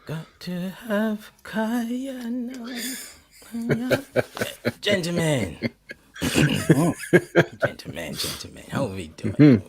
Got to have Kaya now. Gentlemen. Gentlemen. How are we doing?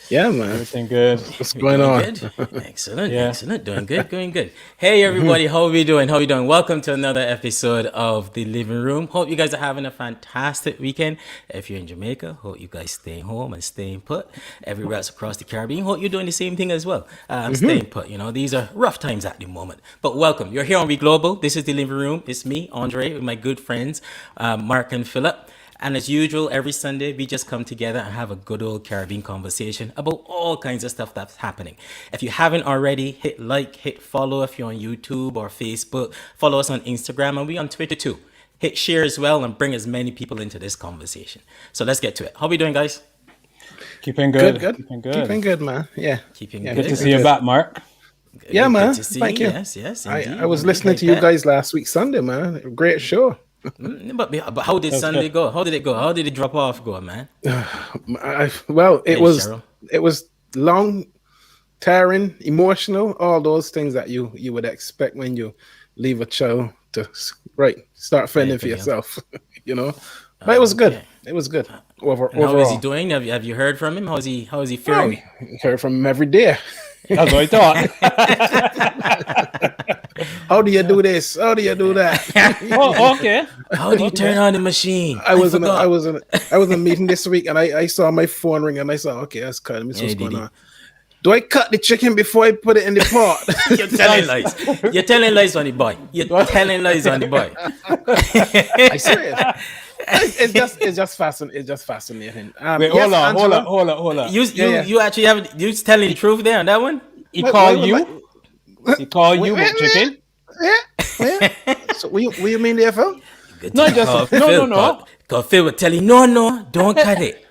Yeah, man. Everything good. What's We're going doing on? good. Excellent. Yeah. Excellent. Doing good. Hey, everybody. How are we doing? Welcome to another episode of The Living Room. Hope you guys are having a fantastic weekend. If you're in Jamaica, hope you guys staying home and staying put. Everywhere else across the Caribbean, hope you're doing the same thing as well. Staying put. You know, these are rough times at the moment. But welcome. You're here on We Global. This is The Living Room. It's me, Andre, with my good friends, Mark and Philip. And as usual, every Sunday, we just come together and have a good old Caribbean conversation about all kinds of stuff that's happening. If you haven't already, hit like, hit follow if you're on YouTube or Facebook. Follow us on Instagram, and we on Twitter too. Hit share as well and bring as many people into this conversation. So let's get to it. How are we doing, guys? Keeping good. Keeping good, man. Yeah. Keeping Good good. to see you back, Mark. Yeah, Good man. to see Thank you. Yes, indeed. I was listening to you guys last week Sunday, man. Great show. But how did Sunday go? How did it go? How did it drop off go, man? It was long, tiring, emotional, all those things that you would expect when you leave a show to start fending for yourself, you know. But it was good. Okay. It was good. How is he doing? Have you heard from him? How is he faring? Heard from him every day. That's what I thought. How do you do this? How do you do that? Oh, okay. How do you turn on the machine? I was in a meeting this week, and I saw my phone ring, and I saw, okay, that's kind of what's going on. Do I cut the chicken before I put it in the pot? You're telling lies. You're telling lies on the boy. I swear. It's just fascinating. It's just fascinating. Wait, hold on. You actually have you telling the truth there on that one? He called you chicken? Yeah. So what you mean there, Phil? No. Because Phil would tell you, no, don't cut it.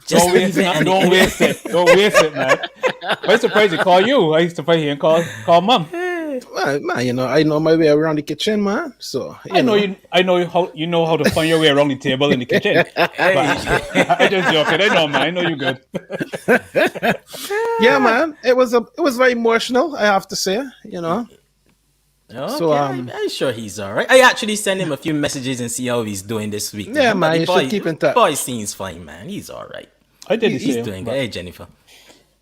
Don't waste it. Don't waste it, man. I'm surprised he called you. I used to play here and call mom. Man, I know my way around the kitchen, man. So I know how to find your way around the table in the kitchen. I just joking. I know, man. I know you good. Yeah, man. It was very emotional, I have to say. You know. Okay, so I'm sure he's all right. I actually sent him a few messages and see how he's doing this week. Yeah, man. You should keep in touch. Boy seems fine, man. He's all right. I did. He's doing good. Hey, Jennifer.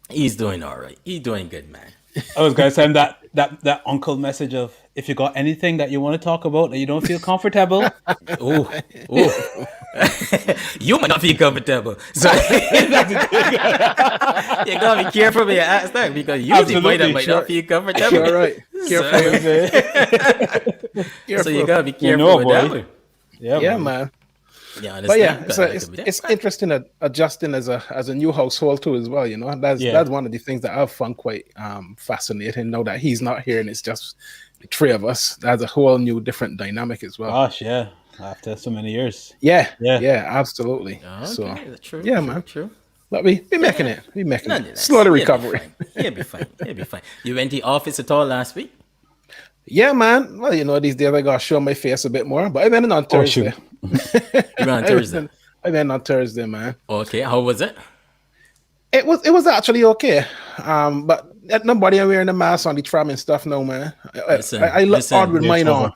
He's doing all right. He's doing good, man. I was gonna send that uncle message of, if you got anything that you want to talk about that you don't feel comfortable. Oh. You might not feel comfortable. So you gotta be careful when you ask that, because usually that might not feel comfortable. You're right. Careful. So you gotta be careful with that one. Yeah, man. Yeah, but yeah, it's interesting adjusting as a new household too as well. You know, that's one of the things that I've found quite fascinating. Now that he's not here and it's just the three of us, that's a whole new different dynamic as well. Gosh, yeah, after so many years. Yeah, absolutely. Okay, so true. Yeah, man. True. But we making it. We making it. Slowly recovering. He'll be fine. You went to the office at all last week? Yeah, man. Well, you know, these days I gotta show my face a bit more. But I went in on Thursday. You went on Thursday? I went on Thursday, man. Okay, how was it? It was actually okay. But nobody wearing a mask on the tram and stuff now, man. I look odd with mine on.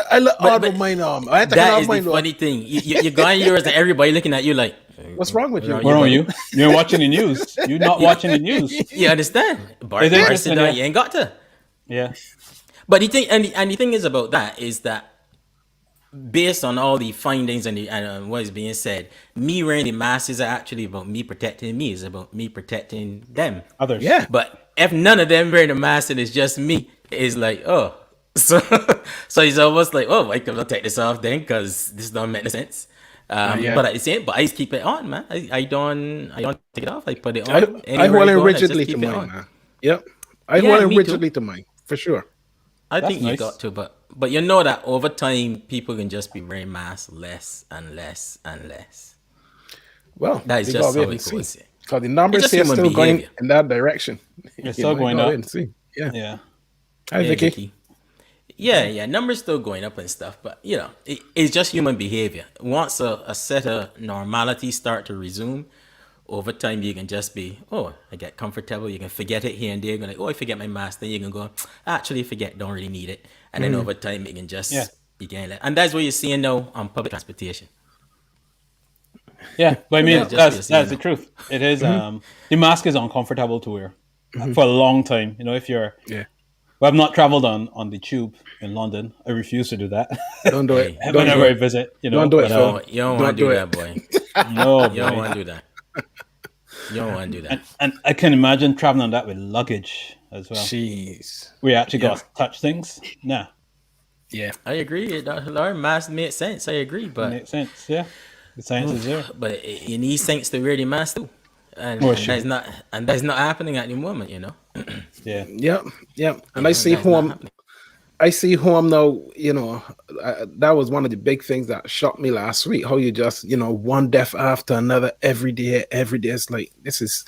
I look odd with mine on. That is the funny thing. You got on yours and everybody looking at you like, what's wrong with you? Where are you? You're watching the news. You're not watching the news. You understand? You ain't got to. Yeah. But the thing, and the thing is about that is that, based on all the findings and what is being said, me wearing the mask is actually about me protecting me. It's about me protecting them. Others. Yeah. But if none of them wearing the mask and it's just me, it's like, oh. So it's almost like, oh, I can take this off then, because this don't make no sense. But I just keep it on, man. I don't take it off. I put it on. I hold it rigidly to mine, man. Yep. I hold it rigidly to mine, for sure. I think you got to, but you know that over time people can just be wearing masks less and less and less. Well, that is just how it goes. Because the numbers are still going in that direction. You're still going up. Yeah. Hi, Vicky. Yeah, numbers still going up and stuff, but you know, it's just human behavior. Once a set of normality start to resume, over time you can just be, oh, I get comfortable. You can forget it here and there. You're like, oh, I forget my mask. Then you can go, actually forget, don't really need it. And then over time you can just, you can, and that's what you're seeing now on public transportation. Yeah, but I mean, that's the truth. It is, the mask is uncomfortable to wear for a long time. You know, if you're, well, I've not traveled on the tube in London. I refuse to do that. Don't do it. Whenever I visit, you know. Don't do it, Phil. You don't want to do that, boy. No, you don't want to do that. You don't want to do that. And I can imagine traveling on that with luggage as well. Jeez. We actually got to touch things. Nah. Yeah. I agree. Our mask made sense. I agree, but makes sense. Yeah, the science is there. But you need saints to wear the mask too, and that's not happening at the moment. You know. Yeah. Yep. And I see home now. You know, that was one of the big things that shocked me last week. How you just, you know, one death after another every day. It's like this is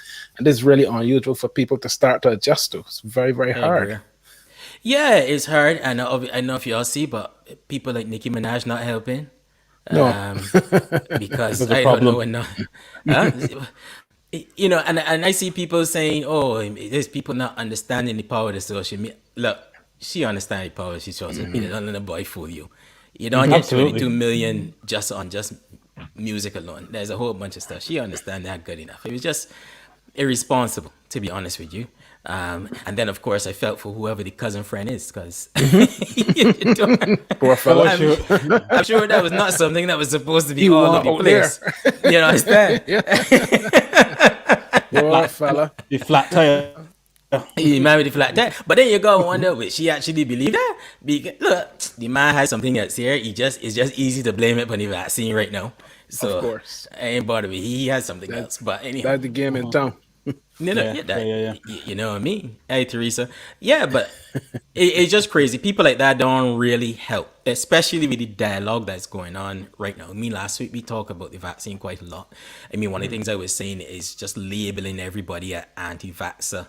really unusual for people to start to adjust to. It's very, very hard. Yeah, it's hard. I know if y'all see, but people like Nicki Minaj not helping. No, because I don't know enough. You know, and I see people saying, "Oh, there's people not understanding the power of the social media." Look, she understands the power of the social media. Don't let the boy fool you. You don't get 22 million just on music alone. There's a whole bunch of stuff. She understands that good enough. It was just irresponsible, to be honest with you. And then, of course, I felt for whoever the cousin friend is, because poor fella. I'm sure that was not something that was supposed to be all over the place. You understand? Poor fella. The flat tire. He married the flat tire. But then you go wonder, will she actually believe that? Because, look, the man has something else here. It's just easy to blame it on the vaccine right now. So, of course. I ain't bothered with he has something else. But anyhow. That's the game in town. You know what I mean? Hey, Teresa. Yeah, but it's just crazy. People like that don't really help, especially with the dialogue that's going on right now. I mean, last week we talked about the vaccine quite a lot. I mean, one of the things I was saying is just labeling everybody an anti-vaxxer.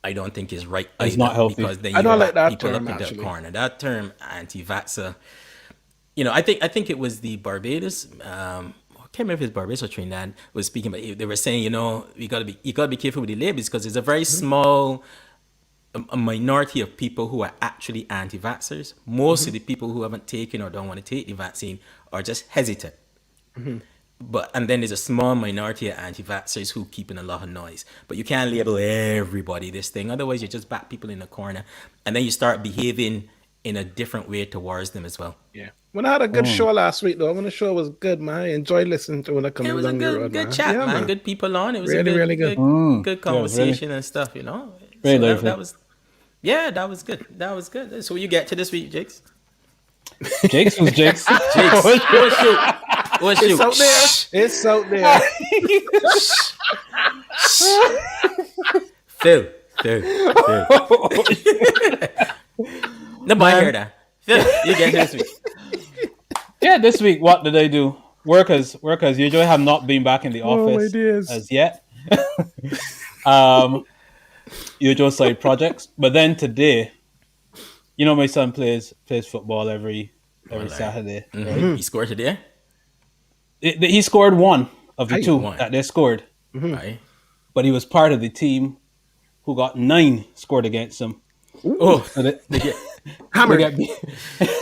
I don't think is right. It's not healthy. Because then I don't like that people term, up into actually. a corner. That term, anti-vaxxer. You know, I think it was the Barbados. I can't remember if it's Barbados or Trinidad was speaking, but they were saying, you know, you gotta be careful with the labels because there's a very small a minority of people who are actually anti-vaxxers. Most of the people who haven't taken or don't want to take the vaccine are just hesitant. And then there's a small minority of anti-vaxxers who keeping a lot of noise. But you can't label everybody this thing. Otherwise, you just back people in the corner, and then you start behaving in a different way towards them as well. Yeah. When I had a good show last week, though, when the show was good, man, I enjoyed listening to when I come It was along a the road, good man. chat, Yeah, man. Good people on. It was really, a good, really good. Good conversation and stuff, you know. Very So lively. that was, that was good. That was good. So you get to this week, Jakes? Jakes was Jakes. Jakes. What's It's out there. It's out there. Phil. Nobody heard that. Phil, you get to this week. Yeah, this week, what did I do? Workers usually have not been back in the office as yet. Usual side projects. But then today, you know, my son plays football every Saturday. Right? He scored today? He scored one of the two that they scored. Aye. But he was part of the team who got 9 scored against him. Oh, So they get Hammered.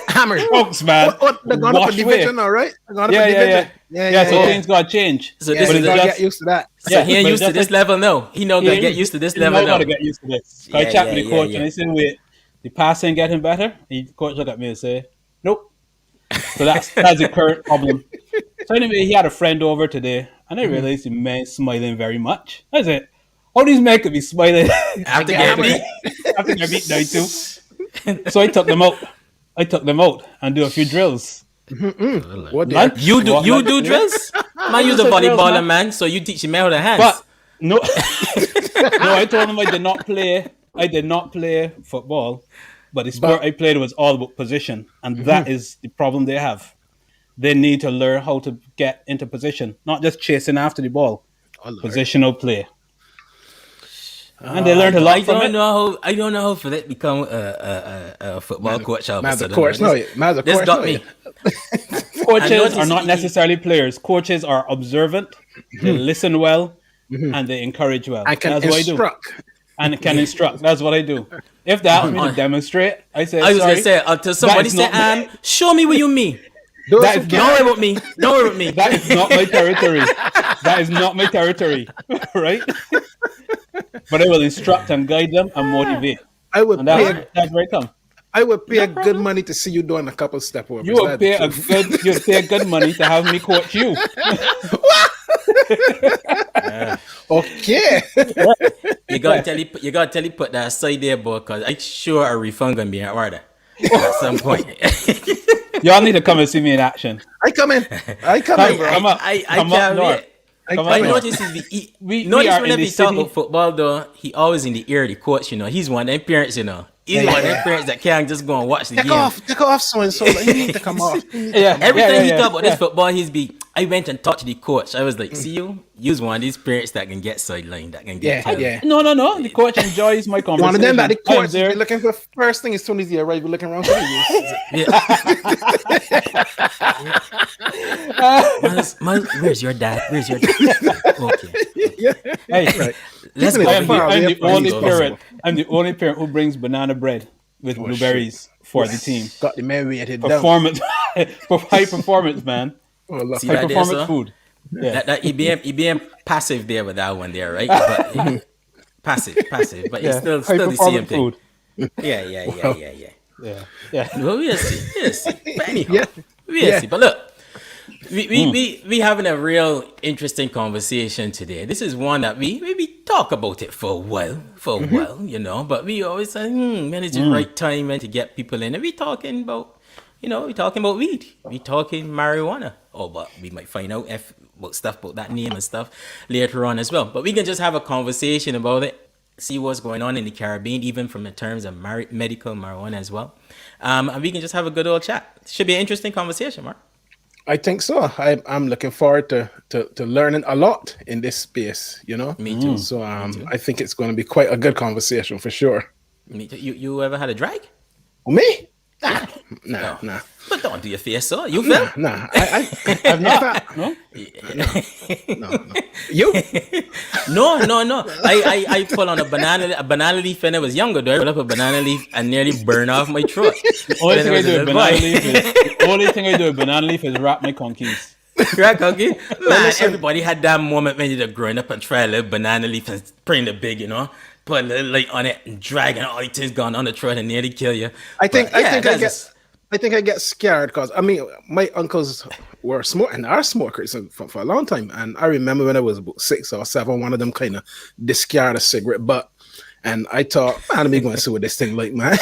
Hammered. folks, man. They're going up a Wash division, away. all right? They're going up a Yeah. division. So things got changed. so Yeah, this so is you gotta just, get used to that. so he ain't but used to just this level now. He not gonna get used to this level He's now. not gonna get used to this. I Yeah, chat with the yeah, coach yeah. and I said, "Wait, the pass ain't getting better." The coach looked at me and say, "Nope." So that's the current problem. So anyway, he had a friend over today, and I realized the man smiling very much. I said, "All these men could be smiling After getting beat. after they're beat down too." So I took them out and do a few drills. What the Man, You do drills? Man, you're the said drills, volleyballer, man. man. So you teach him how to hands. But no, no, I told him I did not play football, but the sport I played was all about position, and that is the problem they have. They need to learn how to get into position, not just chasing after the ball. Positional play, and they learned a lot from it. I don't know how for that become a football coach. Man's a coach. Man's a This coach. got me. Coaches noticed are not necessarily players. Coaches are observant. They listen well. and they encourage well. I can That's what I do. instruct. And can instruct. That's what I do. If they ask me to demonstrate, I say, I was sorry, gonna say until somebody is say, not show me what you mean. that is Don't worry about me. Don't worry about me. That is not my territory. That is not my territory, right? But I will instruct and guide them and motivate. I would And pay. that's where I come. I would pay good money to see you doing a couple step overs. You will pay good money to have me coach you. Okay. You gotta tell you put that aside there, boy, because I'm sure a refund gonna be in order at some point. Y'all need to come and see me in action. I come in, bro. Come up. I Come can't up north. wait. Come I up north. notice We notice are in whenever the he talk city. about football, though, he always in the ear of the coach. You know, he's one of them parents. You know, he's one of them parents that can't just go and watch the Take game. off, so and so. You need to come off. Yeah, Every time he yeah, talk about yeah. this football, he's be. I went and talked to the coach. I was like, see you. Use one of these parents that can get sidelined, that can get killed. Yeah. No. The coach enjoys my conversation. One of them that the I am coach there. you're looking for first thing as soon as you arrive, you're looking around for you. Yeah. Miles, where's your dad? Okay. Hey, Right. Let's Even go. if far I'm away the from only you, parent. I'm the only parent who brings banana bread with Oh, blueberries for the team. Got the marinated down. Performance, for high performance, man. Oh, look. See High that there, performance sir? food. Yeah. That he being passive there with that one there, right? But passive, but Yeah. it's still High the same performance thing. food. Yeah. Yeah. Well, we'll see. But anyhow, Yeah. we'll see. But look, we having a real interesting conversation today. This is one that we talk about it for a while, you know. But we always say, when is the right time when to get people in? And we talking about weed. We talking marijuana. Oh, but we might find out about that name and stuff later on as well. But we can just have a conversation about it. See what's going on in the Caribbean, even from the terms of medical marijuana as well. And we can just have a good old chat. Should be an interesting conversation, Mark. I think so. I'm looking forward to learning a lot in this space, you know? Me too. So I think it's going to be quite a good conversation for sure. Me too. You ever had a drag? Me? Nah. But don't do your face, so you feel? Nah. I've not. No? No. You? No. I pull on a banana leaf when I was younger. Though I pull up a banana leaf and nearly burn off my throat. Only thing I do with banana leaf. leaf is the only thing I do with banana leaf is wrap my conkeys. Right, okay? Man, everybody had that moment when you're growing up and try a little banana leaf and bring the big, you know, put a little light on it and drag and all the things gone on the throat and nearly kill you. I think that's I get scared because I mean my uncles were smokers for a long time, and I remember when I was about 6 or 7, one of them kind of discarded a cigarette butt, and I thought, man, let me go and see what this thing like, man.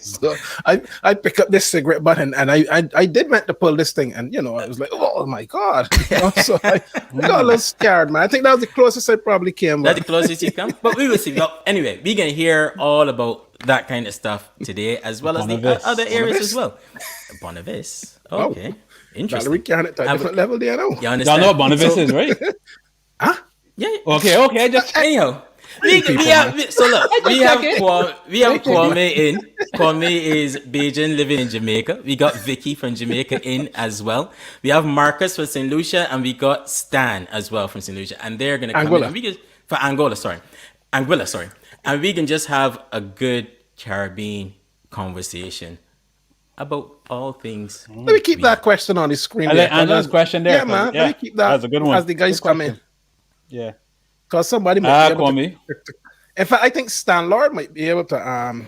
So I pick up this cigarette butt and I did meant to pull this thing, and you know I was like, oh my god, you know? So I got a little scared, man. I think that was the closest I probably came. That's the closest you come. But we will see. Well, anyway, we can hear all about that kind of stuff today, as well as the other areas as well. Bonavis. Okay. Interesting. Valerie carrying it to a different level there now. You Y'all understand? know what Bonavis is, right? Yeah. Okay. Just Anyhow, we have Kwame in. Kwame is Bajan living in Jamaica. We got Vicky from Jamaica in as well. We have Marcus from St. Lucia, and we got Stan as well from St. Lucia, and they're gonna come Anguilla. in. Anguilla, sorry. And we can just have a good Caribbean conversation about all things. Let me keep that question on the screen. I like Angela's question there. Yeah, man. Yeah, Let me keep that that's a good one. as the guys Good come question. in. Yeah. Because somebody might be able Kwame. to. In fact, I think Stan Lord might be able to.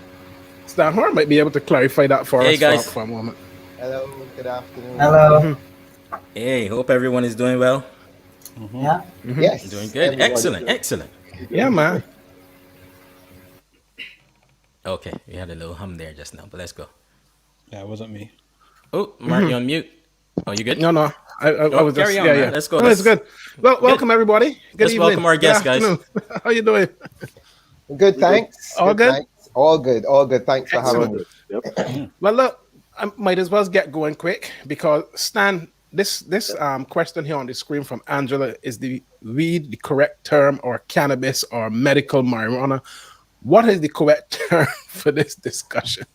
Stan Horn might be able to clarify that for Hey, us guys. for a moment. Hello, good afternoon. Hello. Hey, hope everyone is doing well. Yeah. Yes. Doing good. everybody. Excellent. Yeah, man. Okay, we had a little hum there just now, but let's go. Yeah, it wasn't me. Oh, Mark, you on mute. Oh, you good? No. I was just carry on, yeah. man. Let's go. No, it's good. Well, welcome everybody. Good Let's evening. welcome our guests, Good guys. afternoon. How you doing? Good, thanks. All good? Thanks. All good. Thanks for having me. Well, look, I might as well get going quick because Stan, this question here on the screen from Angela is the weed the correct term or cannabis or medical marijuana? What is the correct term for this discussion?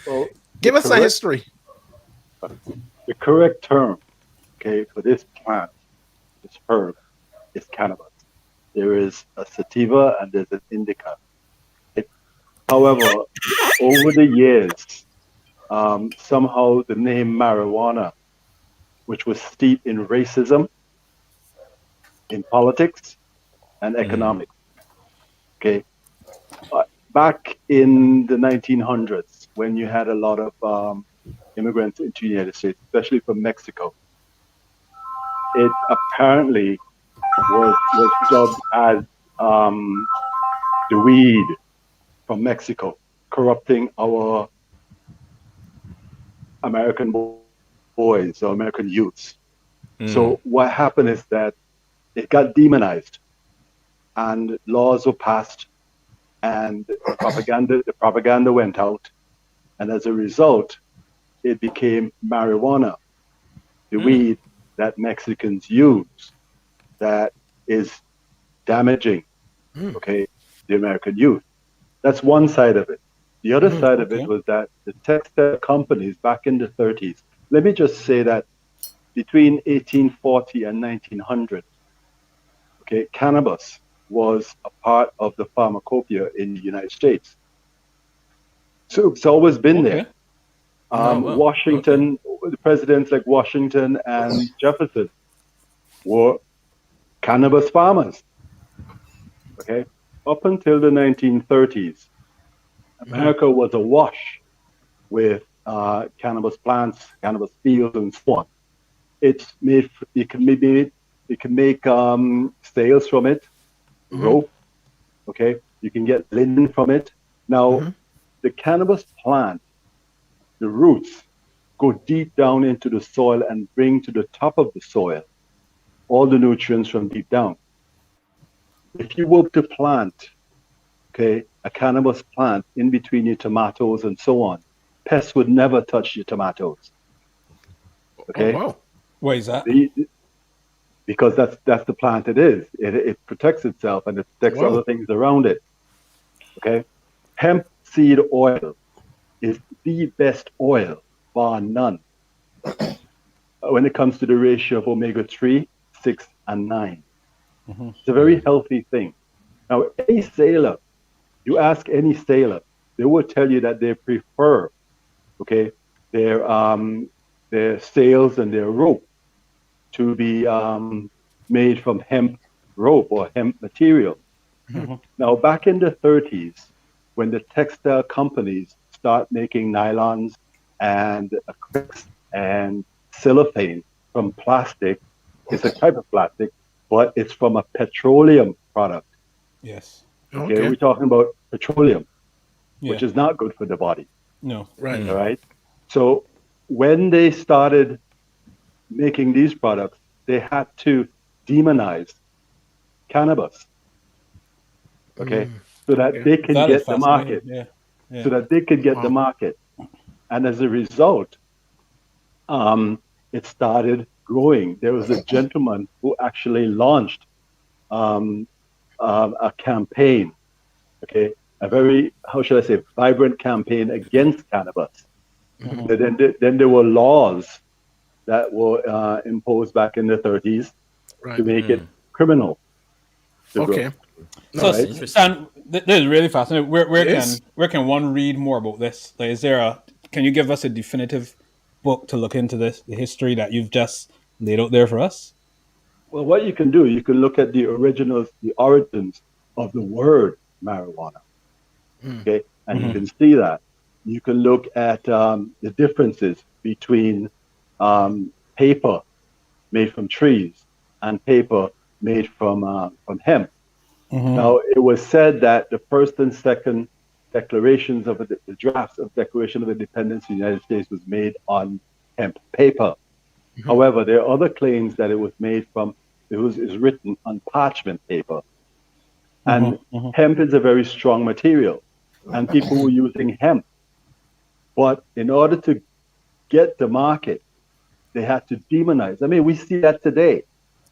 Well, Give us a history. the correct term, okay, for this plant, this herb, is cannabis. There is a sativa and there's an indica. However, over the years, somehow the name marijuana, which was steeped in racism, in politics, and economics. Okay, back in the 1900s, when you had a lot of immigrants into the United States, especially from Mexico, it apparently was dubbed as the weed from Mexico, corrupting our American boys or American youths. So what happened is that it got demonized, and laws were passed, and the propaganda went out, and as a result, it became marijuana, the weed that Mexicans use, that is damaging, okay, the American youth. That's one side of it. The other side of it was that the textile companies back in the 30s, let me just say that between 1840 and 1900, okay, cannabis was a part of the pharmacopoeia in the United States. So it's always been there. Washington, the presidents like Washington and Jefferson were cannabis farmers. Okay, up until the 1930s, America was awash with cannabis plants, cannabis fields, and so on. It's made. You can make sails from it, rope. Okay, you can get linen from it. Now, the cannabis plant, the roots go deep down into the soil and bring to the top of the soil all the nutrients from deep down. If you were to plant, okay, a cannabis plant in between your tomatoes and so on, pests would never touch your tomatoes. Okay. Oh, wow. Why is that? Because that's the plant it is. It protects itself and it protects other things around it. Okay. Hemp seed oil is the best oil, bar none, when it comes to the ratio of omega-3, 6, and 9. It's a very healthy thing. Now, any sailor, you ask any sailor, they will tell you that they prefer, okay, their sails and their rope to be made from hemp rope or hemp material. Now, back in the 30s, when the textile companies start making nylons and acrylics and cellophane from plastic, it's a type of plastic, but it's from a petroleum product. Yes. Okay, we're talking about petroleum, which is not good for the body. No. Right. All right. So when they started making these products, they had to demonize cannabis. Okay, so that they can get the market. So that they could get the market, and as a result, it started growing. There was a gentleman who actually launched a campaign, okay, a very, how should I say, vibrant campaign against cannabis. Then there were laws that were imposed back in the 30s to make it criminal. Okay. So, Stan, this is really fascinating. Where can one read more about this? Like, can you give us a definitive book to look into this, the history that you've just laid out there for us? Well, what you can do, you can look at the origins of the word marijuana. Okay, and you can see that. You can look at the differences between paper made from trees and paper made from hemp. Now, it was said that the first and second declarations of the drafts of Declaration of Independence in the United States was made on hemp paper. However, there are other claims that it was made from, is written on parchment paper. And hemp is a very strong material, and people were using hemp. But in order to get the market, they had to demonize. I mean, we see that today.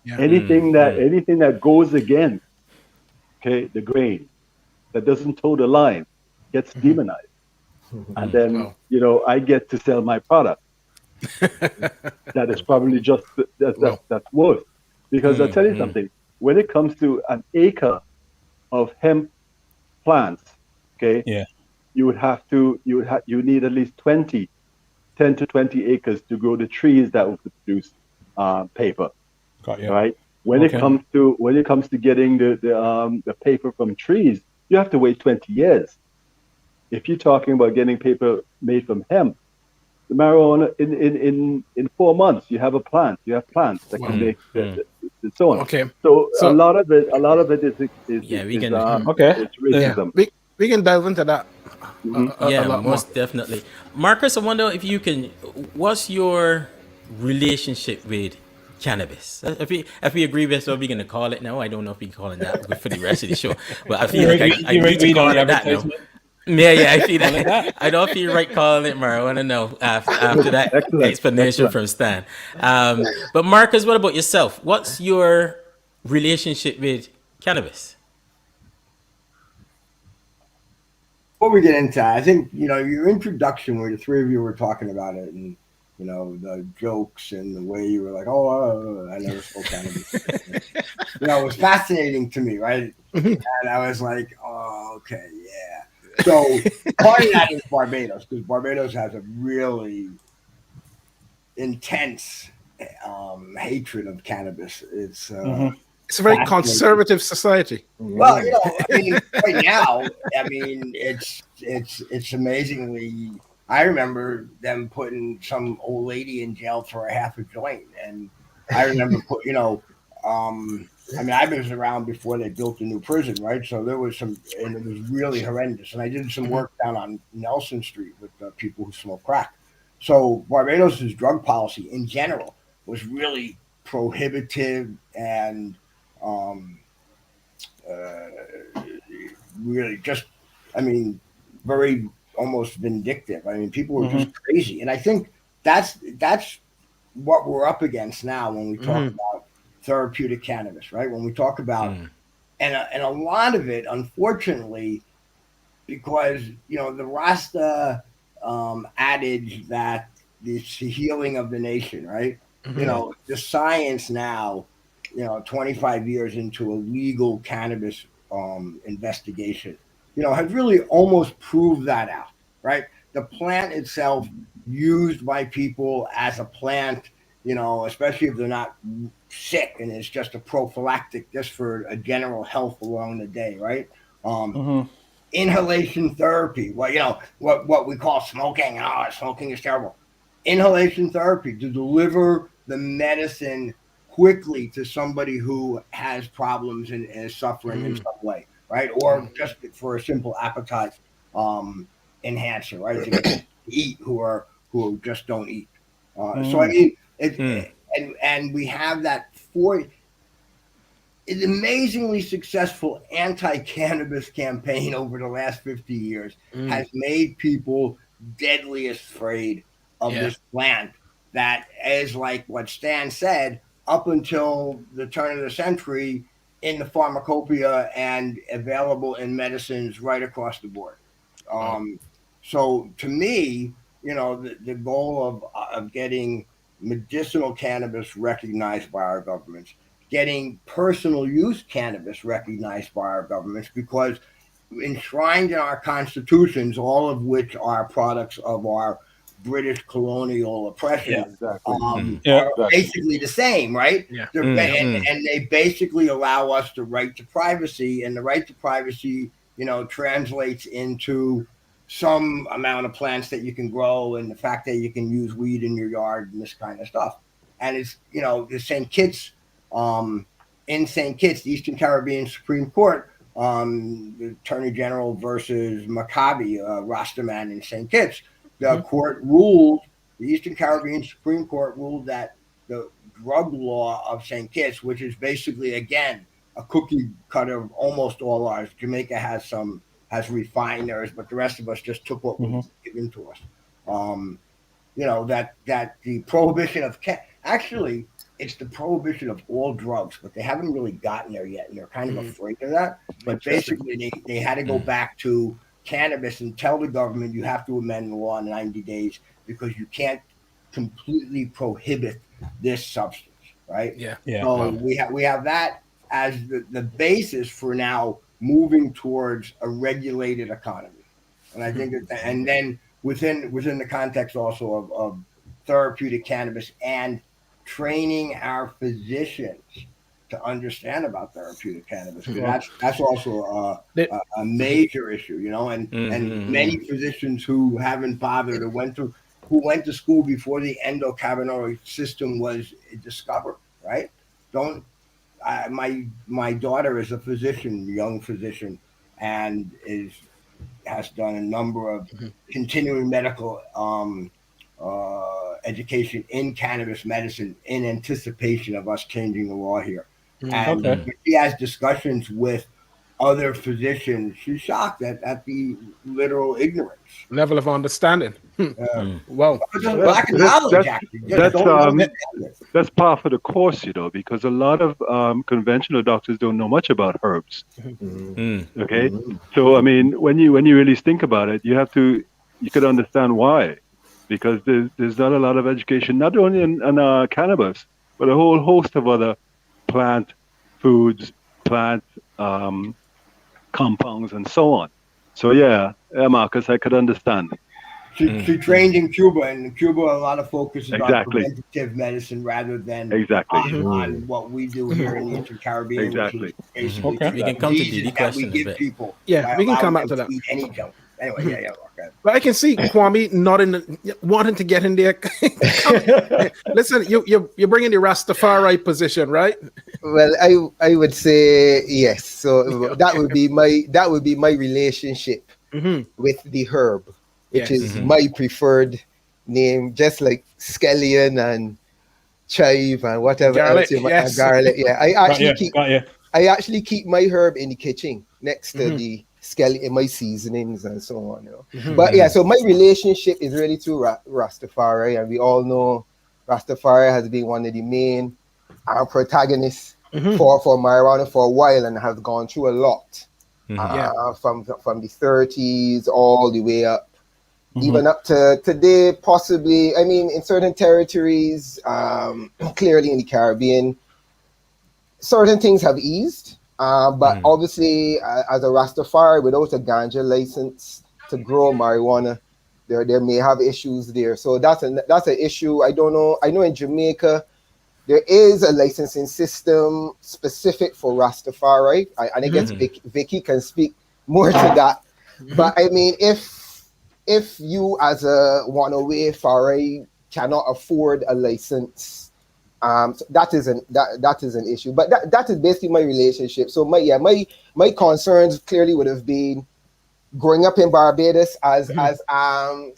Anything that goes against, okay, the grain, that doesn't toe the line, gets demonized. And then, I get to sell my product. That is probably just that's worth. Because I'll tell you something, when it comes to an acre of hemp plants, okay, Yeah. you need at least 10 to 20 acres to grow the trees that will produce paper. Got you. Right. When it comes to getting the paper from trees, you have to wait 20 years. If you're talking about getting paper made from hemp, the marijuana in 4 months you have plants that can make and so on. Okay. So, So a lot of it is we can. it's racism. we can delve into that a lot more. Most definitely. Marcus, I wonder if you can. What's your relationship with cannabis? If we agree with what we're gonna call it now, I don't know if we can call it that for the rest of the show, but I feel like I need to call it that now. Yeah, I feel that. I don't feel right calling it marijuana now after that explanation from Stan. But Marcus, what about yourself? What's your relationship with cannabis? Before we get into that, I think, your introduction where the three of you were talking about it and, the jokes and the way you were like, I never spoke cannabis. It was fascinating to me, right? And I was like, oh, okay, yeah. So part of that is Barbados, because Barbados has a really intense hatred of cannabis. It's a very conservative society. Well, right now, it's amazingly. I remember them putting some old lady in jail for a half a joint, and I remember I was around before they built the new prison, right? So there was and it was really horrendous. And I did some work down on Nelson Street with people who smoke crack. So Barbados' drug policy in general was really prohibitive and really just, very almost vindictive. People were just crazy. And I think that's what we're up against now when we talk about therapeutic cannabis, right? When we talk about, and a lot of it, unfortunately, because, the Rasta adage that it's the healing of the nation, right? The science now, 25 years into a legal cannabis investigation, has really almost proved that out, right? The plant itself used by people as a plant, especially if they're not sick and it's just a prophylactic just for a general health along the day, right? Inhalation therapy, what we call smoking. Smoking is terrible. Inhalation therapy to deliver the medicine quickly to somebody who has problems and is suffering in some way, right? Or just for a simple appetite enhancer, right? To eat who just don't eat. So and we have that for an amazingly successful anti-cannabis campaign over the last 50 years has made people deadly afraid of this plant that is, like what Stan said, up until the turn of the century in the pharmacopoeia and available in medicines right across the board. So to me, the goal of getting medicinal cannabis recognized by our governments, getting personal use cannabis recognized by our governments, because enshrined in our constitutions, all of which are products of our British colonial oppression, are basically the same, right? And they basically allow us the right to privacy, and the right to privacy, translates into some amount of plants that you can grow, and the fact that you can use weed in your yard and this kind of stuff. And it's, the St. Kitts, in St. Kitts, the Eastern Caribbean Supreme Court, the Attorney General versus Maccabi, Rastaman in St. Kitts, the court ruled, the Eastern Caribbean Supreme Court ruled that the drug law of St. Kitts, which is basically, again, a cookie cutter of almost all ours. Jamaica has refined theirs, but the rest of us just took what was given to us. That the prohibition of actually, it's the prohibition of all drugs, but they haven't really gotten there yet, and they're kind of afraid of that. But basically, they had to go back to cannabis and tell the government you have to amend the law in 90 days because you can't completely prohibit this substance, right? Yeah. So we have that. as the basis for now moving towards a regulated economy. And I think that, and then within the context also of therapeutic cannabis and training our physicians to understand about therapeutic cannabis, because that's also a major issue, you know, and many physicians who haven't bothered or who went to school before the endocannabinoid system was discovered, right? My daughter is a physician, young physician, and has done a number of continuing medical education in cannabis medicine in anticipation of us changing the law here. And she has discussions with other physicians. She's shocked at the literal ignorance. Level of understanding. Wow. That's part of the course, you know, because a lot of conventional doctors don't know much about herbs. Okay, so I mean, when you really think about it, you could understand why, because there's not a lot of education, not only in cannabis, but a whole host of other plant foods, plant compounds, and so on. So yeah, Marcus, I could understand. She trained in Cuba, and in Cuba, a lot of focus is on preventative medicine rather than on what we do here in the Eastern Caribbean. Exactly. We can come to DD questions we give people. Yeah, we can come back to that. Any junk. Anyway, okay. But I can see Kwame wanting to get in there. Listen, you're bringing the Rastafari position, right? Well, I would say yes. So that would be my relationship with the herb, which is my preferred name, just like scallion and chive and whatever garlic, else. Garlic. Yeah, I actually keep my herb in the kitchen next to the scallion in my seasonings and so on. You know? But yeah, so my relationship is really to Rastafari, and we all know Rastafari has been one of the main protagonists for marijuana for a while, and has gone through a lot from the 30s all the way up. Even up to today, possibly. I mean, in certain territories, clearly in the Caribbean, certain things have eased. But obviously, as a Rastafari without a ganja license to grow marijuana, there may have issues there. So that's an issue. I don't know. I know in Jamaica, there is a licensing system specific for Rastafari. And I guess Vicky can speak more to that. But I mean, if you as a one-away Fari cannot afford a license, so that is an issue. But that is basically my relationship. So my concerns clearly would have been growing up in Barbados as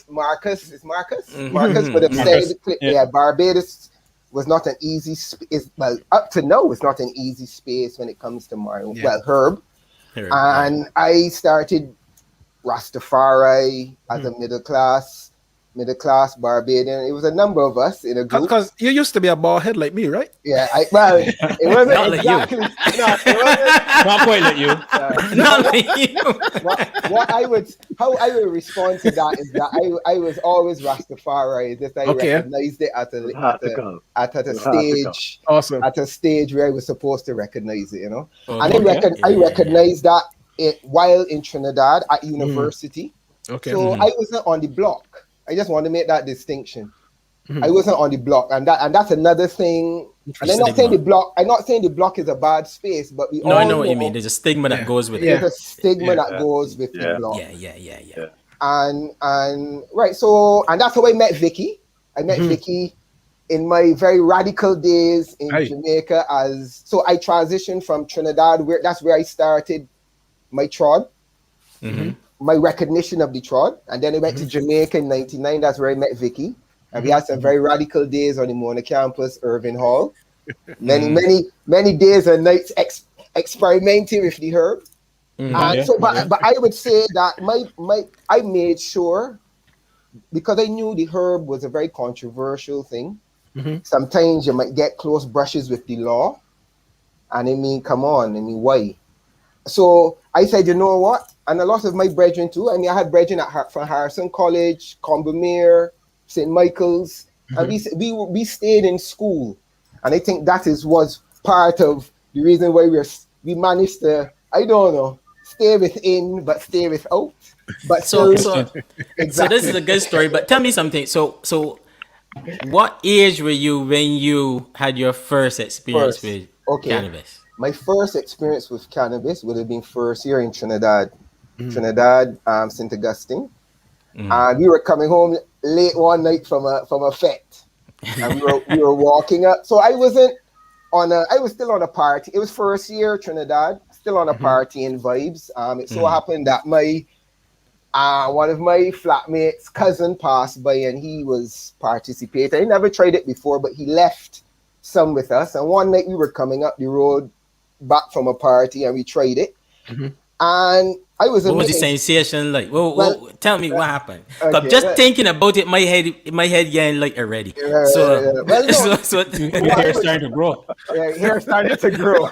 Marcus would have said, Barbados was not an easy space. Well, up to now, it's not an easy space when it comes to marijuana. Well, herb. And I started Rastafari as a middle class Barbadian. It was a number of us in a group. Because you used to be a bald head like me, right? Yeah, it wasn't not exactly. Like you. No, it wasn't. Not quite like you. Not like you. How I would respond to that is that I was always Rastafari. Just I recognized it at a stage. Awesome. At a stage where I was supposed to recognize it, you know. And I recognized that while in Trinidad at university. Okay. So I wasn't on the block. I just want to make that distinction. I wasn't on the block, and that's another thing. And I'm not saying the block is a bad space, but I know what you mean. There's a stigma that goes with it. There's a stigma that goes with the block. Yeah. And right, so and that's how I met Vicky. I met Vicky in my very radical days in Jamaica. So I transitioned from Trinidad, that's where I started my trod. My recognition of the trod, and then I went to Jamaica in '99. That's where I met Vicky, and we had some very radical days on the Mona campus, Irving Hall. Many days and nights experimenting with the herb. But I would say that I made sure, because I knew the herb was a very controversial thing. Sometimes you might get close brushes with the law, and I mean, come on, why? So I said, you know what? And a lot of my brethren too. I mean, I had brethren from Harrison College, Combermere, St. Michael's, and we stayed in school. And I think that was part of the reason why we managed to, I don't know, stay within but stay without. But So still, so this is a good story. But tell me something. So what age were you when you had your first experience with cannabis? My first experience with cannabis would have been first year in Trinidad, St. Augustine. And we were coming home late one night from a fete, and we were walking up. So I was still on a party. It was first year Trinidad, still on a party and vibes. It so happened that my one of my flatmates' cousin passed by, and he was participating. I never tried it before, but he left some with us. And one night we were coming up the road back from a party, and we tried it. And I was what was the sensation like? Well, tell me what happened. I'm just thinking about it. My head getting like already. So, well, no, your hair starting to grow. Yeah, hair started to grow.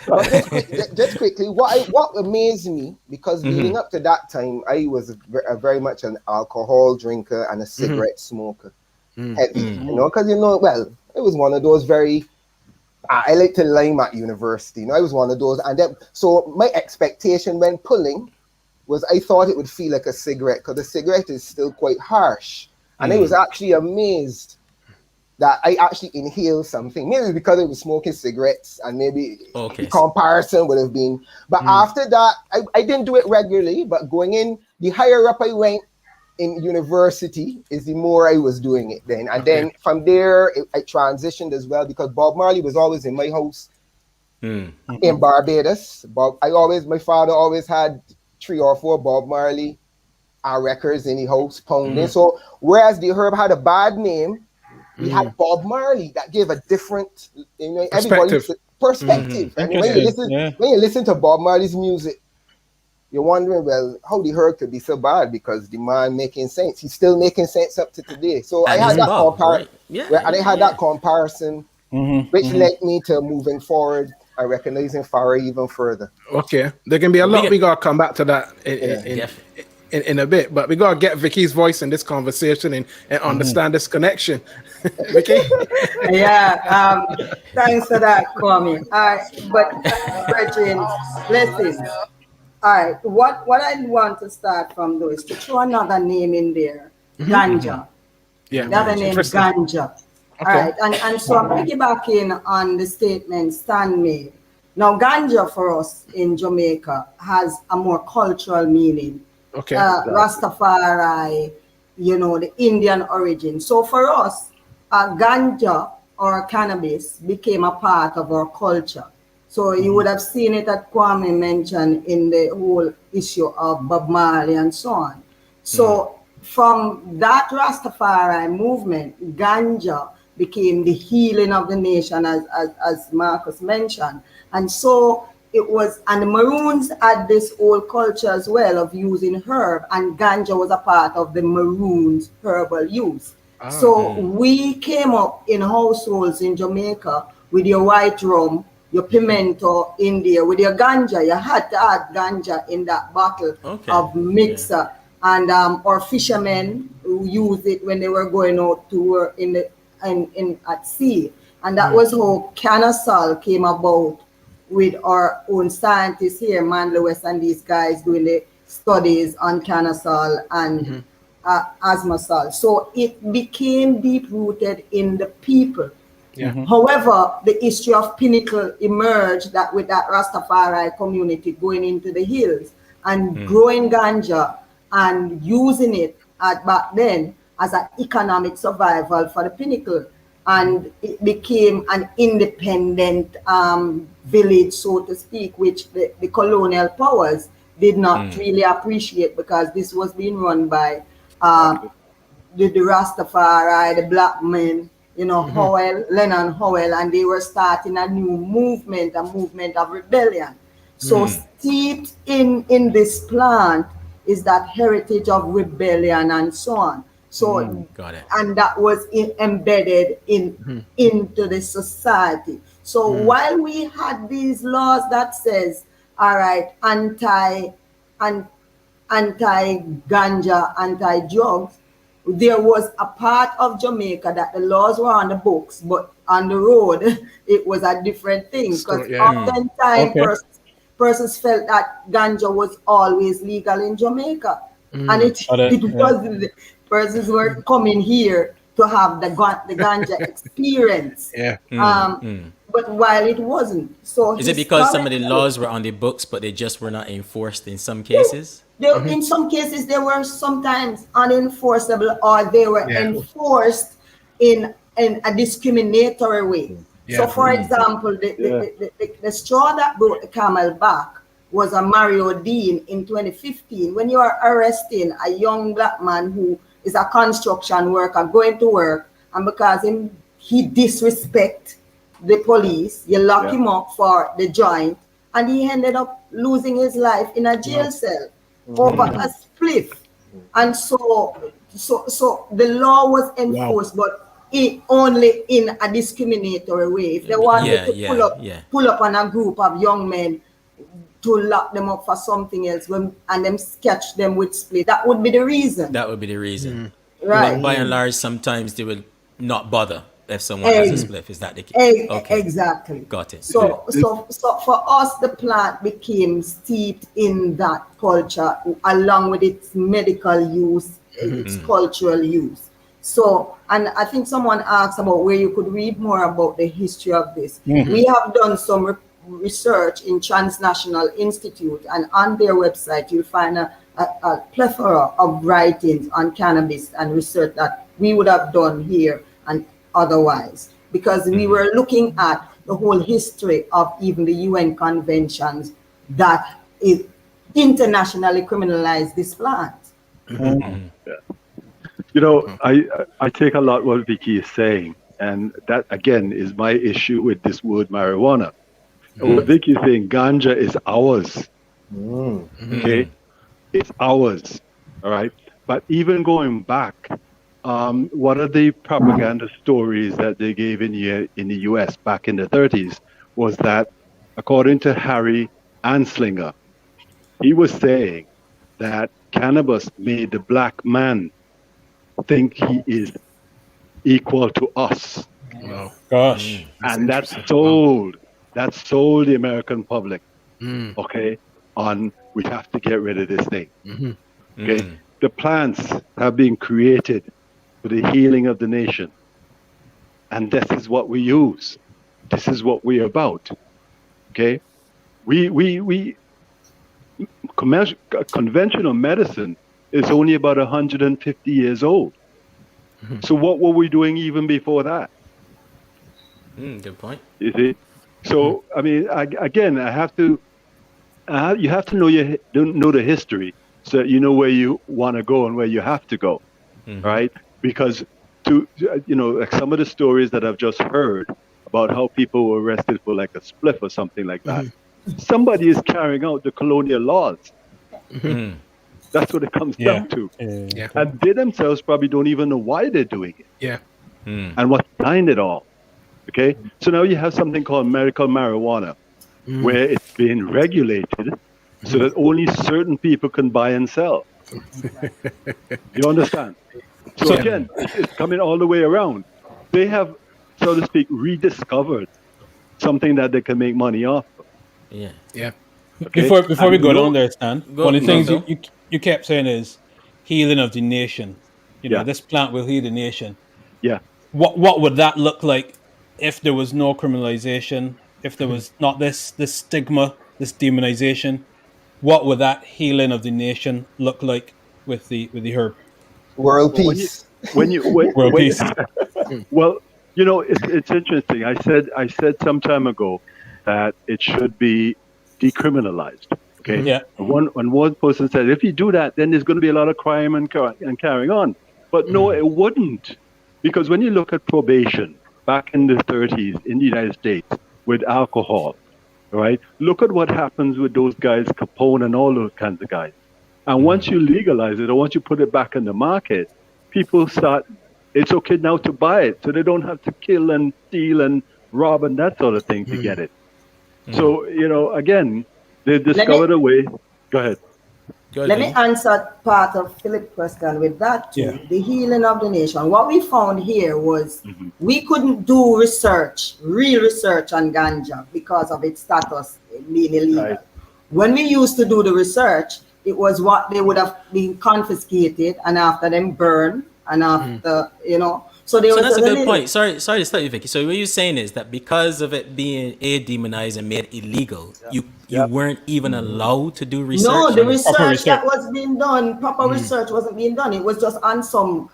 But just quickly, what amazed me, because leading up to that time, I was very much an alcohol drinker and a cigarette smoker, heavy. You know, because it was one of those very. I like to lime at university. I was one of those, and then so my expectation when pulling was I thought it would feel like a cigarette, because the cigarette is still quite harsh, and I was actually amazed that I actually inhaled something. Maybe because I was smoking cigarettes, and maybe the comparison would have been. But after that, I didn't do it regularly. But going in, the higher up I went in university, is the more I was doing it then. And then from there, I transitioned as well, because Bob Marley was always in my house in Barbados. My father always had 3 or 4 Bob Marley records in the house pounding. So whereas the herb had a bad name, we had Bob Marley that gave a different, perspective. And when you listen to Bob Marley's music, you're wondering, well, how the herb could be so bad, because the man making sense. He's still making sense up to today. So I had that comparison, which led me to moving forward and recognizing Farah even further. Okay, there can be a lot. We gotta come back to that in a bit, but we gotta get Vicky's voice in this conversation and understand this connection. Vicky, thanks for that, Kwame. But brethren, listen. All right, what I want to start from though is to throw another name in there, ganja. Another name, ganja. All right, and so I'm piggybacking on the statement Stan made. Now, ganja for us in Jamaica has a more cultural meaning. Rastafari, the Indian origin. So for us, ganja or cannabis became a part of our culture. So you would have seen it that Kwame mentioned in the whole issue of Bob Marley and so on. So from that Rastafari movement, ganja became the healing of the nation, as Marcus mentioned. And so it was, and the Maroons had this old culture as well of using herb, and ganja was a part of the Maroons' herbal use. So we came up in households in Jamaica with your white rum, your pimento in there, with your ganja. You had to add ganja in that bottle of mixer. And our fishermen who used it when they were going out to work at sea. And that was how Cannabis came about, with our own scientists here, Man Lewis and these guys doing the studies on Cannabis and Asmasol. So it became deep rooted in the people. However, the history of Pinnacle emerged that with that Rastafari community going into the hills and growing ganja and using it back then as an economic survival for the Pinnacle. And it became an independent village, so to speak, which the colonial powers did not really appreciate, because this was being run by the Rastafari, the black men, Howell, Lennon Howell, and they were starting a new movement, a movement of rebellion. So steeped in this plant is that heritage of rebellion and so on. So, got it. And that was embedded into the society. So while we had these laws that says, all right, anti-ganja, anti-drugs, there was a part of Jamaica that the laws were on the books, but on the road, it was a different thing. Because oftentimes persons felt that ganja was always legal in Jamaica. And it wasn't. Persons were coming here to have the ganja experience. But while it wasn't. So is it because some of the laws were on the books, but they just were not enforced in some cases? In some cases, they were sometimes unenforceable, or they were enforced in a discriminatory way. So, for example, the straw that brought the camel back was a Mario Dean in 2015. When you are arresting a young black man who is a construction worker going to work, and because he disrespect the police, you lock him up for the joint, and he ended up losing his life in a jail cell over a spliff. And so the law was enforced, but it only in a discriminatory way. If they wanted to pull up on a group of young men to lock them up for something else and then catch them with split, that would be the reason. That would be the reason. Right. But by and large, sometimes they will not bother if someone has a spliff. Is that the case? Exactly. Got it. So for us, the plant became steeped in that culture along with its medical use, its cultural use. So, and I think someone asked about where you could read more about the history of this. We have done some research in Transnational Institute, and on their website you'll find a plethora of writings on cannabis and research that we would have done here and otherwise, because we were looking at the whole history of even the UN conventions that is internationally criminalized this plant. You know, I take a lot what Vicky is saying, and that again is my issue with this word marijuana. What Vicky is saying, ganja is ours. Okay, it's ours. All right, but even going back, one of the propaganda stories that they gave in the U.S. back in the 30s was that, according to Harry Anslinger, he was saying that cannabis made the black man think he is equal to us. Oh, gosh. And that sold the American public, okay, on we have to get rid of this thing. Okay, the plants have been created for the healing of the nation, and this is what we use. This is what we're about. Okay, we conventional medicine is only about 150 years old. So what were we doing even before that? Good point. You see? So I mean, again, you have to know the history so that you know where you want to go and where you have to go, right? Because like some of the stories that I've just heard about how people were arrested for like a spliff or something like that, somebody is carrying out the colonial laws. That's what it comes down to. And they themselves probably don't even know why they're doing it. And what's behind it all. Okay? So now you have something called medical marijuana, where it's being regulated so that only certain people can buy and sell. You understand? So again, it's coming all the way around. They have, so to speak, rediscovered something that they can make money off of. Yeah. Okay? Before we go down there, Stan, one of the things you kept saying is healing of the nation. You know, this plant will heal the nation. Yeah. What would that look like if there was no criminalization? If there was not this stigma, this demonization? What would that healing of the nation look like with the herb? World peace. World peace. Well, you know, it's interesting. I said some time ago that it should be decriminalized. Okay. Yeah. And one person said, if you do that, then there's going to be a lot of crime and carrying on. But no, it wouldn't, because when you look at probation back in the 30s in the United States with alcohol, right? Look at what happens with those guys, Capone and all those kinds of guys. And once you legalize it, or once you put it back in the market, people start, it's okay now to buy it, so they don't have to kill and steal and rob and that sort of thing to get it. So, you know, again, they discovered a way. Go ahead. Let me answer part of Philip's question with that too. Yeah. The healing of the nation. What we found here was we couldn't do research, real research on ganja because of its status being illegal. Right. When we used to do the research, it was what they would have been confiscated and after them burned and after, So that's a good point. Sorry to stop you, Vicky. So what you're saying is that because of it being demonized and made illegal, you weren't even allowed to do research? No, the research that was being done, proper research wasn't being done. It was just on some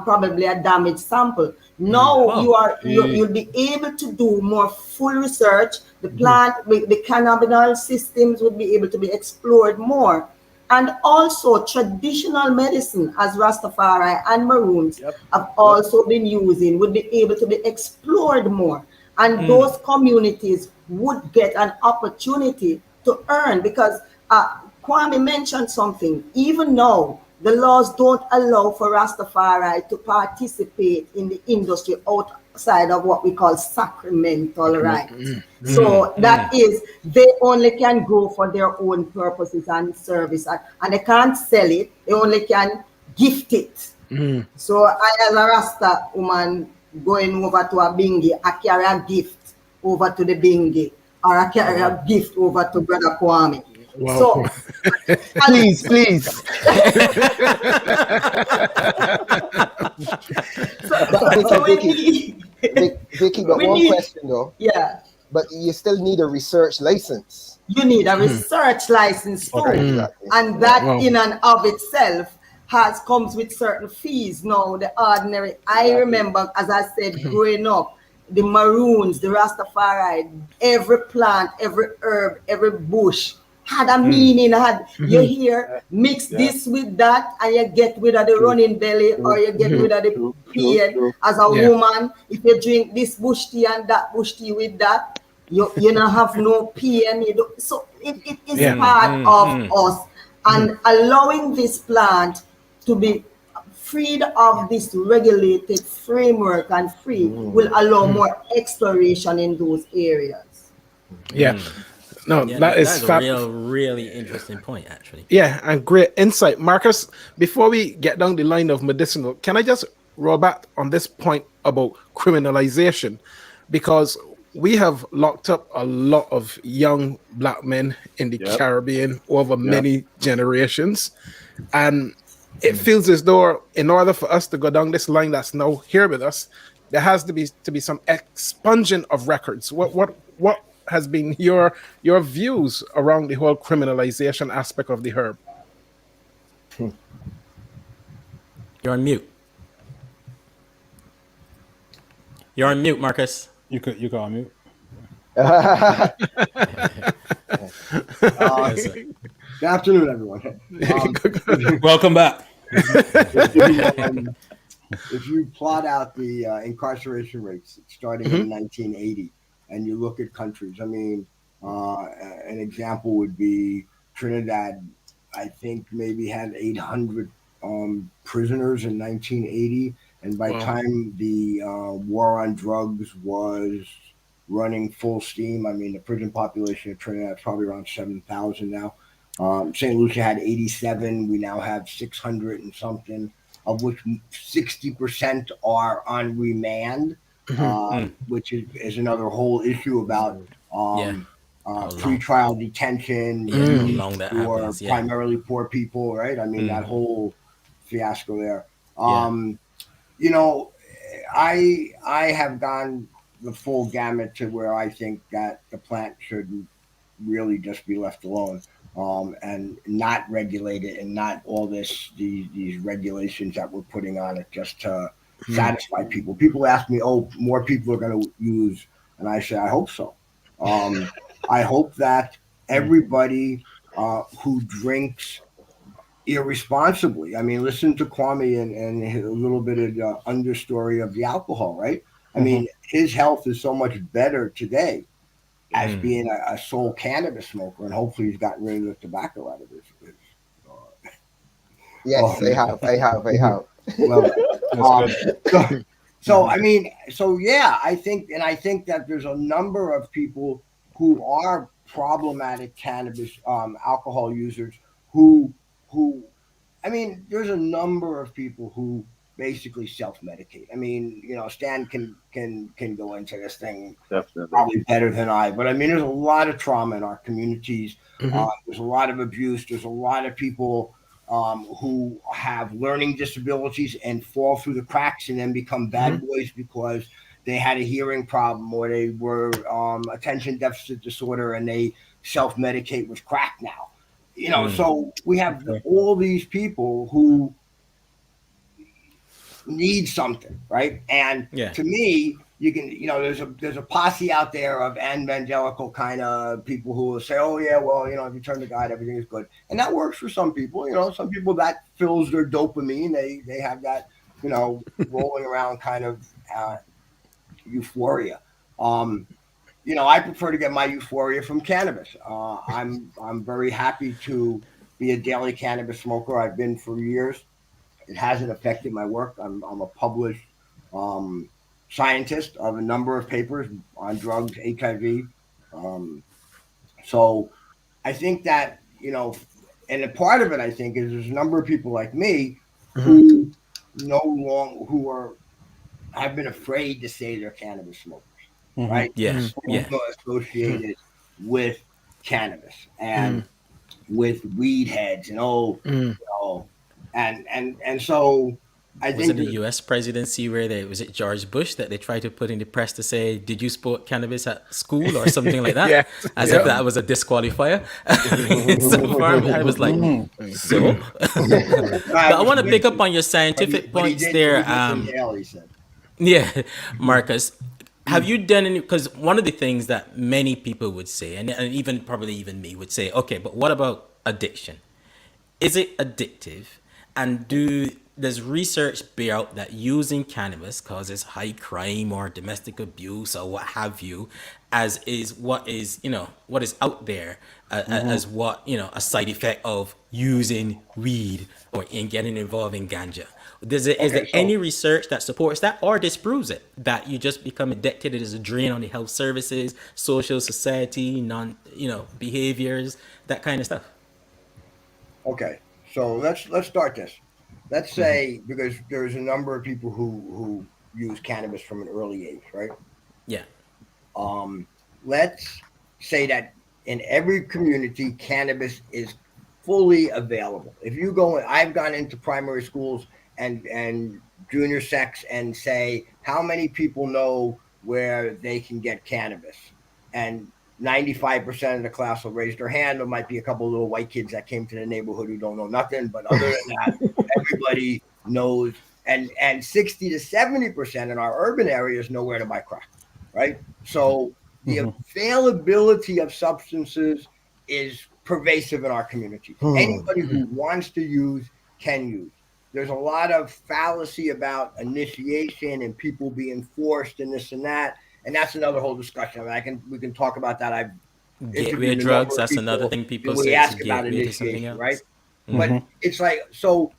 probably a damaged sample. Now you'll be able to do more full research. The plant, the cannabinoid systems would be able to be explored more. And also traditional medicine, as Rastafari and Maroons have also been using, would be able to be explored more. And those communities would get an opportunity to earn, because Kwame mentioned something. Even now, the laws don't allow for Rastafari to participate in the industry outside of what we call sacramental rights. So that is, they only can go for their own purposes and service, and they can't sell it. They only can gift it. So I, as a Rasta woman going over to a bingi, I carry a gift over to the bingi, or I carry a gift over to Brother Kwame. Wow. So Please. Vicky, but one question though. Yeah. But you still need a research license. You need a research license too. Exactly. And that in and of itself comes with certain fees. Now, the ordinary, I remember, as I said, growing up, the Maroons, the Rastafari, every plant, every herb, every bush had a meaning. You hear, mix this with that, and you get rid of the running belly, or you get rid of the pain. As a woman, if you drink this bush tea and that bush tea with that, you don't have no pain. So it is part of us. And allowing this plant to be freed of this regulated framework and free will allow more exploration in those areas. No, that is a really interesting point, actually. Yeah, and great insight. Marcus, before we get down the line of medicinal, can I just roll back on this point about criminalization? Because we have locked up a lot of young black men in the Caribbean over many generations. And it feels as though in order for us to go down this line that's now here with us, there has to be some expunging of records. What has been your views around the whole criminalization aspect of the herb? You're on mute. You're on mute, Marcus. You go on mute. Good afternoon, everyone. Welcome back. If you plot out the incarceration rates starting in 1980, and you look at countries, I mean, an example would be Trinidad. I think maybe had 800 prisoners in 1980, and by the time the war on drugs was running full steam, I mean, the prison population of Trinidad is probably around 7,000 now. St. Lucia had 87. We now have 600 and something, of which 60% are on remand, which is another whole issue about pretrial detention for primarily poor people, right? I mean, that whole fiasco there. You know, I have gone the full gamut to where I think that the plant should really just be left alone. And not regulated, and not all these regulations that we're putting on it just to satisfy people. People ask me, "Oh, more people are going to use," and I say, "I hope so." I hope that everybody who drinks irresponsibly. I mean, listen to Kwame and a little bit of the understory of the alcohol, right? I mean, his health is so much better today as being a sole cannabis smoker, and hopefully he's gotten rid of the tobacco out of his yes, I have. Well, so I mean, so yeah, I think that there's a number of people who are problematic cannabis alcohol users who I mean, there's a number of people who basically self-medicate. I mean, Stan can go into this thing Definitely. probably better than I, but I mean, there's a lot of trauma in our communities. There's a lot of abuse. There's a lot of people who have learning disabilities and fall through the cracks and then become bad boys because they had a hearing problem or they were attention deficit disorder and they self-medicate with crack now. So we have all these people who need something, right? And to me, you can, there's a posse out there of evangelical kind of people who will say, oh yeah, well, if you turn to God, everything is good. And that works for some people, some people that fills their dopamine. They have that, rolling around kind of euphoria. I prefer to get my euphoria from cannabis. I'm very happy to be a daily cannabis smoker. I've been for years. It hasn't affected my work. I'm a published scientist of a number of papers on drugs, HIV. So I think that, and a part of it, I think, is there's a number of people like me who have been afraid to say they're cannabis smokers, right? Yes. Associated with cannabis and with weed heads and and so I think was it the U.S. presidency where was it George Bush that they tried to put in the press to say, did you smoke cannabis at school or something like that? As if that was a disqualifier. So far, I was like, so? But I want to pick up on your scientific points there. Marcus, have you done any, because one of the things that many people would say, and even probably even me would say, okay, but what about addiction? Is it addictive? And does research bear out that using cannabis causes high crime or domestic abuse or what have you, as is what is out there as what a side effect of using weed or in getting involved in ganja? Is there any research that supports that or disproves it, that you just become addicted? It is a drain on the health services, social, society, behaviors, that kind of stuff. Okay, so let's start this. Let's say, because there's a number of people who use cannabis from an early age, right? Yeah. Let's say that in every community, cannabis is fully available. If you go, I've gone into primary schools and junior sex and say, how many people know where they can get cannabis? And 95% of the class will raise their hand. There might be a couple of little white kids that came to the neighborhood who don't know nothing, but other than that, everybody knows. And 60 to 70% in our urban areas know where to buy crack, right? So the availability of substances is pervasive in our community. Anybody who wants to use can use. There's a lot of fallacy about initiation and people being forced and this and that. And that's another whole discussion. I mean, we can talk about that. Gateway drugs, that's another thing people say. We ask about initiation, right? But it's like, so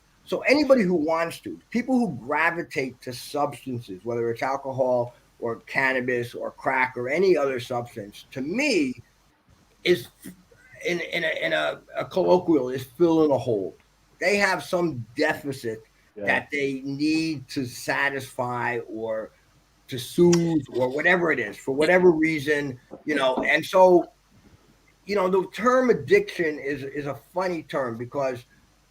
anybody who wants to, people who gravitate to substances, whether it's alcohol or cannabis or crack or any other substance, to me, is in a colloquial, is filling a hole. They have some deficit that they need to satisfy or to soothe or whatever it is, for whatever reason, and so, the term addiction is a funny term, because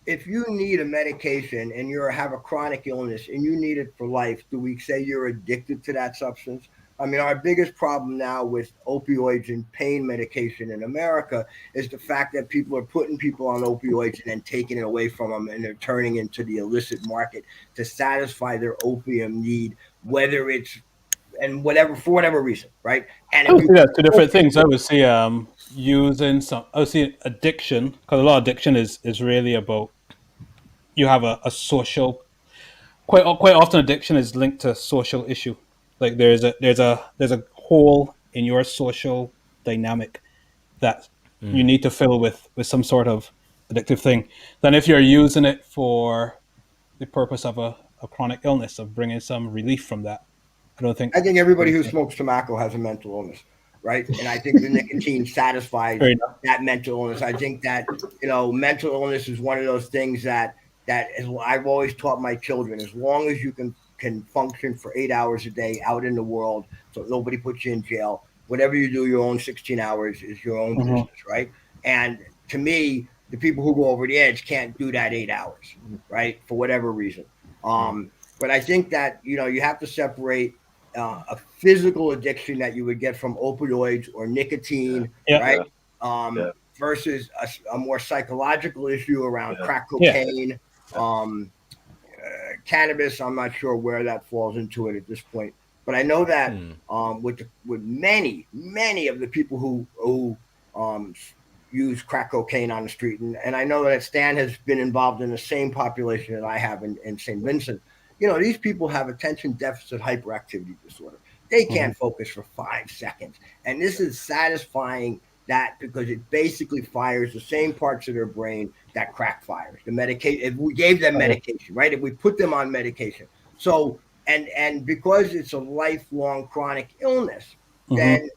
if you need a medication and you have a chronic illness and you need it for life, do we say you're addicted to that substance? I mean, our biggest problem now with opioids and pain medication in America is the fact that people are putting people on opioids and then taking it away from them, and they're turning into the illicit market to satisfy their opium need, whether it's for whatever reason, right? And I would see that's two different things. I would see I would see addiction, because a lot of addiction is really about, you have a social, quite often addiction is linked to social issue. Like there's a hole in your social dynamic that you need to fill with some sort of addictive thing. Then if you're using it for the purpose of a chronic illness, of bringing some relief from that, I think everybody who smokes tobacco has a mental illness. right? And I think the nicotine satisfies that mental illness. I think that, you know, mental illness is one of those things that I've always taught my children, as long as you can function for 8 hours a day out in the world, so nobody puts you in jail, whatever you do, your own 16 hours is your own business, right? And to me, the people who go over the edge can't do that 8 hours, right? For whatever reason. But I think that, you know, you have to separate a physical addiction that you would get from opioids or nicotine, right? Versus a more psychological issue around crack cocaine, cannabis. I'm not sure where that falls into it at this point, but I know that with many of the people who use crack cocaine on the street, and I know that Stan has been involved in the same population that I have in St. Vincent. You know, these people have attention deficit hyperactivity disorder. They can't focus for 5 seconds. And this is satisfying that, because it basically fires the same parts of their brain that crack fires. The medication, if we gave them medication, right? If we put them on medication. So, and because it's a lifelong chronic illness, then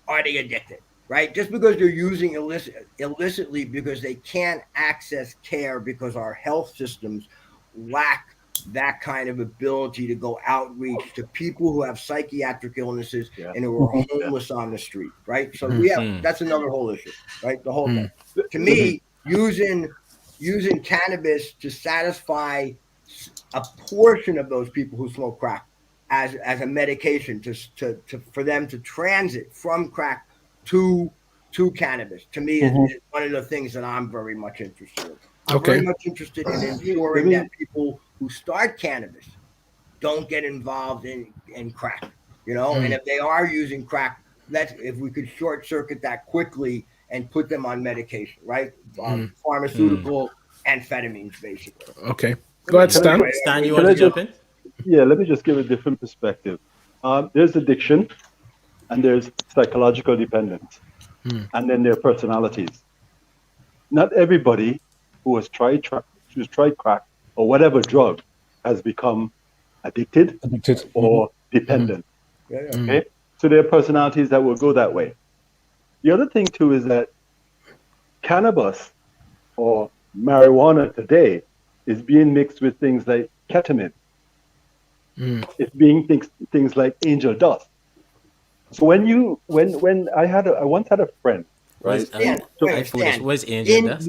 are they addicted, right? Just because they're using illicitly because they can't access care because our health systems lack that kind of ability to go outreach to people who have psychiatric illnesses and who are homeless on the street, right? So we have, that's another whole issue, right? The whole thing. To me, using cannabis to satisfy a portion of those people who smoke crack as a medication to for them to transit from crack to cannabis, to me is one of the things that I'm very much interested in. I'm very much interested in ensuring that people who start cannabis don't get involved in crack, you know, and if they are using crack, if we could short circuit that quickly and put them on medication, right? Pharmaceutical amphetamines, basically. Okay. Go ahead, Stan. Stan, you want to jump in? Yeah, let me just give a different perspective. There's addiction, and there's psychological dependence, and then there are personalities. Not everybody who has tried crack or whatever drug has become addicted or dependent. Okay, so there are personalities that will go that way. The other thing too is that cannabis or marijuana today is being mixed with things like ketamine. It's being things like angel dust. So when I once had a friend, right? Where's angel dust?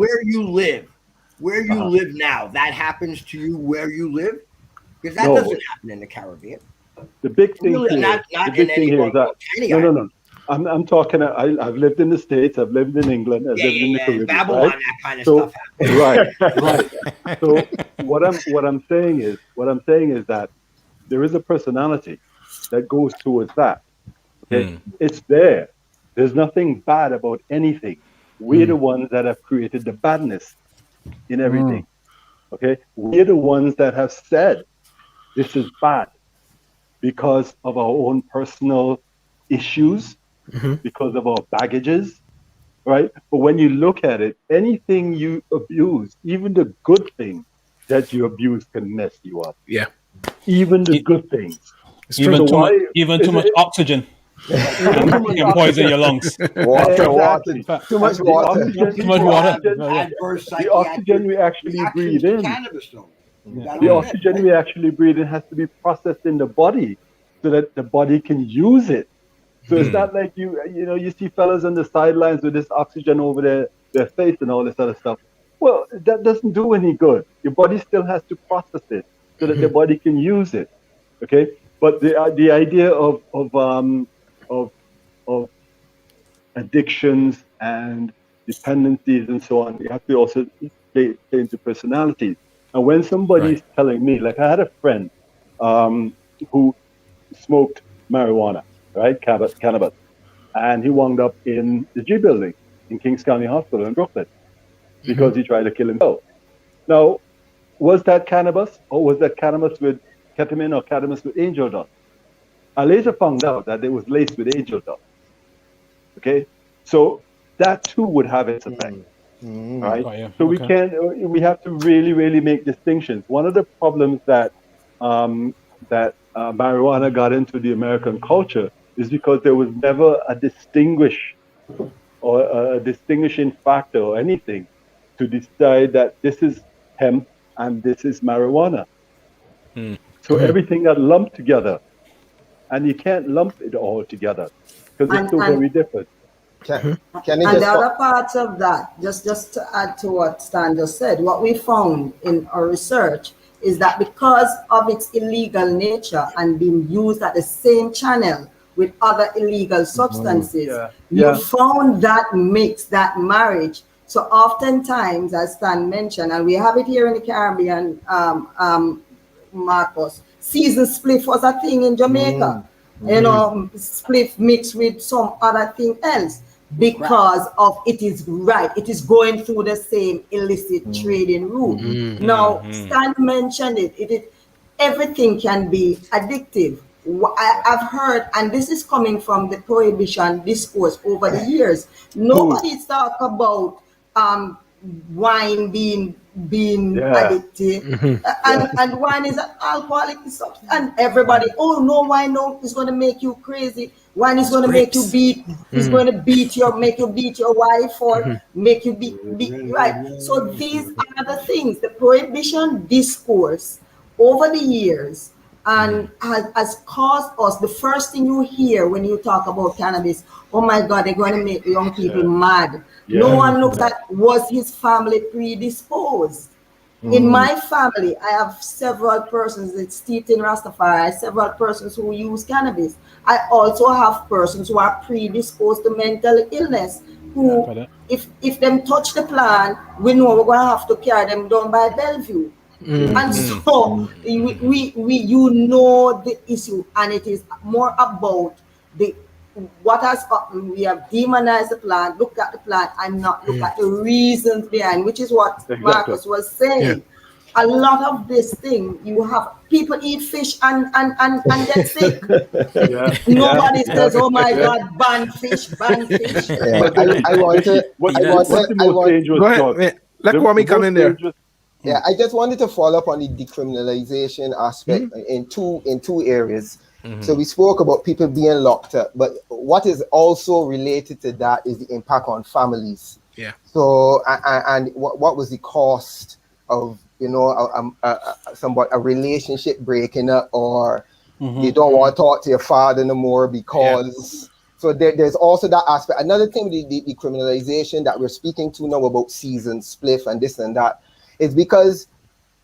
Where you live now, that happens to you where you live? Because that doesn't happen in the Caribbean. The big thing here, is that no. I'm talking. I've lived in the States. I've lived in England. I've lived in the Caribbean. Babylon, right? that kind of stuff happens. Right. So what I'm saying is that there is a personality that goes towards that. Okay, it's there. There's nothing bad about anything. We're the ones that have created the badness in everything. Okay, we're the ones that have said this is bad because of our own personal issues, because of our baggages, right? But when you look at it, anything you abuse, even the good things that you abuse, can mess you up. Yeah, even the good things. Even too much oxygen. You poison your lungs. Water. Too much water. Too much water. The oxygen we actually breathe in. The oxygen we actually breathe in has to be processed in the body so that the body can use it. So it's not like you see fellas on the sidelines with this oxygen over their face and all this other stuff. Well, that doesn't do any good. Your body still has to process it so that the body can use it. Okay, but the idea of addictions and dependencies and so on, you have to also play into personalities. And when somebody's telling me, like I had a friend who smoked marijuana, right, cannabis, and he wound up in the G building in Kings County Hospital in Brooklyn because he tried to kill himself. Now, was that cannabis, or was that cannabis with ketamine, or cannabis with angel dust? I later found out that it was laced with angel dust. Okay, so that too would have its effect, right? So we have to really, really make distinctions. One of the problems that marijuana got into the American culture is because there was never a distinguishing factor or anything to decide that this is hemp and this is marijuana. So everything got lumped together, and you can't lump it all together because it's so very different. And the other part of that, just to add to what Stan just said, what we found in our research is that because of its illegal nature and being used at the same channel with other illegal substances, you found that mix, that marriage. So oftentimes, as Stan mentioned, and we have it here in the Caribbean, Marcus, season spliff was a thing in Jamaica. You know, spliff mixed with some other thing else. Because of it is going through the same illicit trading route. Now, Stan mentioned it. Everything can be addictive. I've heard, and this is coming from the prohibition discourse over the years. Nobody's talk about wine being addictive, and wine is an alcoholic substance. And everybody, wine is going to make you crazy. Wine is going to make you beat. It's going to make you beat your wife or make you beat right. So these are the things. The prohibition discourse over the years and has caused us. The first thing you hear when you talk about cannabis, oh my God, they're going to make young people mad. No one looks at, was his family predisposed? In my family, I have several persons that steeped in Rastafari, several persons who use cannabis. I also have persons who are predisposed to mental illness, who, if them touch the plant, we know we're going to have to carry them down by Bellevue. And so, you know the issue, and it is more about what has we have demonized the plant, look at the plant and not look at the reasons behind, which is what Marcus was saying. A lot of this thing, you have people eat fish and get sick. Nobody says, oh my God, ban fish. But I want to go ahead. Let Kwame come in there. Yeah, I just wanted to follow up on the decriminalization aspect in two areas. So we spoke about people being locked up, but what is also related to that is the impact on families. Yeah. So and what was the cost of a relationship breaking up, or you don't want to talk to your father no more because. So there's also that aspect. Another thing with the decriminalization that we're speaking to now about season spliff and this and that is because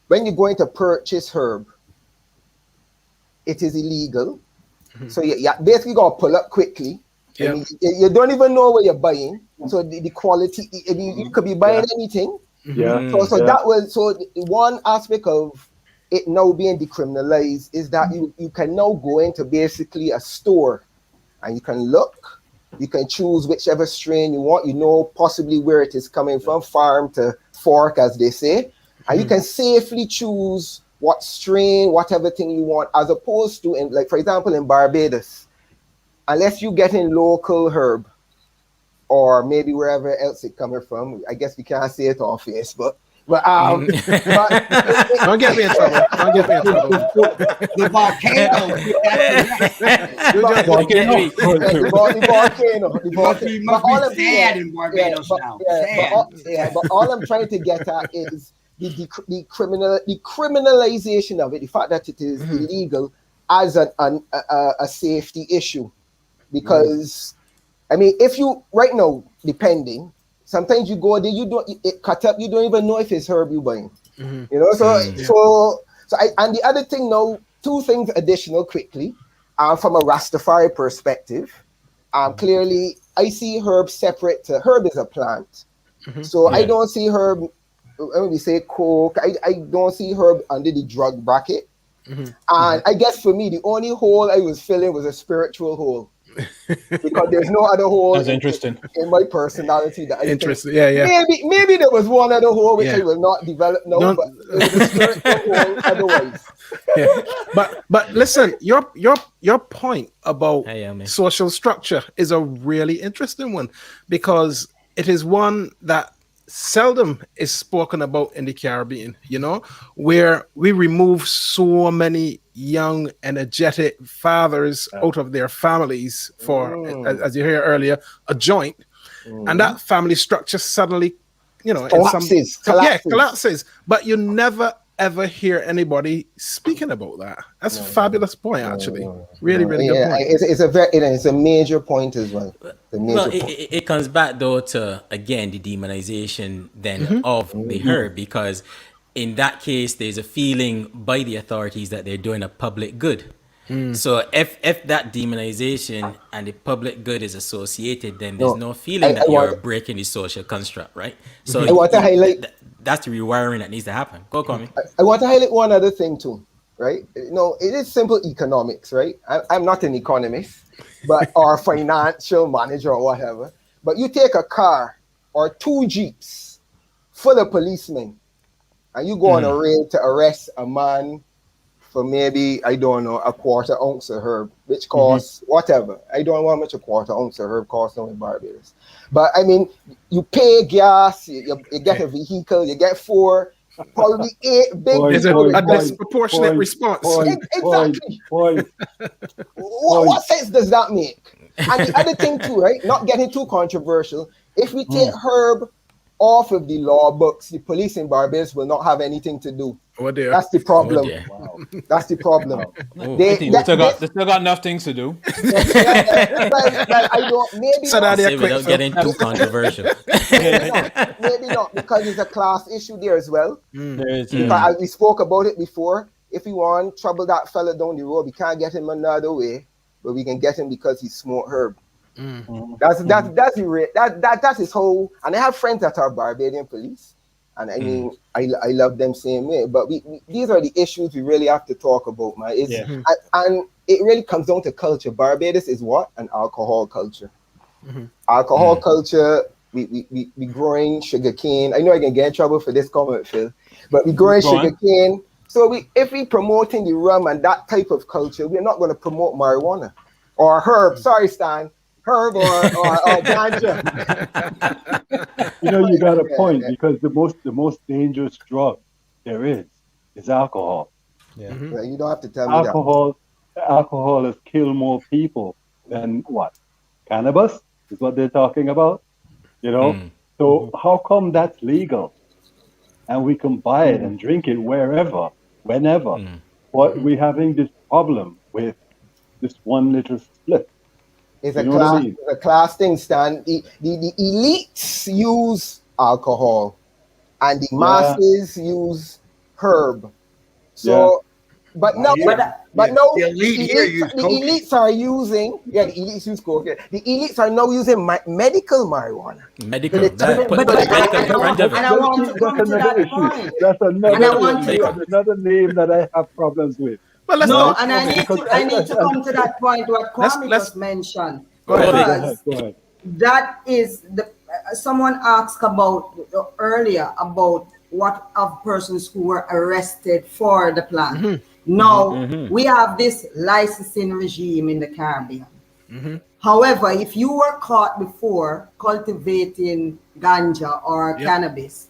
when you're going to purchase herb, it is illegal. So you basically got to pull up quickly. You don't even know what you're buying. So the quality, you could be buying anything. So that was one aspect of it now being decriminalized is that you can now go into basically a store and you can look, you can choose whichever strain you want, possibly where it is coming from, farm to fork, as they say, and you can safely choose what strain, whatever thing you want, as opposed to, for example, in Barbados, unless you get in local herb, or maybe wherever else it's coming from. I guess we can't say it on Facebook. But don't get me in trouble. The volcano. The volcano. In Barbados now. But all I'm trying to get at is the criminalization of it, the fact that it is illegal as a safety issue. Because I mean, if you right now, depending, sometimes you go there, it cut up, you don't even know if it's herb you're buying. And the other thing now, two things additional quickly, from a Rastafari perspective. Clearly I see herb separate. Herb is a plant. I don't see herb, when we say coke, I don't see herb under the drug bracket. And I guess for me, the only hole I was filling was a spiritual hole. Because there's no other hole. That's interesting. In my personality that I interesting. Think, maybe there was one other hole which I will not develop now, but it was a spiritual hole otherwise. But listen, your point about social structure is a really interesting one, because it is one that seldom is spoken about in the Caribbean, where we remove so many young, energetic fathers out of their families for, as you hear earlier, a joint, and that family structure suddenly, collapses. But you never ever hear anybody speaking about that. That's a fabulous point, actually. Really good point. It's a major point as well. It comes back though to again the demonization then of the herb, because in that case there's a feeling by the authorities that they're doing a public good. So if that demonization and the public good is associated, then there's no feeling that you're breaking the social construct, right? So I want to highlight that's the rewiring that needs to happen. Go, Kwame. I want to highlight one other thing too, right? It is simple economics, right? I'm not an economist, but or a financial manager or whatever. But you take a car or 2 Jeeps full of policemen, and you go on a raid to arrest a man for maybe, I don't know, a quarter ounce of herb, which costs whatever. I don't know how much a quarter ounce of herb costs now in Barbados. But I mean, you pay gas, you get a vehicle, you get 4, probably 8 big. There's a disproportionate response. Exactly. What sense does that make? And the other thing too, right? Not getting too controversial. If we take herb off of the law books, the police in Barbados will not have anything to do. That's the problem. That's the problem. They still got enough things to do. I don't. Maybe so not. Without getting too controversial. Maybe not, because it's a class issue there as well. We spoke about it before. If we want to trouble that fella down the road, we can't get him another way, but we can get him because he smoked herb. That's his whole. And I have friends that are Barbadian police, and I mean, I love them same way. But these are the issues we really have to talk about, man. And it really comes down to culture. Barbados is what? An alcohol culture. Alcohol culture. We growing sugarcane. I know I can get in trouble for this comment, Phil, but we growing sugarcane. So if we promoting the rum and that type of culture, we're not going to promote marijuana or herb. Sorry, Stan. Herb or ganja. You got a point, because the most dangerous drug there is alcohol. You don't have to tell me that. Alcohol has killed more people than what? Cannabis is what they're talking about. So how come that's legal and we can buy it and drink it wherever, whenever? But we're having this problem with this one little split. It's a class thing, Stan. The elites use alcohol, and the masses use herb. So, but no, the elites are using. The elites use coke. The elites are now using medical marijuana. Medical. And I want to come to that point. That's another name that I have problems with. I need to come to that point what Kwame just mentioned. Go ahead. That is someone asked about earlier about what of persons who were arrested for the plant. Now we have this licensing regime in the Caribbean. However, if you were caught before cultivating ganja or cannabis,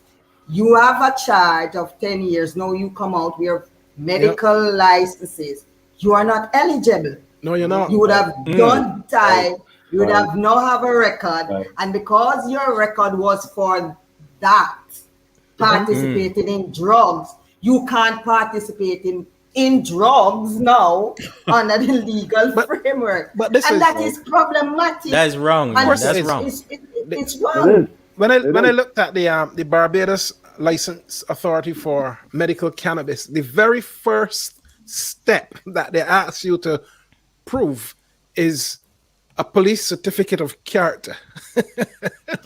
you have a charge of 10 years. Now you come out with medical licenses. You are not eligible. No, you're not. You would have done time. You would have now have a record, and because your record was for that participating in drugs, you can't participate in drugs now under the legal framework. But that is problematic. That is wrong. That's wrong. It's wrong. When I looked at the Barbados License Authority for Medical Cannabis, the very first step that they ask you to prove is a police certificate of character.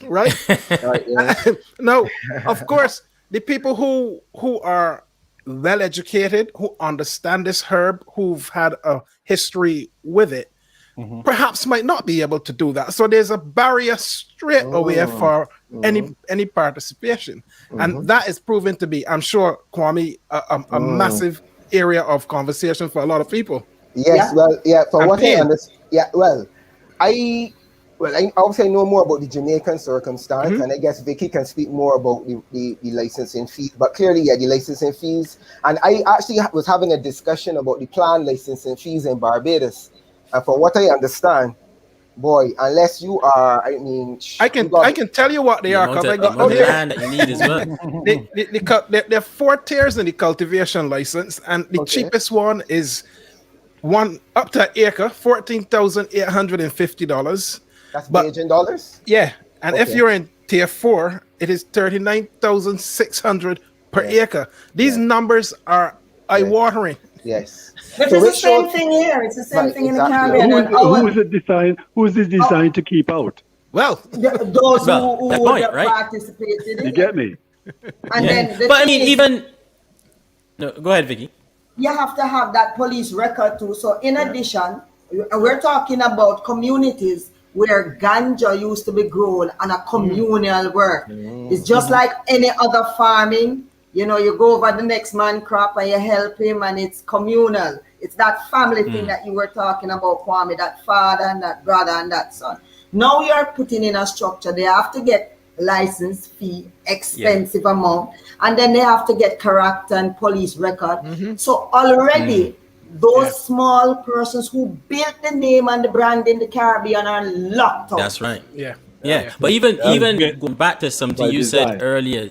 Right? No, of course, the people who are well educated, who understand this herb, who've had a history with it, perhaps might not be able to do that. So there's a barrier straight away for any participation. And that is proven to be, I'm sure, Kwame, a massive area of conversation for a lot of people. Yes, for what I understand. Yeah, well, Well, I obviously know more about the Jamaican circumstance, and I guess Vicky can speak more about the licensing fees. But clearly, yeah, the licensing fees. And I actually was having a discussion about the planned licensing fees in Barbados. And from what I understand, boy, unless you are, I mean, I can tell you what they are because I got the land that you need as well. There are 4 tiers in the cultivation license, and the cheapest one is one up to an acre, $14,850. That's Bajan dollars? Yeah. And if you're in tier 4, it is $39,600 per acre. These numbers are eye-watering. Yes. But it's the same thing here. It's the same thing in the Caribbean. Who is it designed to keep out? Well, those who would participate in it. You get me? And then but I mean, even no, go ahead, Vicky. You have to have that police record too. So in addition, we're talking about communities where ganja used to be grown on a communal work. It's just like any other farming. You know, you go over the next man crop and you help him, and it's communal. It's that family thing that you were talking about, Kwame, that father and that brother and that son. Now you're putting in a structure. They have to get license fee, expensive amount, and then they have to get character and police record. So already those small persons who built the name and the brand in the Caribbean are locked up. That's right. Yeah. But even going back to something you said earlier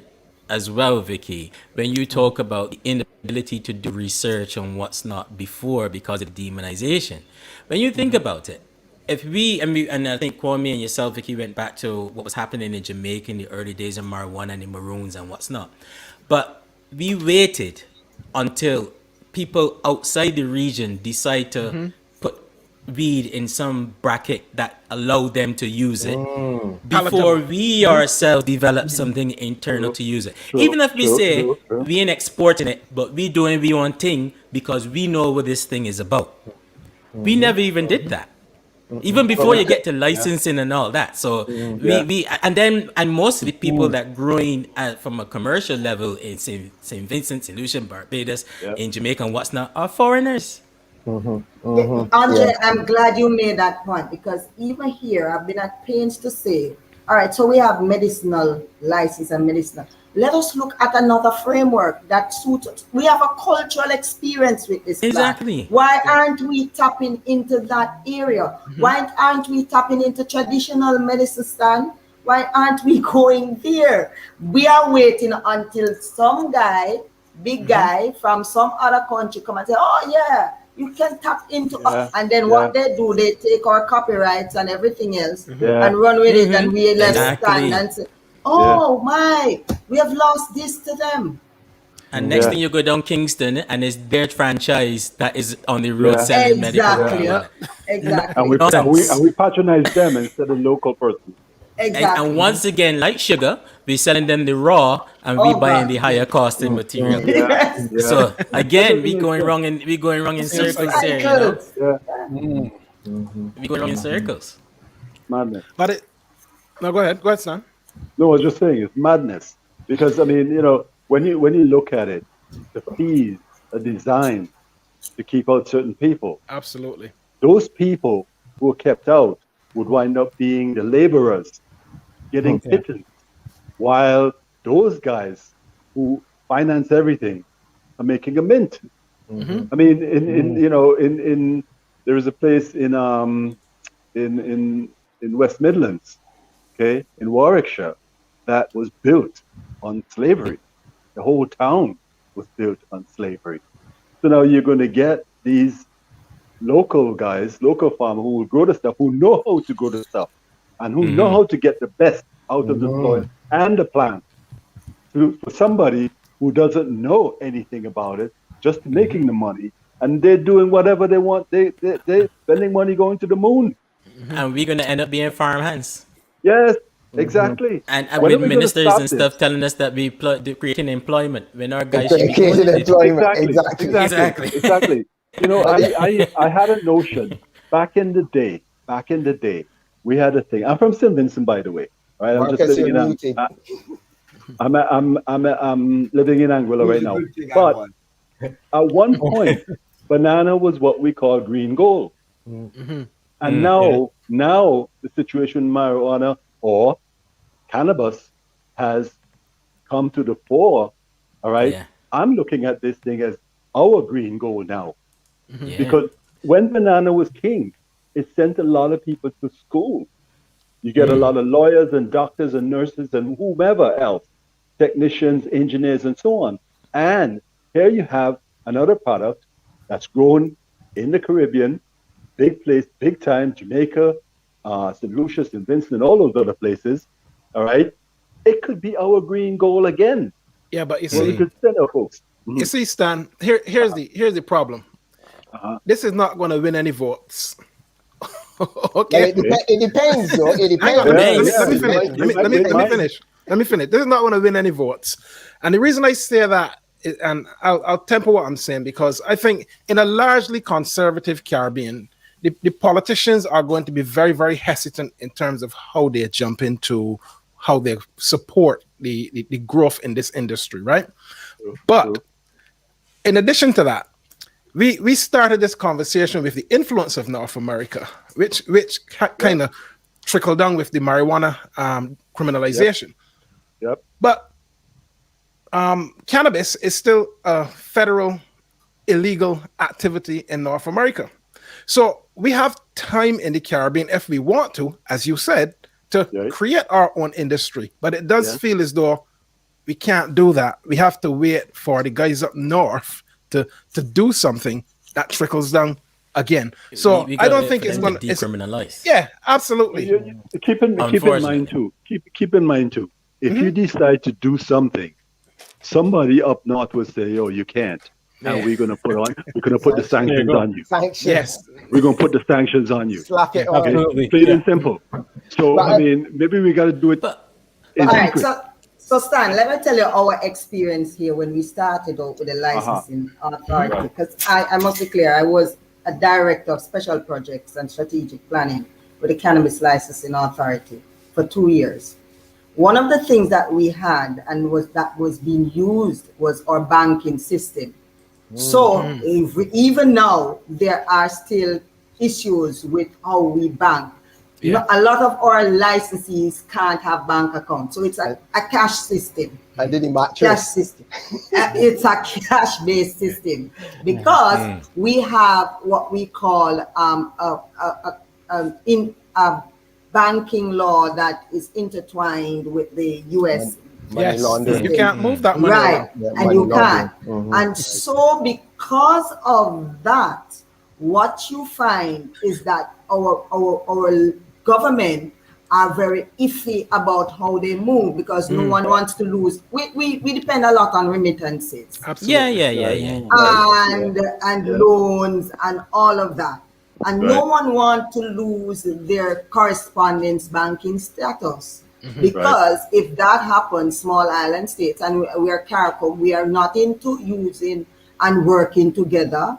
as well, Vicky, when you talk about the inability to do research on what's not before because of demonization, when you think about it, if and I think Kwame and yourself, Vicky, went back to what was happening in Jamaica in the early days of marijuana and the Maroons and what's not. But we waited until people outside the region decide to put weed in some bracket that allowed them to use it before we ourselves develop something internal to use it. Even if we say we ain't exporting it, but we doing we own thing because we know what this thing is about. We never even did that. Even before you get to licensing and all that. So we and most of the people that growing from a commercial level in St. Vincent, St. Lucia, Barbados, in Jamaica and what's not are foreigners. Andre, I'm glad you made that point, because even here I've been at pains to say, all right, so we have medicinal license and medicinal. Let us look at another framework that suits us. We have a cultural experience with this. Exactly. Why aren't we tapping into that area? Why aren't we tapping into traditional medicine stand? Why aren't we going there? We are waiting until some guy, big guy from some other country come and say, oh yeah, you can tap into us. And then what they do, they take our copyrights and everything else and run with it, and we let stand and say, oh my, we have lost this to them. And next thing you go down Kingston and it's their franchise that is on the road selling medical. Exactly. And we patronize them instead of local persons. Exactly. And once again, like sugar, we're selling them the raw and we buying the higher costing material. So again, we going wrong in circles here. You know? We going wrong in circles. Madness. But go ahead, Stan. No, I was just saying it's madness, because I mean, you know, when you look at it, the fees are designed to keep out certain people. Absolutely. Those people who are kept out would wind up being the laborers getting pittance, while those guys who finance everything are making a mint. I mean, in there is a place in West Midlands, in Warwickshire, that was built on slavery. The whole town was built on slavery. So now you're going to get these local guys, local farmers who will grow the stuff, who know how to grow the stuff, and who know how to get the best out of the soil and the plant. For somebody who doesn't know anything about it, just making the money, and they're doing whatever they want. They're spending money going to the moon. And we're going to end up being farm hands. Yes, exactly. And with ministers and stuff telling us that we creating employment when our guys should be creating employment. Exactly. You know, I had a notion back in the day. We had a thing. I'm from St. Vincent, by the way. Right? I'm just living in I'm living in Anguilla right now. But at one point, banana was what we call green gold. And And now the situation with marijuana or cannabis has come to the fore. All right. Yeah. I'm looking at this thing as our green gold now. Yeah. Because when banana was king, it sent a lot of people to school. You get a lot of lawyers and doctors and nurses and whomever else, technicians, engineers, and so on. And here you have another product that's grown in the Caribbean, big place, big time, Jamaica, St. Lucia, St. Vincent, and all those other places. All right. It could be our green goal again. Yeah, but you Well, we see, could send our folks. you see, Stan, here's the problem. This is not going to win any votes. Okay. It depends, though. It depends. Let me finish. This is not going to win any votes. And the reason I say that, and I'll temper what I'm saying, because I think in a largely conservative Caribbean, the politicians are going to be very, very hesitant in terms of how they jump into, how they support the growth in this industry, right? But in addition to that, we started this conversation with the influence of North America, which kind of trickled down with the marijuana criminalization. Yep. But cannabis is still a federal illegal activity in North America. So we have time in the Caribbean, if we want to, as you said, to create our own industry. But it does feel as though we can't do that. We have to wait for the guys up north to do something that trickles down again. So I don't think it's going to decriminalize. Yeah, absolutely. Keep in mind too. Keep in mind too. If you decide to do something, somebody up north will say, "Oh, you can't," and we're gonna put the sanctions on you. Sanctions. Yes, we're gonna put the sanctions on you. Slap it on. Okay? Plain and simple. So I mean, maybe we got to do it. All right, so Stan, let me tell you our experience here when we started out with the licensing authority. Because I must be clear, I was a director of special projects and strategic planning with the Cannabis Licensing Authority for 2 years. One of the things that we had and was being used was our banking system. So even now there are still issues with how we bank. A lot of our licensees can't have bank accounts, so it's a cash system. I didn't match cash system. It's a cash-based system because we have what we call a banking law that is intertwined with the U.S. money laundering. You can't move that money right, and you can't. And so because of that, what you find is that our government are very iffy about how they move because no one wants to lose. We depend a lot on remittances. Absolutely. And loans and all of that. And no one wants to lose their correspondence banking status. Because if that happens, small island states, and we are careful, we are not into using and working together,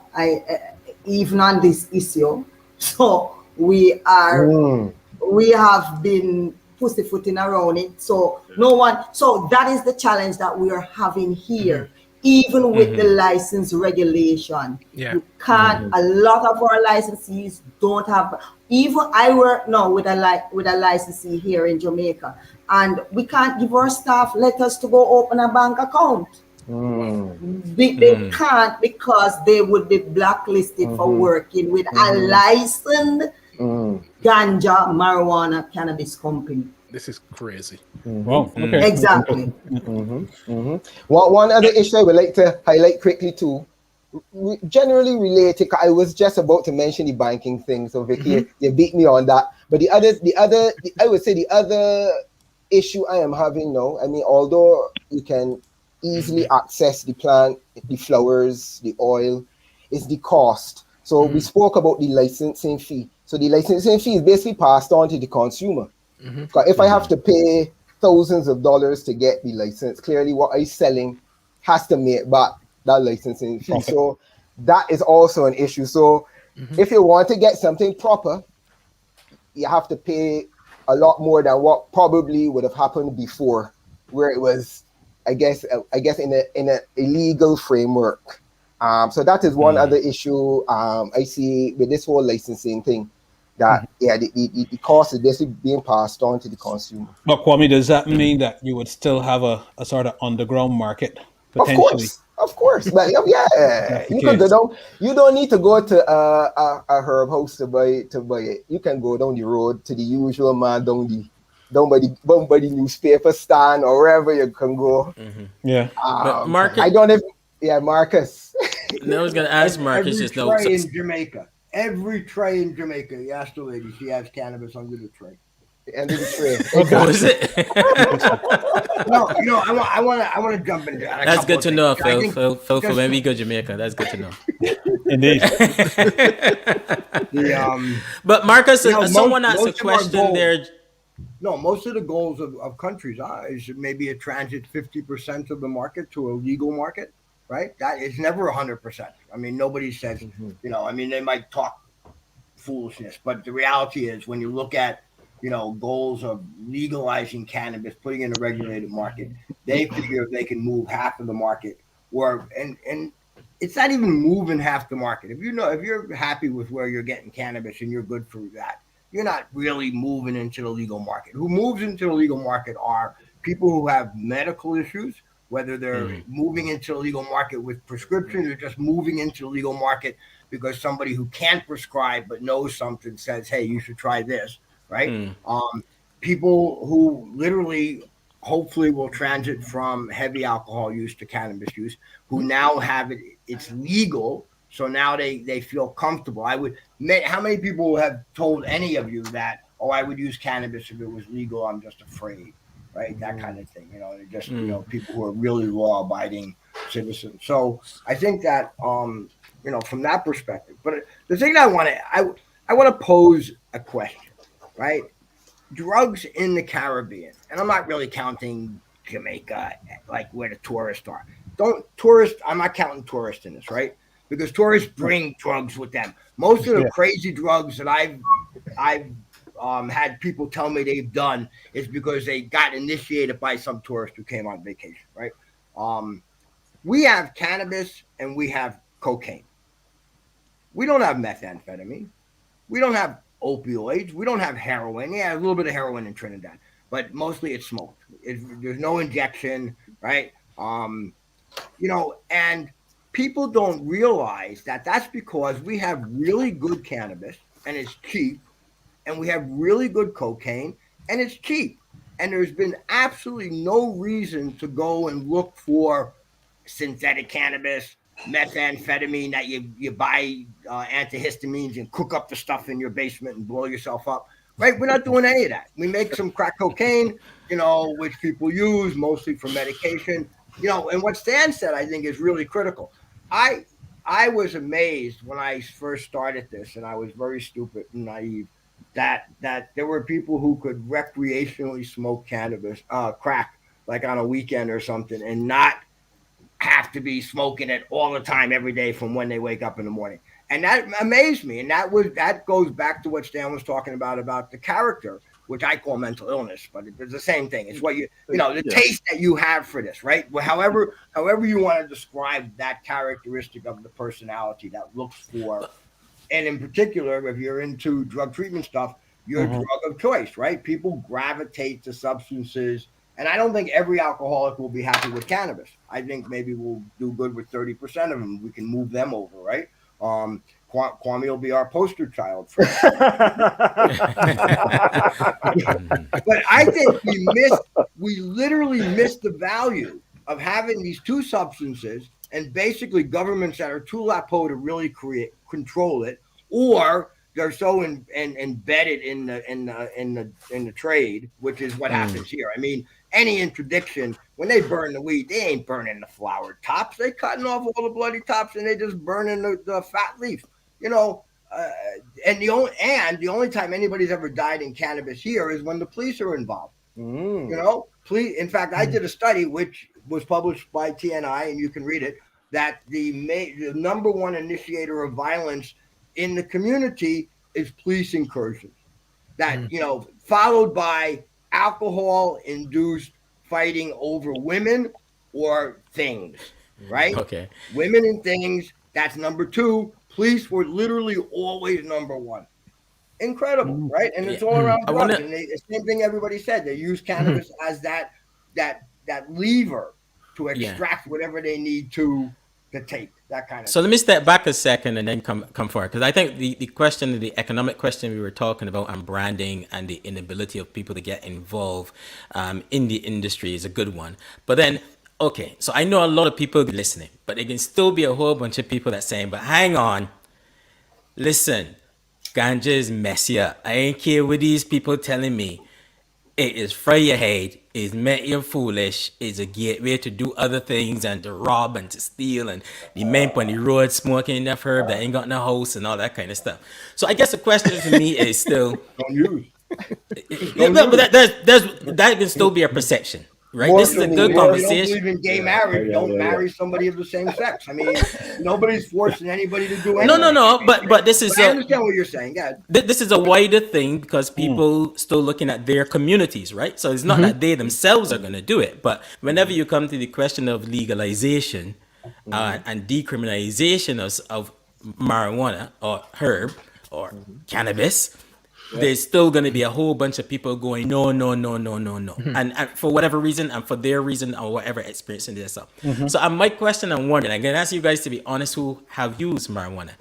even on this issue. So we have been pussyfooting around it. So that is the challenge that we are having here. Even with the license regulation, you can't. A lot of our licensees don't have. Even I work now with a licensee here in Jamaica, and we can't give our staff letters to go open a bank account. They can't because they would be blacklisted for working with a licensed ganja, marijuana, cannabis company. This is crazy. Wow. Okay. Exactly. One other issue I would like to highlight quickly too, generally related. I was just about to mention the banking thing, so Vicky, they beat me on that. But the other issue I am having now, I mean, although you can easily access the plant, the flowers, the oil, is the cost. So we spoke about the licensing fee. So the licensing fee is basically passed on to the consumer. If I have to pay thousands of dollars to get the license, clearly what I'm selling has to make back that licensing fee. So that is also an issue. So if you want to get something proper, you have to pay a lot more than what probably would have happened before, where it was, I guess in a illegal framework. So that is one other issue I see with this whole licensing thing. that the cost is basically being passed on to the consumer. But Kwame, does that mean that you would still have a sort of underground market potentially? Of course, but yeah, you can go down. You don't need to go to a herb house to buy it. You can go down the road to the usual man down by the newspaper stand or wherever you can go. Yeah, Marcus. I don't have. Yeah, Marcus. No, I was gonna ask Marcus. Every tray in Jamaica. Every tray in Jamaica. You ask the lady, she has cannabis under the tray. Under the tray. What is it? No, I want to jump into that. That's good to know, Phil. For when we go to Jamaica, that's good to know. Indeed. But Marcus, someone asked a question there. No, most of the goals of countries is maybe a transit 50% of the market to a legal market, right? That is never 100%. I mean, nobody says, they might talk foolishness, but the reality is when you look at, goals of legalizing cannabis, putting in a regulated market, they figure if they can move half of the market and it's not even moving half the market. If you're happy with where you're getting cannabis and you're good for that, you're not really moving into the legal market. Who moves into the legal market are people who have medical issues, whether they're moving into the legal market with prescriptions or just moving into the legal market because somebody who can't prescribe but knows something says, hey, you should try this, right? People who literally hopefully will transit from heavy alcohol use to cannabis use, who now have it's legal. So now they feel comfortable. How many people have told any of you that, I would use cannabis if it was legal, I'm just afraid, right? That kind of thing, just, people who are really law-abiding citizens. So I think that, from that perspective, but the thing that I want to pose a question, right? Drugs in the Caribbean, and I'm not really counting Jamaica, like where the tourists are. I'm not counting tourists in this, right? Because tourists bring drugs with them. Most of the crazy drugs that I've had people tell me they've done is because they got initiated by some tourist who came on vacation, right? We have cannabis and we have cocaine. We don't have methamphetamine. We don't have opioids. We don't have heroin. Yeah, a little bit of heroin in Trinidad, but mostly it's smoked. There's no injection, right? And people don't realize that that's because we have really good cannabis and it's cheap, and we have really good cocaine and it's cheap. And there's been absolutely no reason to go and look for synthetic cannabis, methamphetamine that you buy antihistamines and cook up the stuff in your basement and blow yourself up, right? We're not doing any of that. We make some crack cocaine, which people use mostly for medication, and what Stan said, I think is really critical. I was amazed when I first started this, and I was very stupid and naive, that there were people who could recreationally smoke cannabis, crack, like on a weekend or something, and not have to be smoking it all the time, every day from when they wake up in the morning. And that amazed me. And that goes back to what Stan was talking about the character, which I call mental illness, but it's the same thing. It's what the taste that you have for this, right? Well, however you want to describe that characteristic of the personality that looks for, and in particular, if you're into drug treatment stuff, your drug of choice, right? People gravitate to substances. And I don't think every alcoholic will be happy with cannabis. I think maybe we'll do good with 30% of them. We can move them over, right? Kwame will be our poster child for that. But I think we literally missed the value of having these two substances and basically governments that are too lapo to really control it, or they're so embedded in the trade, which is what happens here. I mean, any interdiction, when they burn the weed, they ain't burning the flowered tops. They cutting off all the bloody tops and they just burning the fat leaf. And the only time anybody's ever died in cannabis here is when the police are involved. Police. In fact, I did a study which was published by TNI, and you can read it, that the number one initiator of violence in the community is police incursions. That followed by alcohol-induced fighting over women or things, right? Okay. Women and things, that's number two. Police were literally always number one. incredible, right? And it's all around drugs. Wanna... And the same thing everybody said. They use cannabis as that lever to extract whatever they need to take, that kind of So let me step back a second and then come forward, because I think the question, the economic question we were talking about, and branding and the inability of people to get involved in the industry is a good one. But then, okay, so I know a lot of people listening, but there can still be a whole bunch of people that saying, but hang on, listen, ganja is messier. I ain't care what these people telling me. It is fry your head, it's make you foolish, it's a gateway to do other things and to rob and to steal and the men on the road smoking enough herb that ain't got no house and all that kind of stuff. So I guess the question for me is still don't use. But that can still be a perception. Right, this is a good conversation. Don't believe in gay marriage. Don't marry somebody of the same sex. I mean, nobody's forcing anybody to do anything. No. But this is. I understand what you're saying. Yeah. This is a wider thing because people still looking at their communities, right? So it's not that they themselves are going to do it, but whenever you come to the question of legalization and decriminalization of marijuana or herb or cannabis. There's still going to be a whole bunch of people going, no. And for whatever reason, and for their reason, or whatever experiencing this up. So my question, I'm wondering, I'm going to ask you guys to be honest who have used marijuana.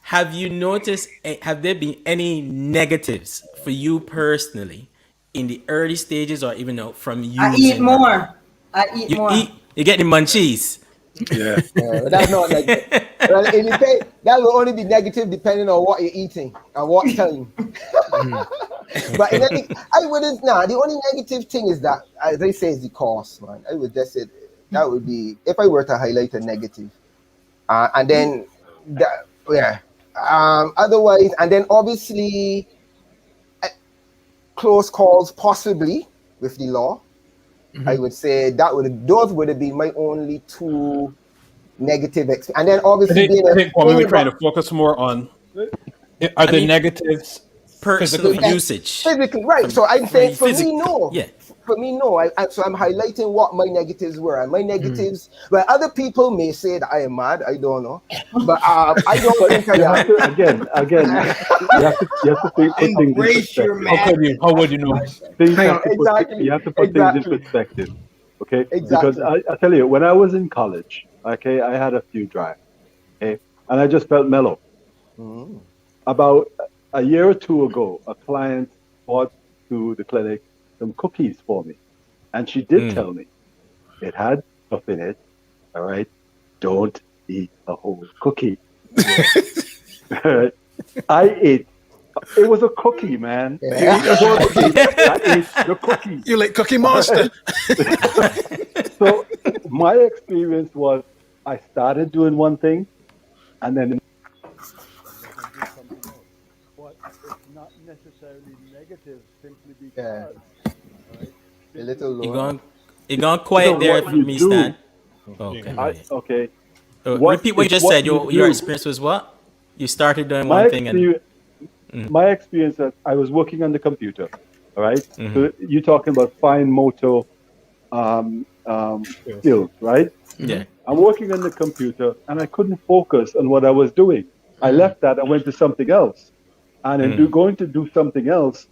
Have you noticed, have there been any negatives for you personally in the early stages or even from using? I eat more. You get the munchies. Yeah. That's not negative. Well, that will only be negative depending on what you're eating and what time. But I wouldn't. The only negative thing is that, as they say, is the cost, man. I would just say that would be, if I were to highlight a negative, and then otherwise, and then obviously close calls possibly with the law. I would say those would have been my only two negative experiences. And then obviously I think what we're trying to focus more on are the negatives personal usage. Physically, right. So I'm saying for me, no. Yeah. For me, no. So I'm highlighting what my negatives were. And my negatives, well, other people may say that I am mad. I don't know. But I don't think I am. Again, you have to put things in perspective. How would you know? You have to put things in perspective. Okay? Exactly. Because I tell you, when I was in college, okay, I had a few drives. Okay? And I just felt mellow. About a year or two ago, a client brought to the clinic some cookies for me, and she did tell me it had stuff in it. All right, don't eat a whole cookie. I ate. It was a cookie, man. I ate the cookie. You like Cookie Monster. So my experience was, I started doing one thing, and then. But it's not necessarily negative simply because. A little lower. You're going quiet there for me, Stan. Okay. Repeat what you just said. Your experience was what? You started doing one thing. My experience that I was working on the computer. All right. So you're talking about fine motor skills, right? Yeah. I'm working on the computer and I couldn't focus on what I was doing. I left that and went to something else. And in going to do something else,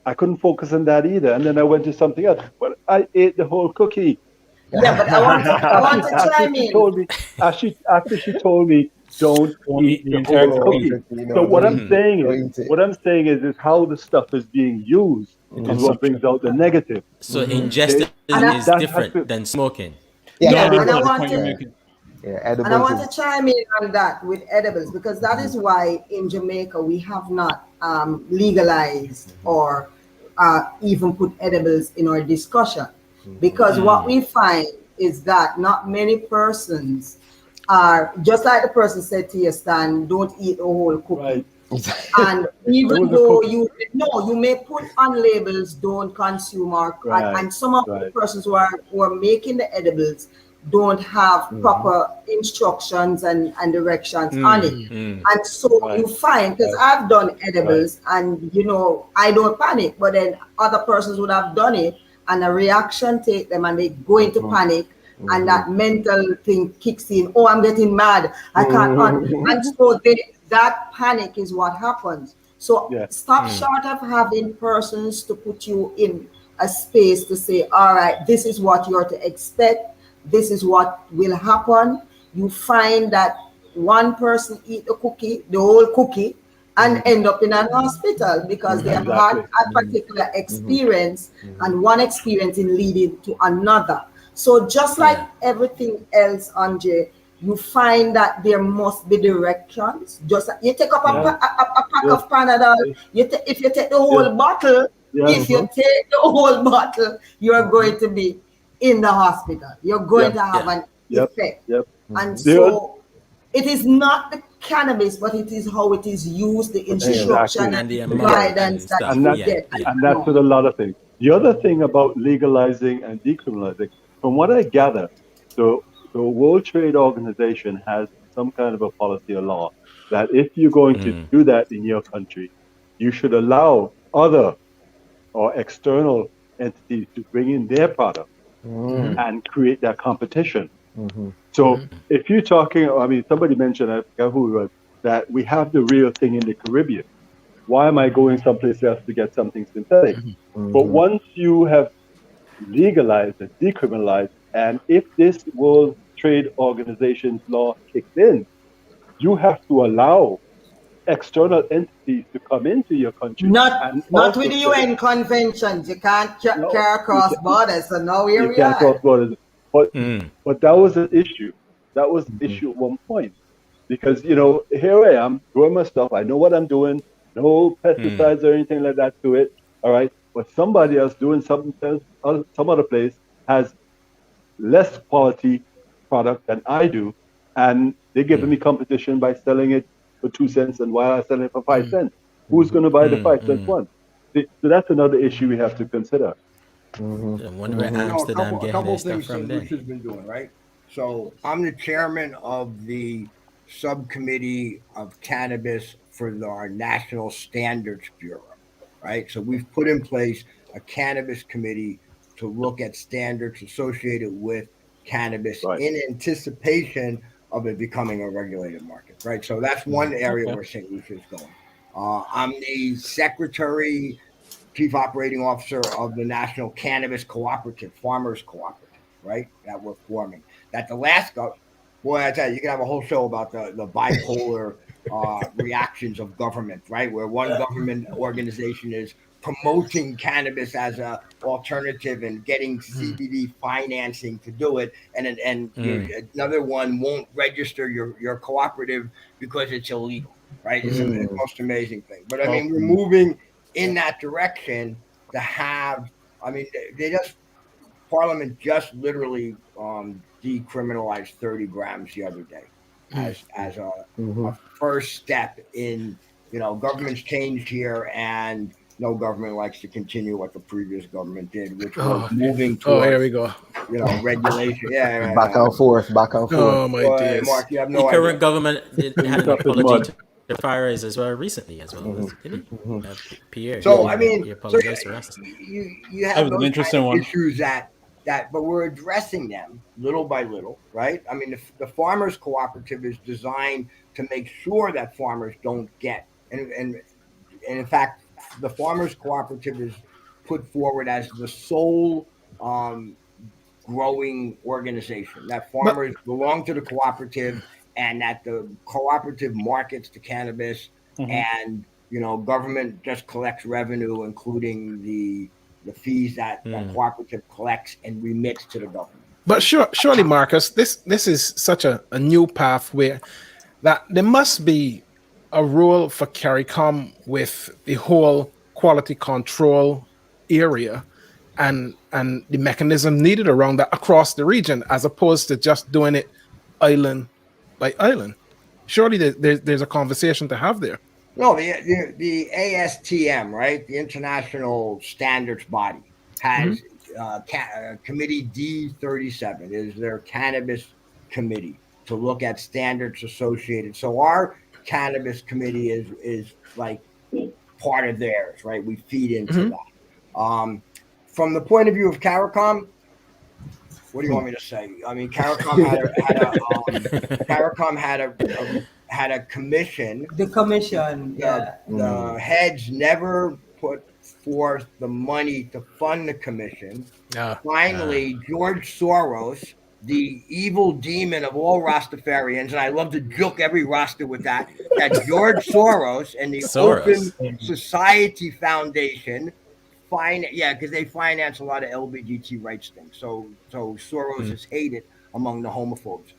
I couldn't focus on that either. And then I went to something else. But I ate the whole cookie. Yeah, but I want to chime in. After she told me, don't eat the whole cookie. So what I'm saying is how the stuff is being used is what brings out the negative. So ingestion is different than smoking. And I want to chime in on that with edibles, because that is why in Jamaica we have not legalized or even put edibles in our discussion, because what we find is that not many persons are, just like the person said to you, Stan, don't eat a whole cookie. Right. And even though you may put on labels, don't consume and some of the persons who are making the edibles don't have proper instructions and directions on it. And so you find, because I've done edibles and I don't panic, but then other persons would have done it and a reaction take them and they go into panic, and that mental thing kicks in. Oh, I'm getting mad. I can't. And so that panic is what happens. So stop short of having persons to put you in a space to say, all right, this is what you're to expect. This is what will happen. You find that one person eat a cookie, the whole cookie, and end up in an hospital because they have had a particular experience and one experience in leading to another. So just like everything else, Andre, you find that there must be directions. Just you take up a pack of Panadol. If you take the whole bottle, if you take the whole bottle, you're going to be in the hospital. You're going to have an effect. And so it is not the cannabis, but it is how it is used, the instruction and the guidance that you get. And that's with a lot of things. The other thing about legalizing and decriminalizing, from what I gather, the World Trade Organization has some kind of a policy or law that if you're going to do that in your country, you should allow other or external entities to bring in their product and create that competition. So if you're talking, I mean, somebody mentioned, I forgot who it was, that we have the real thing in the Caribbean. Why am I going someplace else to get something synthetic? But once you have legalized and decriminalized, and if this World Trade Organization's law kicks in, you have to allow external entities to come into your country. Not with the UN conventions. You can't carry across borders. So now here we are. Cross borders. But that was an issue. That was an issue at one point. Because, you know, here I am growing my stuff. I know what I'm doing. No pesticides or anything like that to it. All right. But somebody else doing something else, some other place has less quality product than I do. And they're giving me competition by selling it for 2 cents and while I sell it for 5 cents. Who's going to buy the 5 cent one? So that's another issue we have to consider. I wonder where Amsterdam getting their stuff from then. Has been doing, right? So I'm the chairman of the subcommittee of cannabis for our National Standards Bureau, right? So we've put in place a cannabis committee to look at standards associated with cannabis in anticipation of it becoming a regulated market, right? So that's one area where St. Lucia is going. I'm the secretary, chief operating officer of the National Cannabis Cooperative, Farmers Cooperative, right? That we're forming. That the last boy, I tell you, you can have a whole show about the bipolar reactions of government, right? Where one government organization is promoting cannabis as a alternative and getting CBD financing to do it, and another one won't register your cooperative because it's illegal, right? It's the most amazing thing. But I mean, we're moving in that direction to have. I mean, Parliament just literally decriminalized 30 grams the other day as a first step in, you know, government's changed here, and no government likes to continue what the previous government did, which was moving towards, here we go. You know, regulation. Back and forth. Oh my days. Mark, you have no the idea. current government had an apology to FIREs as well recently as well, didn't he? Pierre. So I mean, he apologized to us. You have those kind of issues that, but we're addressing them little by little, right? I mean, the Farmers Cooperative is designed to make sure that farmers don't get, and in fact, the Farmers Cooperative is put forward as the sole growing organization, that farmers belong to the cooperative, and that the cooperative markets the cannabis, and, you know, government just collects revenue, including the fees that cooperative collects and remits to the government. But surely, Marcus, this is such a new path where that there must be a role for CARICOM with the whole quality control area and the mechanism needed around that across the region, as opposed to just doing it island by island. Surely there's a conversation to have there. No, the ASTM, right? The International Standards Body has Committee D37 is their cannabis committee to look at standards associated. So our cannabis committee is like part of theirs, right? We feed into that. From the point of view of CARICOM, what do you want me to say? I mean, CARICOM had had a commission. The commission, The heads never put forth the money to fund the commission. Finally, George Soros, the evil demon of all Rastafarians, and I love to joke every Rasta with that George Soros and the Open Society Foundation because they finance a lot of LGBT rights things. So Soros is hated among the homophobes.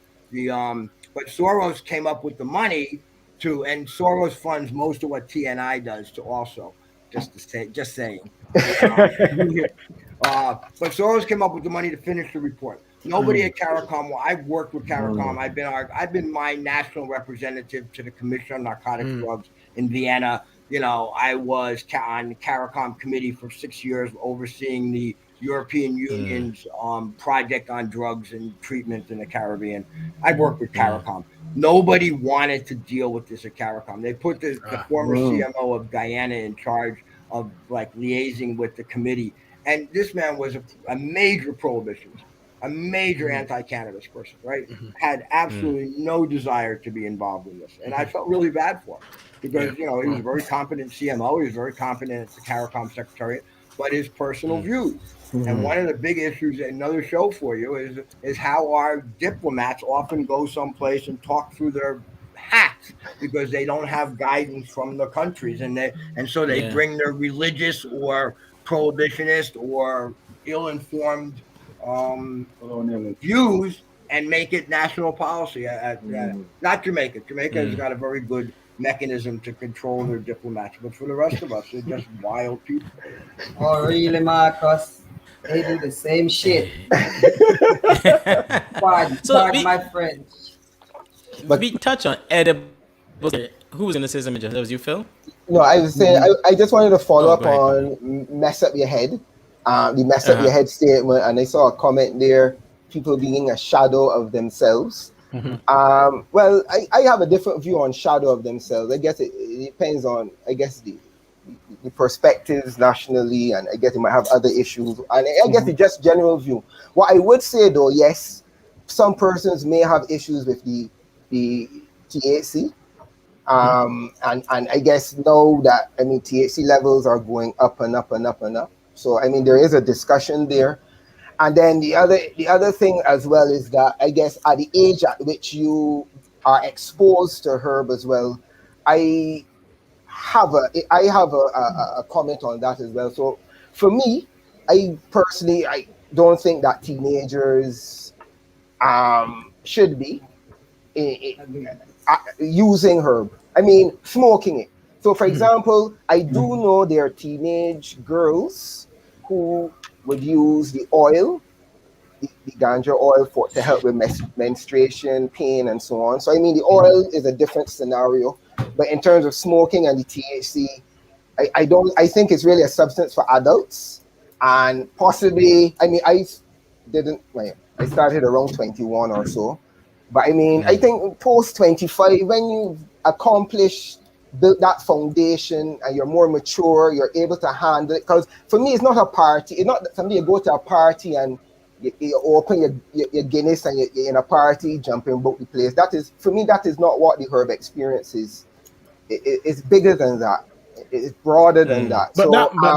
But Soros came up with the money and Soros funds most of what TNI does to also. Just saying. But Soros came up with the money to finish the report. Nobody at CARICOM. Well, I've worked with CARICOM. I've been my national representative to the Commission on Narcotics Drugs in Vienna. I was on CARICOM committee for 6 years, overseeing the European Union's project on drugs and treatment in the Caribbean. I worked with CARICOM. Nobody wanted to deal with this at CARICOM. They put the former CMO of Guyana in charge of liaising with the committee. And this man was a major prohibitionist, a major anti-cannabis person, right? Had absolutely no desire to be involved in this. And I felt really bad for him because, he was a very competent CMO. He was very competent as the CARICOM secretariat, but his personal views. And one of the big issues, another show for you, is how our diplomats often go someplace and talk through their hats because they don't have guidance from the countries, and so they bring their religious or prohibitionist or ill-informed views and make it national policy. Not Jamaica. Jamaica has got a very good mechanism to control their diplomats, but for the rest of us, they're just wild people. Oh, really, Marcus? They do the same shit. Pardon my French. But we touch on edibles. Who was going to say something? That was you, Phil? No, I was saying I just wanted to follow up on mess up your head. The mess up your head statement, and I saw a comment there. People being a shadow of themselves. Well, I have a different view on shadow of themselves. I guess it depends on the perspectives nationally, and I guess you might have other issues, and I guess it's just general view. What I would say though, yes, some persons may have issues with the THC, and I guess know that THC levels are going up and up and up and up. So there is a discussion there, and then the other thing as well is that I guess at the age at which you are exposed to herb as well, I have a comment on that as well. So for me, I don't think that teenagers should be using herb. Smoking it. So for example, I do know there are teenage girls who would use the oil, the ganja oil to help with menstruation, pain, and so on. So the oil is a different scenario. But in terms of smoking and the THC, I think it's really a substance for adults, and possibly I started around 21 or so, but I think post 25, when you've built that foundation and you're more mature, you're able to handle it. Because for me, it's not a party. It's not something you go to a party and you open your Guinness and you're in a party, jumping about the place. That is, for me, that is not what the herb experience is. It's bigger than that. It's broader than that. But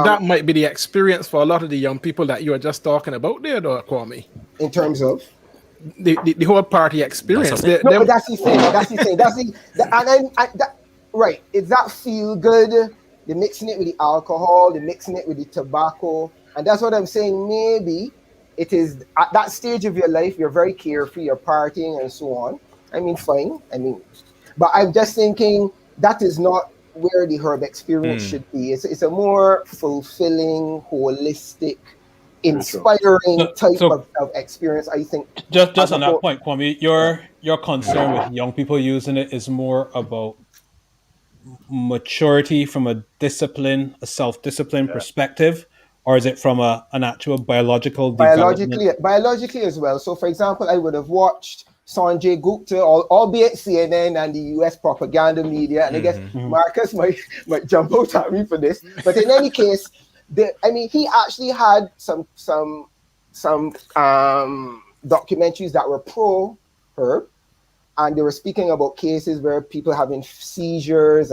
that might be the experience for a lot of the young people that you were just talking about there, though, Kwame. In terms of the whole party experience. But that's the thing. Right. It's that feel good. They're mixing it with the alcohol. They're mixing it with the tobacco. And that's what I'm saying. Maybe it is at that stage of your life, you're very carefree, you're partying and so on. Fine. But I'm just thinking that is not where the herb experience should be. It's a more fulfilling, holistic, inspiring type of experience, I think. Just on that point, Kwame, your concern with young people using it is more about maturity from a self-discipline perspective, or is it from an actual biologically as well? So for example, I would have watched Sanjay Gupta, albeit CNN and the US propaganda media, and I guess Marcus might jump out at me for this, but in any case, he actually had some documentaries that were pro herb, and they were speaking about cases where people having seizures,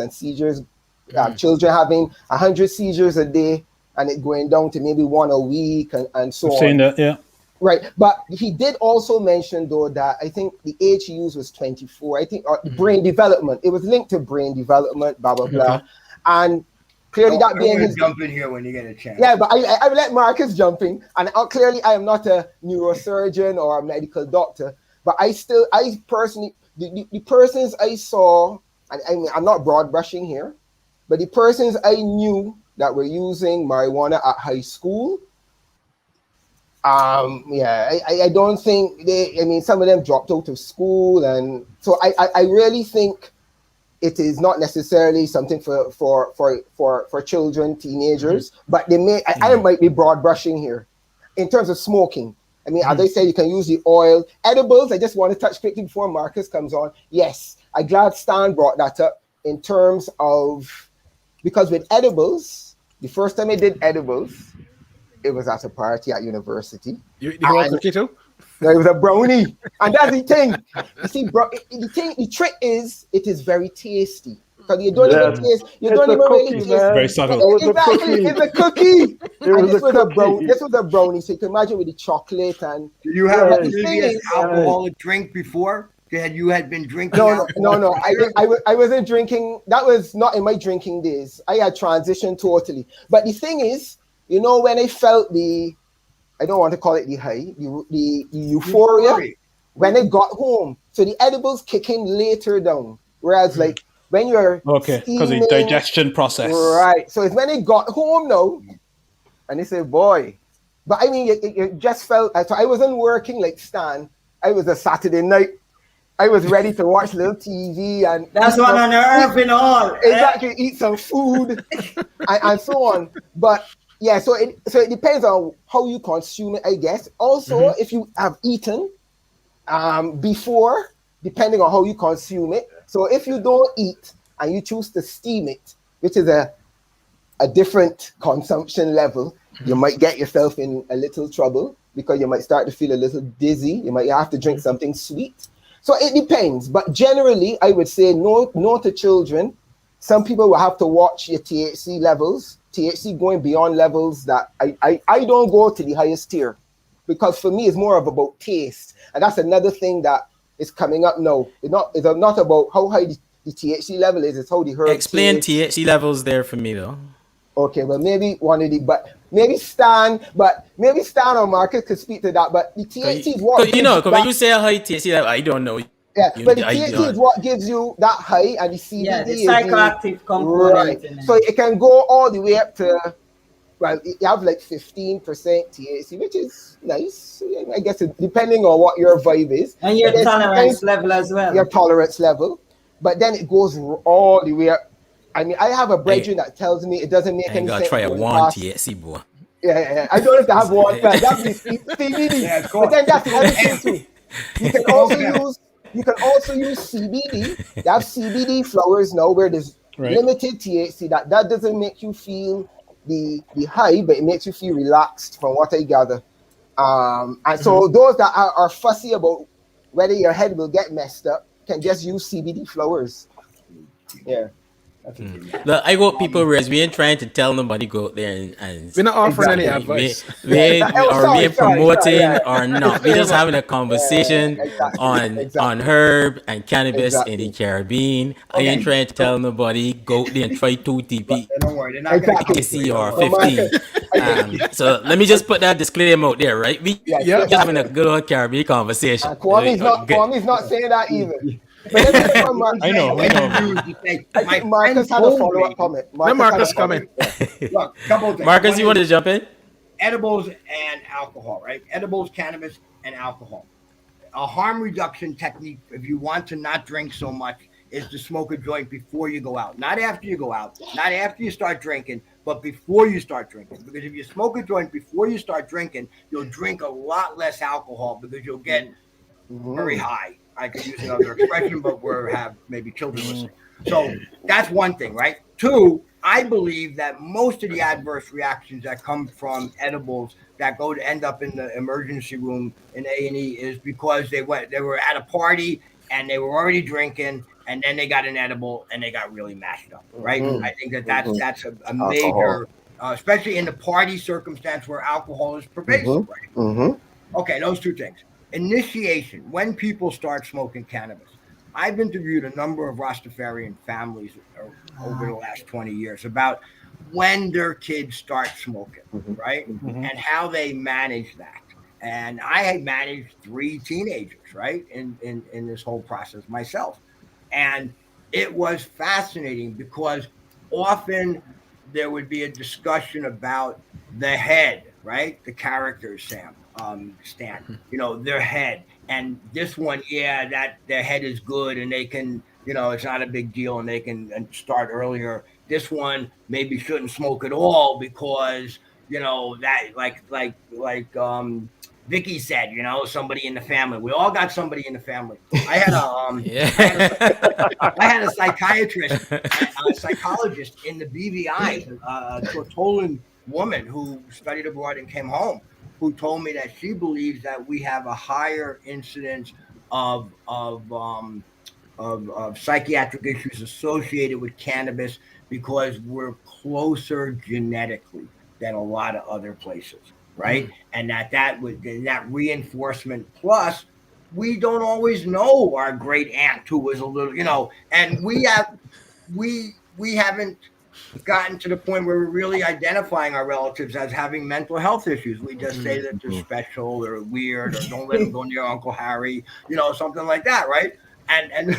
children having 100 seizures a day, and it going down to maybe one a week, and so on. I've seen that, yeah. Right, but he did also mention though that I think the age he used was 24. I think brain development. It was linked to brain development, blah blah blah, and clearly that being his jump in here when you get a chance. Yeah, but I will let Marcus jump in, and clearly I am not a neurosurgeon or a medical doctor, but I personally the persons I saw, and I mean I'm not broad brushing here, but the persons I knew that were using marijuana at high school. I don't think some of them dropped out of school, and so I really think it is not necessarily something for children, teenagers, but they may, I might be broad brushing here in terms of smoking. I mean, as I said, you can use the oil. Edibles, I just want to touch quickly before Marcus comes on. Yes, I'm glad Stan brought that up in terms of, because with edibles, the first time I did edibles, it was at a party at university. You want cookie too? No, it was a brownie. And that's the thing. You see, the trick is it is very tasty. Because you don't even taste, you don't even really taste. Very subtle. Exactly, it's a cookie. This was a brownie. So you can imagine with the chocolate and. Do you have a previous alcoholic drink before? You had been drinking? No. I wasn't drinking. That was not in my drinking days. I had transitioned totally. But the thing is, when I felt I don't want to call it the high, the euphoria, when I got home. So the edibles kick in later down. Whereas like when you're because the digestion process. Right. So it's when I got home now, and they say, boy. But I mean, it just felt, so I wasn't working like Stan. I was a Saturday night. I was ready to watch little TV and that's what on earth and all. Exactly, eat some food and so on. But yeah, so it depends on how you consume it, I guess. Also, if you have eaten before, depending on how you consume it. So if you don't eat and you choose to steam it, which is a different consumption level, you might get yourself in a little trouble because you might start to feel a little dizzy. You might have to drink something sweet. So it depends. But generally, I would say no to children. Some people will have to watch your THC levels. THC going beyond levels that I don't go to the highest tier, because for me it's more of about taste, and that's another thing that is coming up now. It's not about how high the THC level is. It's how the herb. Explain THC levels there for me though. Okay, well maybe maybe Stan or Marcus could speak to that. But the THC is what when you say a high THC level, I don't know. Yeah, but the THC is what gives you that high, and the CBD the psychoactive component. Right. So it can go all the way up to, you have like 15% THC, which is nice. I guess depending on what your vibe is. And your tolerance level as well. Your tolerance level. But then it goes all the way up. I mean, I have a brethren that tells me it doesn't make any sense. Try a one THC, boy. Yeah. I don't have to have one. That'd be CBD. Yeah, but then that's the other thing too. You can also use CBD. They have CBD flowers now where there's limited THC. That doesn't make you feel the high, but it makes you feel relaxed from what I gather. And so those that are fussy about whether your head will get messed up can just use CBD flowers. Yeah. Look, I got people whereas we ain't trying to tell nobody go out there and we're not offering any advice. We promoting or not. We're just having a conversation on herb and cannabis in the Caribbean. I ain't trying to tell nobody go out there and try 2 TP. Don't worry, they're not going to or 15. So let me just put that disclaimer out there, right? We just having a good old Caribbean conversation. Kwame's not saying that either. I know. I think Marcus had a follow-up comment. Marcus coming. Look, couple of things. Marcus, you wanted to jump in? Edibles and alcohol, right? Edibles, cannabis, and alcohol. A harm reduction technique, if you want to not drink so much, is to smoke a joint before you go out. Not after you go out, not after you start drinking, but before you start drinking. Because if you smoke a joint before you start drinking, you'll drink a lot less alcohol because you'll get very high. I could use another expression, but we have maybe children listening. So that's one thing, right? 2, I believe that most of the adverse reactions that come from edibles that go to end up in the emergency room in A&E is because they were at a party and they were already drinking, and then they got an edible and they got really mashed up, right? I think that's a major, especially in the party circumstance where alcohol is pervasive, right? Okay, those two things. Initiation, when people start smoking cannabis. I've interviewed a number of Rastafarian families over the last 20 years about when their kids start smoking, right? And how they manage that. And I had managed 3 teenagers, right, in this whole process myself. And it was fascinating because often there would be a discussion about the head, right? The characters, Stan, you know, their head. And this one, that their head is good and they can, you know, it's not a big deal and they can start earlier. This one maybe shouldn't smoke at all because, you know, that like Vicky said, you know, somebody in the family. We all got somebody in the family. I had I had a psychiatrist, a psychologist in the BVI, a Tortolan woman who studied abroad and came home, who told me that she believes that we have a higher incidence of psychiatric issues associated with cannabis because we're closer genetically than a lot of other places, right? And that reinforcement, plus we don't always know our great aunt who was a little, you know, and we haven't gotten to the point where we're really identifying our relatives as having mental health issues. We just say that they're special or weird or don't let them go near Uncle Harry, you know, something like that, right? And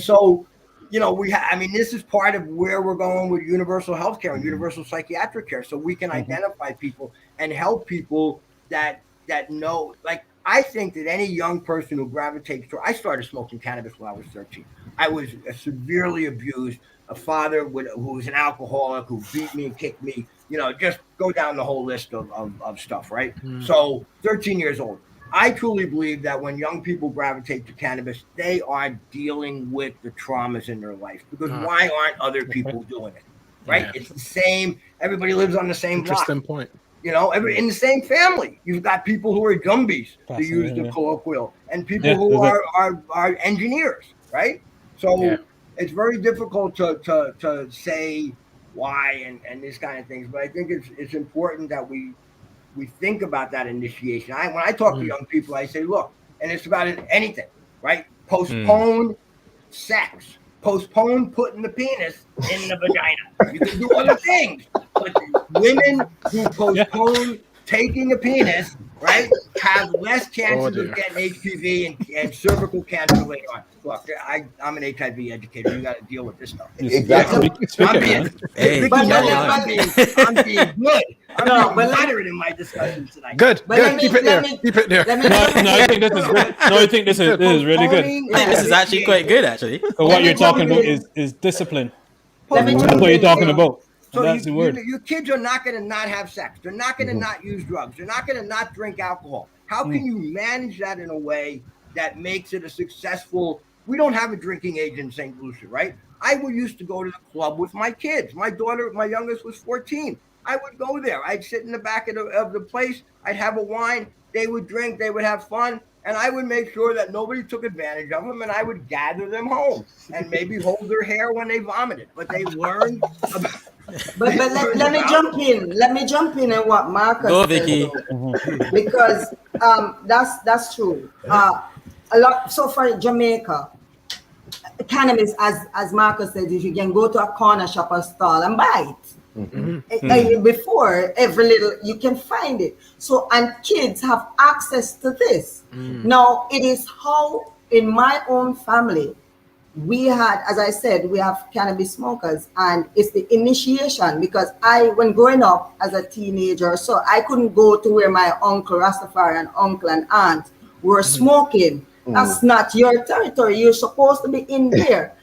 so, you know, this is part of where we're going with universal health care and universal psychiatric care, so we can identify people and help people that know. Like, I think that any young person who gravitates to, I started smoking cannabis when I was 13. I was severely abused. A father who was an alcoholic who beat me and kicked me, you know, just go down the whole list of stuff, right? So 13 years old. I truly believe that when young people gravitate to cannabis, they are dealing with the traumas in their life, because why aren't other people doing it, right? Yeah. It's the same. Everybody lives on the same block. Interesting point. You know, in the same family, you've got people who are gumbies, to use the colloquial, and people who are engineers, right? So it's very difficult to say why and this kind of things, but I think it's important that we think about that initiation. When I talk to young people, I say, look, and it's about anything, right? Postpone sex. Postpone putting the penis in the vagina. You can do other things, but women who postpone taking a penis, right, have less chances of getting HPV and cervical cancer later on. Look, I'm an HIV educator. You got to deal with this stuff. Exactly. I'm being good. I'm being moderate in my discussions tonight. Good. Keep it there. No, I think this is great. No, I think this is really good. I think this is actually quite good, actually. So what you're talking about is discipline. That's what you're talking about. So your kids are not going to not have sex. They're not going to not use drugs. They're not going to not drink alcohol. How can you manage that in a way that makes it a successful? We don't have a drinking age in St. Lucia, right? I used to go to the club with my kids. My daughter, my youngest, was 14. I would go there. I'd sit in the back of the place. I'd have a wine. They would drink. They would have fun. And I would make sure that nobody took advantage of them, and I would gather them home and maybe hold their hair when they vomited. But they learned about. But let me jump in. Let me jump in and what Marcus Go, Vicky. Because that's true. A lot. So for Jamaica, cannabis, as Marcus said, if you can go to a corner shop or stall and buy it. Before every little, you can find it. So, and kids have access to this. Now, it is how in my own family, we had, as I said, we have cannabis smokers, and it's the initiation, because when growing up as a teenager, so I couldn't go to where my uncle, Rastafarian uncle and aunt were smoking. That's not your territory. You're supposed to be in there,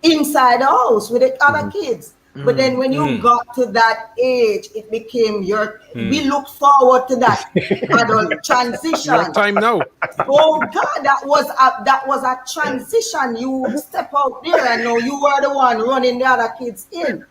inside the house with the other kids. But then when you got to that age, it became we look forward to that adult transition. Your time now. Oh God, that was a transition. You would step out there and now you were the one running the other kids in.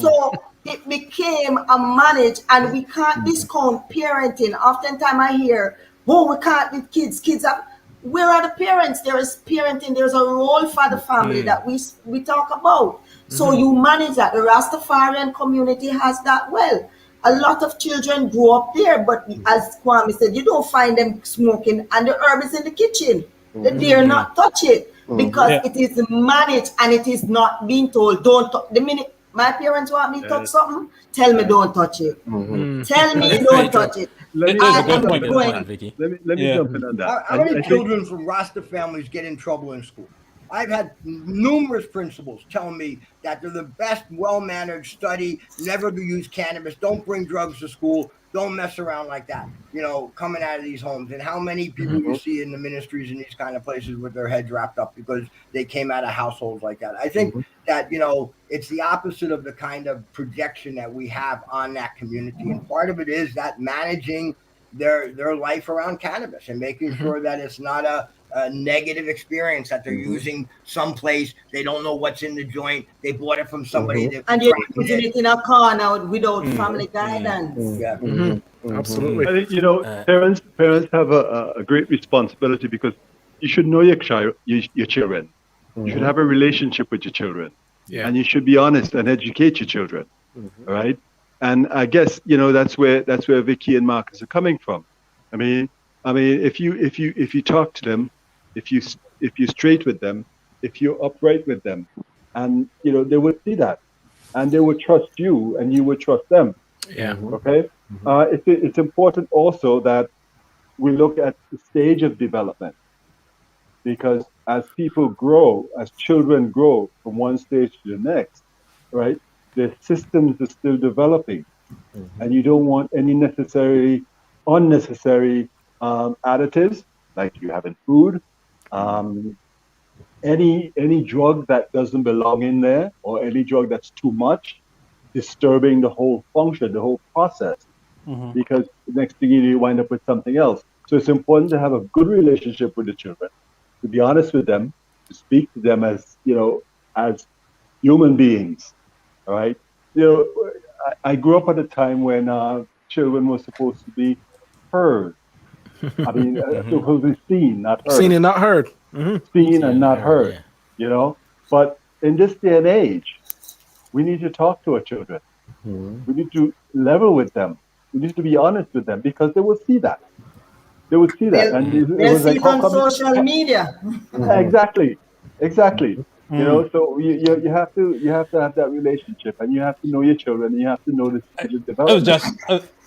So it became a manage, and we can't discount parenting. Oftentimes I hear, we can't with kids. Kids have. where are the parents? There is parenting. There's a role for the family that we talk about. So you manage that. The Rastafarian community has that well. A lot of children grow up there, but as Kwame said, you don't find them smoking, and the herb is in the kitchen. They dare not touch it because it is managed and it is not being told, don't touch. The minute my parents want me to touch something, tell me don't touch it. Tell me don't touch it. Let me Good point, Vicky. let me jump in on that. How many children from Rasta families get in trouble in school? I've had numerous principals tell me that they're the best, well-mannered, study, never to use cannabis, don't bring drugs to school, don't mess around like that, coming out of these homes. And how many people you see in the ministries in these kind of places with their heads wrapped up because they came out of households like that. I think that, it's the opposite of the kind of projection that we have on that community. And part of it is that managing their life around cannabis and making sure that it's not a negative experience, that they're using someplace, they don't know what's in the joint, they bought it from somebody and you're putting it in a corner without family guidance. Absolutely. I think, parents have a great responsibility because you should know your children. You should have a relationship with your children. And you should be honest and educate your children. Right? And I guess, that's where Vicky and Marcus are coming from. I mean, if you talk to them, if you're straight with them, if you're upright with them, and they would see that, and they would trust you, and you would trust them. Okay. It's important also that we look at the stage of development, because as people grow, as children grow from one stage to the next, right, the systems are still developing, and you don't want any unnecessary additives like you have in food, any drug that doesn't belong in there, or any drug that's too much, disturbing the whole function, the whole process, because the next thing you wind up with something else. So it's important to have a good relationship with the children, to be honest with them, to speak to them as as human beings. All right. I grew up at a time when children were supposed to be heard. I mean, supposed to be seen, not heard. Seen and not heard. Seen and not heard. But in this day and age, we need to talk to our children. We need to level with them. We need to be honest with them, because they will see that. They would see that, and they'll see it on social media. Exactly. So you have to have that relationship, and you have to know your children, and you have to know the development.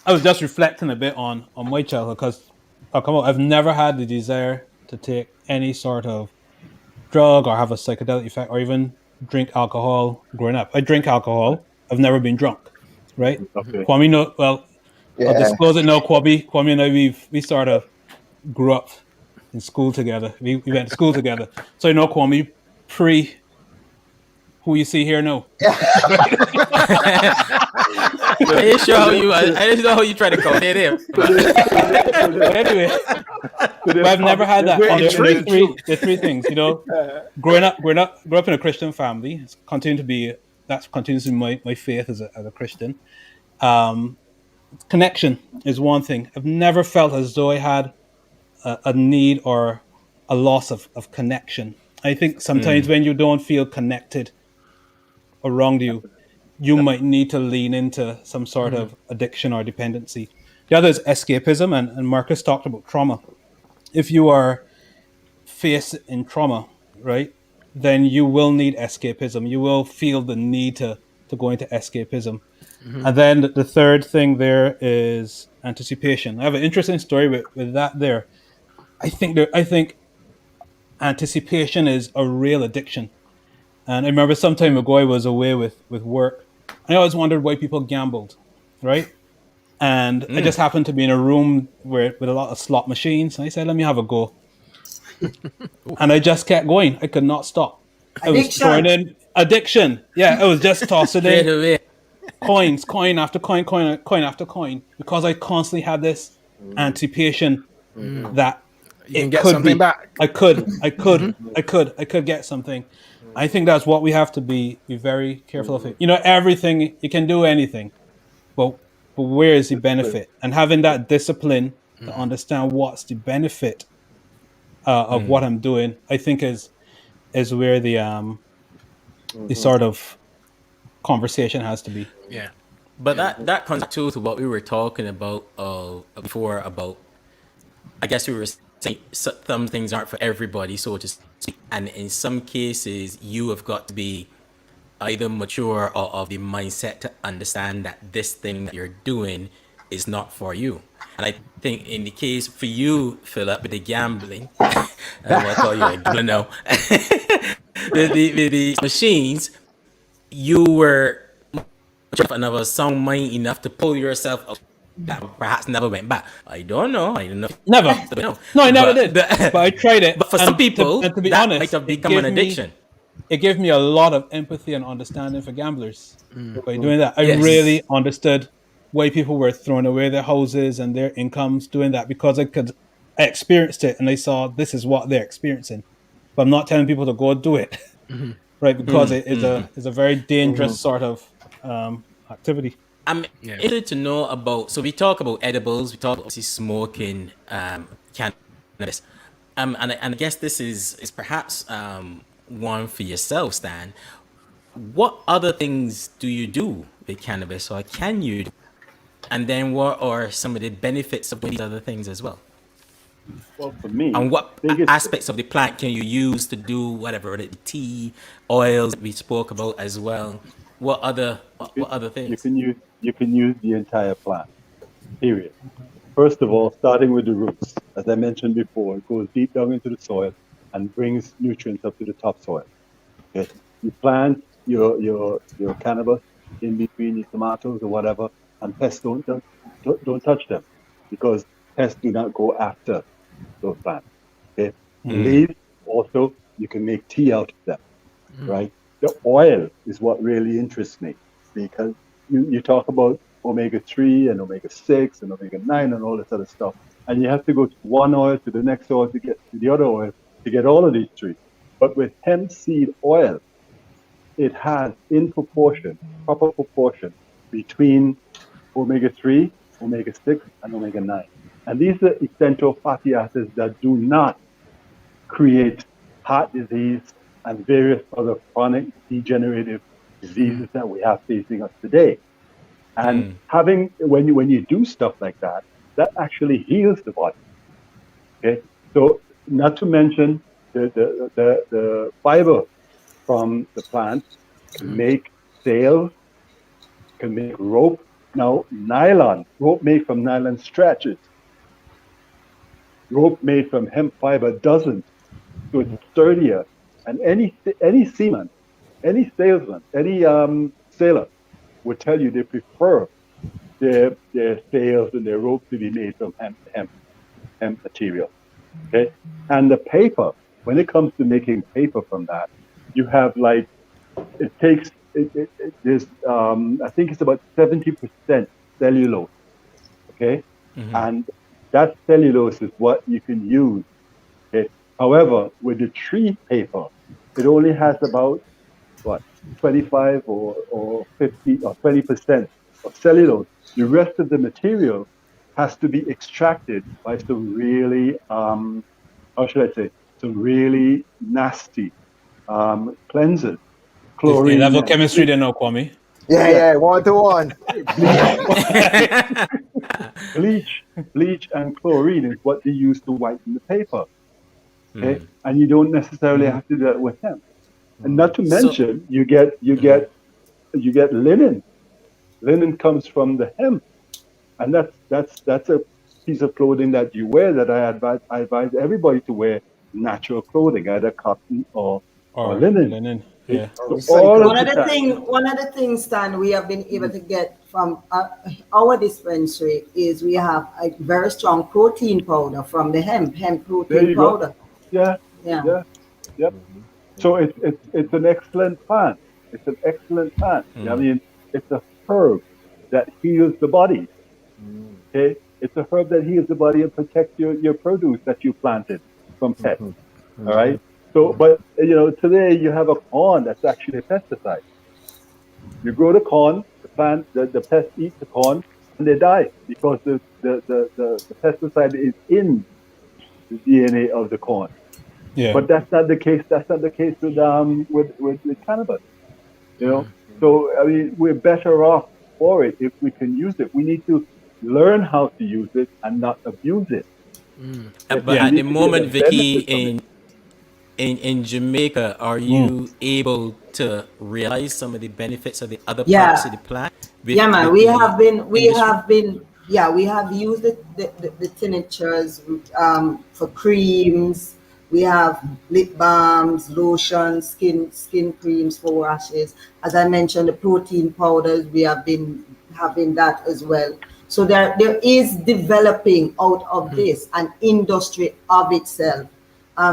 I was just reflecting a bit on my childhood, because I've never had the desire to take any sort of drug or have a psychedelic effect or even drink alcohol growing up. I drink alcohol. I've never been drunk, right? Okay. Kwame, I'll disclose it now. Kwame and I, we sort of grew up in school together. We went to school together. So Kwame, pre who you see here now. I ain't sure how you. I didn't know how you try to compare him. Anyway, but I've never had that. There's three things. Growing up in a Christian family, that continues to be my faith as a Christian. Connection is one thing. I've never felt as though I had a need or a loss of connection. I think sometimes when you don't feel connected around you might need to lean into some sort of addiction or dependency. The other is escapism, and Marcus talked about trauma. If you are faced in trauma, right, then you will need escapism. You will feel the need to go into escapism. And then the third thing there is anticipation. I have an interesting story with that there. I think anticipation is a real addiction. And I remember some time ago I was away with work. I always wondered why people gambled, right? And I just happened to be in a room with a lot of slot machines. And I said, let me have a go. And I just kept going. I could not stop. I was throwing in addiction. Yeah, I was just tossing in coin after coin after coin, because I constantly had this anticipation that you can get something back. I could get something. I think that's what we have to be very careful of. Everything, you can do anything, but where is the benefit? And having that discipline to understand what's the benefit, of what I'm doing, I think is where the sort of conversation has to be. Yeah. But that comes to what we were talking about before about, I guess we were saying some things aren't for everybody, so to speak. And in some cases, you have got to be either mature or of the mindset to understand that this thing that you're doing is not for you. And I think in the case for you, Philip, with the gambling, I don't want to call you a gambler now, the machines, you were another sound mind enough to pull yourself out that perhaps never went back. I don't know. I don't know. Never. No, I never did. But I tried it. But for some people, to be that honest, might have become an addiction. It gave me a lot of empathy and understanding for gamblers. By doing that, I Yes. really understood why people were throwing away their houses and their incomes doing that, because I experienced it and I saw this is what they're experiencing. But I'm not telling people to go do it, right? Because it is a very dangerous sort of activity. I'm interested to know about. So we talk about edibles. We talk about smoking, cannabis, and I guess this is perhaps one for yourself, Stan. What other things do you do with cannabis, or can you do? And then what are some of the benefits of these other things as well? Well, for me, and what aspects of the plant can you use to do whatever, the tea, oils that we spoke about as well? What other things? You can use the entire plant. Period. First of all, starting with the roots, as I mentioned before, it goes deep down into the soil and brings nutrients up to the topsoil. Okay, you plant your cannabis in between your tomatoes or whatever, and pests don't touch them, because pests do not go after those plants. Okay, leaves also, you can make tea out of them, right? The oil is what really interests me, because you talk about omega-3 and omega-6 and omega-9 and all this other stuff, and you have to go to one oil to the next oil to get to the other oil to get all of these three. But with hemp seed oil, it has proper proportion between omega-3, omega-6, and omega-9. And these are essential fatty acids that do not create heart disease and various other chronic degenerative diseases that we have facing us today. And having, when you do stuff like that, that actually heals the body. Okay, so not to mention the fiber from the plant can make sails, can make rope. Now, rope made from nylon stretches. Rope made from hemp fiber doesn't. So it's sturdier. And any seaman, any salesman, any sailor would tell you they prefer their sails and their rope to be made from hemp material. Okay, and the paper, when it comes to making paper from that, you have there's I think it's about 70% cellulose. Okay, and that cellulose is what you can use. Okay, however, with the tree paper, it only has about 25 or 50 or 20% of cellulose. The rest of the material has to be extracted by some really, some really nasty cleansers. Chlorine. Level chemistry, they know, Kwame. Yeah, 1-to-1. Bleach and chlorine is what they use to whiten the paper. Okay, and you don't necessarily have to do that with hemp. And not to mention, you get linen. Linen comes from the hemp, and that's a piece of clothing that you wear that I advise everybody to wear natural clothing, either cotton or linen. Yeah. So one of the things, Stan, we have been able to get from our dispensary is we have a very strong protein powder from the hemp protein powder. Go. Yeah. Yep. So it's an excellent plant. It's an excellent plant. I mean, it's a herb that heals the body. Okay, it's a herb that heals the body and protects your produce that you planted from pests. All right. So, but today you have a corn that's actually a pesticide. You grow the corn, the plant, the pests eat the corn, and they die because the pesticide is in the DNA of the corn. Yeah. But that's not the case. That's not the case with cannabis. You know. So I mean, we're better off for it if we can use it. We need to learn how to use it and not abuse it. But at the moment, Vicky, in Jamaica, are you able to realize some of the benefits of the other parts of the plant? Yeah, man. We have used the tinctures for creams. We have lip balms, lotions, skin creams for washes. As I mentioned, the protein powders, we have been having that as well. So there is developing out of this an industry of itself.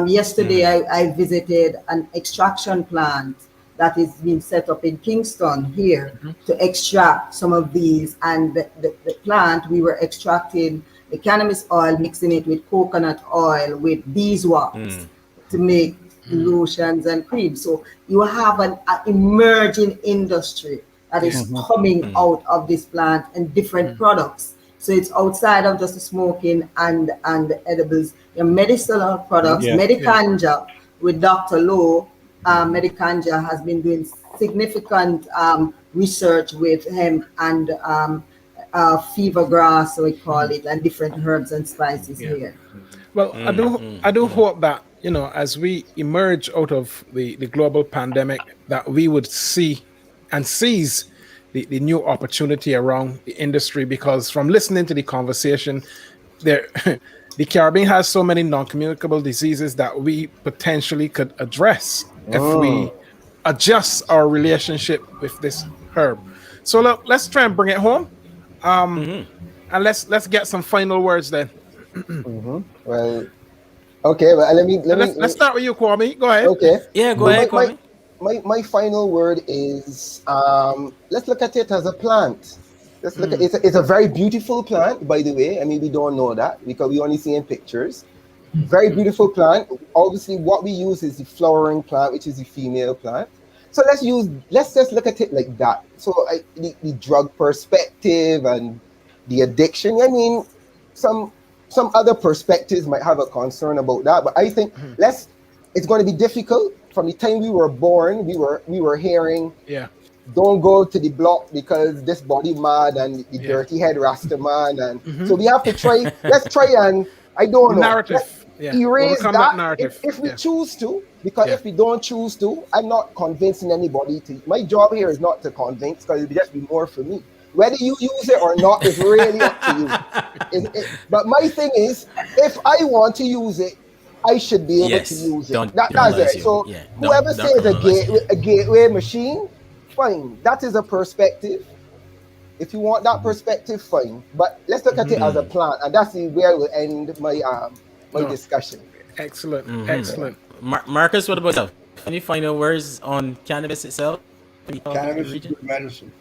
Yesterday, I visited an extraction plant that is being set up in Kingston here to extract some of these. And the plant, we were extracting the cannabis oil, mixing it with coconut oil, with beeswax to make lotions and creams. So you have an emerging industry that is coming out of this plant and different products. So it's outside of just the smoking and the edibles. Your medicinal products, Medicanja with Dr. Lowe. Medicanja has been doing significant research with hemp and fever grass, so we call it, and different herbs and spices here. Well, I do hope that, you know, as we emerge out of the global pandemic, that we would see and seize the new opportunity around the industry, because from listening to the conversation, there the Caribbean has so many non-communicable diseases that we potentially could address if we adjust our relationship with this herb. So let's try and bring it home. And let's get some final words then. Well, okay, but let's start with you, Kwame. Go ahead. Okay. Yeah, go ahead, Kwame. My final word is let's look at it as a plant. Let's look at it. It's a very beautiful plant, by the way. I mean, we don't know that because we only see in pictures. Very beautiful plant. Obviously, what we use is the flowering plant, which is the female plant. So let's just look at it like that. So the drug perspective and the addiction. I mean, some other perspectives might have a concern about that, but I think it's going to be difficult. From the time we were born, we were hearing, don't go to the block because this body mad and the dirty head Rasta man, and so we have to try. Let's try and I don't know. Narrative. Erase that narrative. If we choose to, because if we don't choose to, I'm not convincing anybody to. My job here is not to convince, because it'll just be more for me. Whether you use it or not is really up to you. But my thing is, if I want to use it, I should be able to use it. That's it. So whoever says a gateway machine, fine. That is a perspective. If you want that perspective, fine. But let's look at it as a plant, and that's where we'll end my discussion. Excellent, excellent. Marcus, what about yourself? Any final words on cannabis itself? Cannabis is good medicine,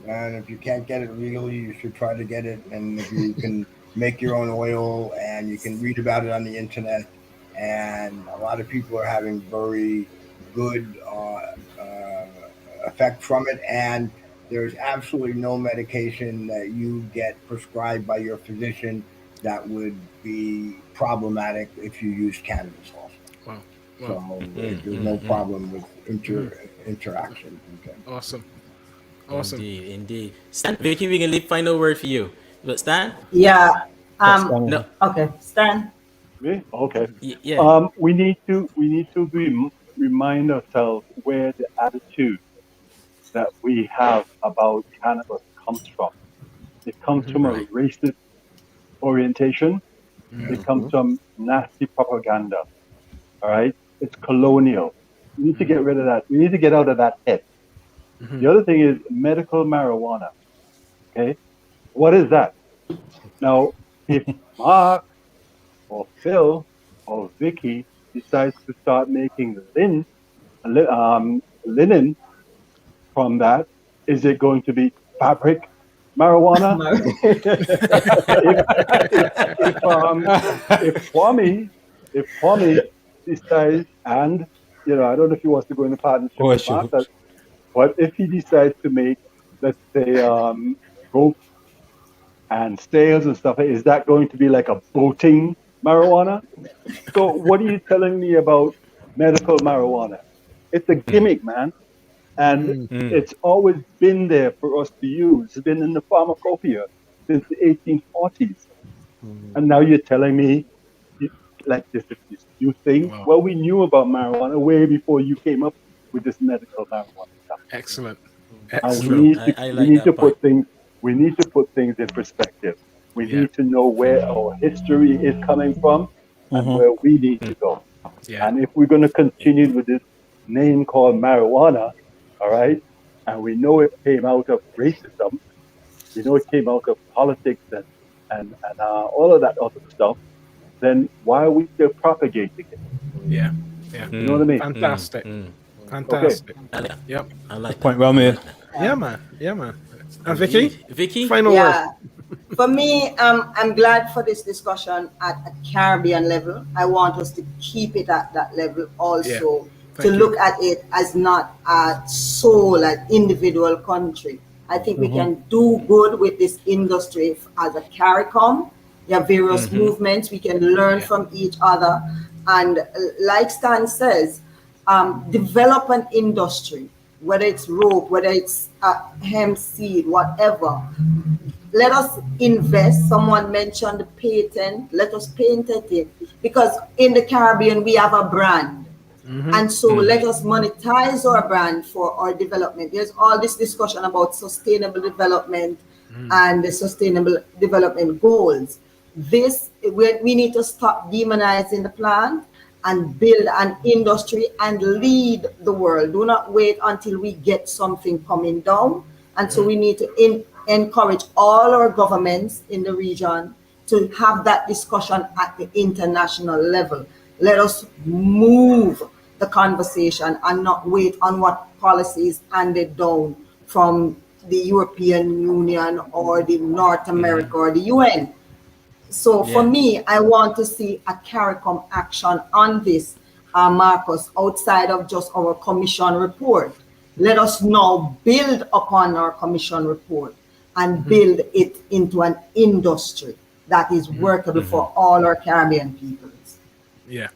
and if you can't get it legally, you should try to get it. And if you can make your own oil, and you can read about it on the internet, and a lot of people are having very good effect from it. And there's absolutely no medication that you get prescribed by your physician that would be problematic if you use cannabis also. Wow. So there's no problem with interaction. Okay. Awesome. Indeed. Stan, Vicky, we can leave final word for you. But Stan? Yeah. No. Okay, Stan. Me? Okay. Yeah. We need to remind ourselves where the attitude that we have about cannabis comes from. It comes from a racist orientation. It comes from nasty propaganda. All right? It's colonial. We need to get rid of that. We need to get out of that head. The other thing is medical marijuana. Okay? What is that? Now, if Mark or Phil or Vicky decides to start making linen from that, is it going to be fabric marijuana? if Kwame decides, and I don't know if he wants to go into partnership with Martha, but if he decides to make, let's say, rope and sails and stuff, is that going to be like a boating marijuana. So what are you telling me about medical marijuana? It's a gimmick, man. And it's always been there for us to use. It's been in the pharmacopoeia since the 1840s. And now you're telling me like this is this new thing? Wow. Well, we knew about marijuana way before you came up with this medical marijuana stuff. Excellent. And we need to put things in perspective. We need to know where our history is coming from and where we need to go. Yeah. And if we're going to continue with this name called marijuana, all right, and we know it came out of racism, we know it came out of politics and all of that other stuff, then why are we still propagating it? Yeah. You know what I mean? Fantastic. Fantastic. Okay. Yep. I like point well made. Yeah, man. And Vicky? Final word. For me, I'm glad for this discussion at a Caribbean level. I want us to keep it at that level also, to look at it as not a sole, an individual country. I think we can do good with this industry as a CARICOM. There are various movements. We can learn from each other. And like Stan says, develop an industry, whether it's rope, whether it's hemp seed, whatever. Let us invest. Someone mentioned the patent. Let us patent it. Because in the Caribbean, we have a brand. And so let us monetize our brand for our development. There's all this discussion about sustainable development and the sustainable development goals. We need to stop demonizing the plant and build an industry and lead the world. Do not wait until we get something coming down. And so we need to encourage all our governments in the region to have that discussion at the international level. Let us move the conversation and not wait on what policies handed down from the European Union or the North America or the UN. So for me, I want to see a CARICOM action on this, Marcus, outside of just our commission report. Let us now build upon our commission report and build it into an industry that is workable for all our Caribbean peoples. Yeah.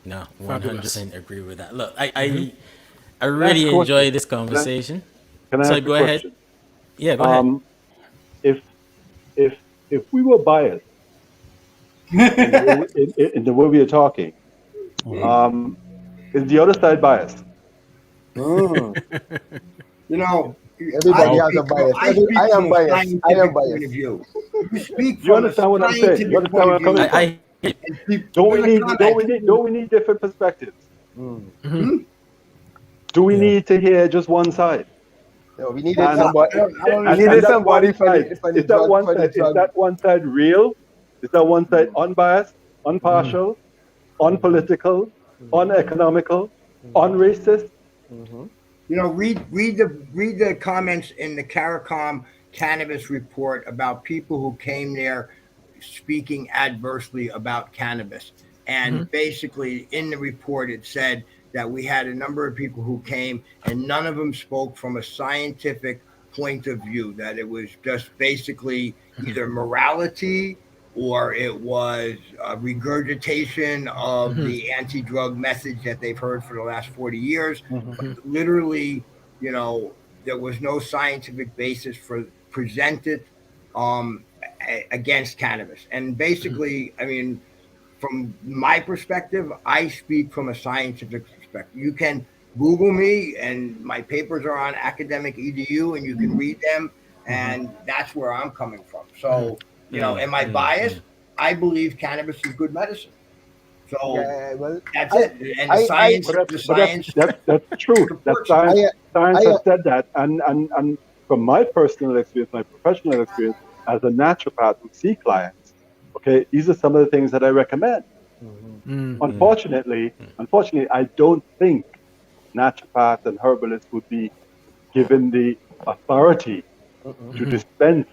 No, 100% agree with that. Look, I really enjoy this conversation. Can I ask go ahead. Question? Yeah, go ahead. If we were biased in the way we are talking, is the other side biased? You know, everybody has a bias. I am biased. I am biased. You speak You understand what I'm saying? You understand where I'm coming from? Don't we need different perspectives? Do we need to hear just one side? No, we needed somebody. We needed somebody for that one side real? Is that one side unbiased, unpartial, unpolitical, uneconomical, unracist? You know, read the comments in the CARICOM cannabis report about people who came there speaking adversely about cannabis. And basically in the report, it said that we had a number of people who came and none of them spoke from a scientific point of view, that it was just basically either morality or it was a regurgitation of the anti-drug message that they've heard for the last 40 years. But literally, you know, there was no scientific basis for presented against cannabis. And basically, I mean, from my perspective, I speak from a scientific perspective. You can Google me and my papers are on academic edu and you can read them. And that's where I'm coming from. So, you know, am I biased? I believe cannabis is good medicine. So that's it. And the science, that's true. Science has said that. And from my personal experience, my professional experience as a naturopath who see clients, okay, these are some of the things that I recommend. Unfortunately, I don't think naturopaths and herbalists would be given the authority to dispense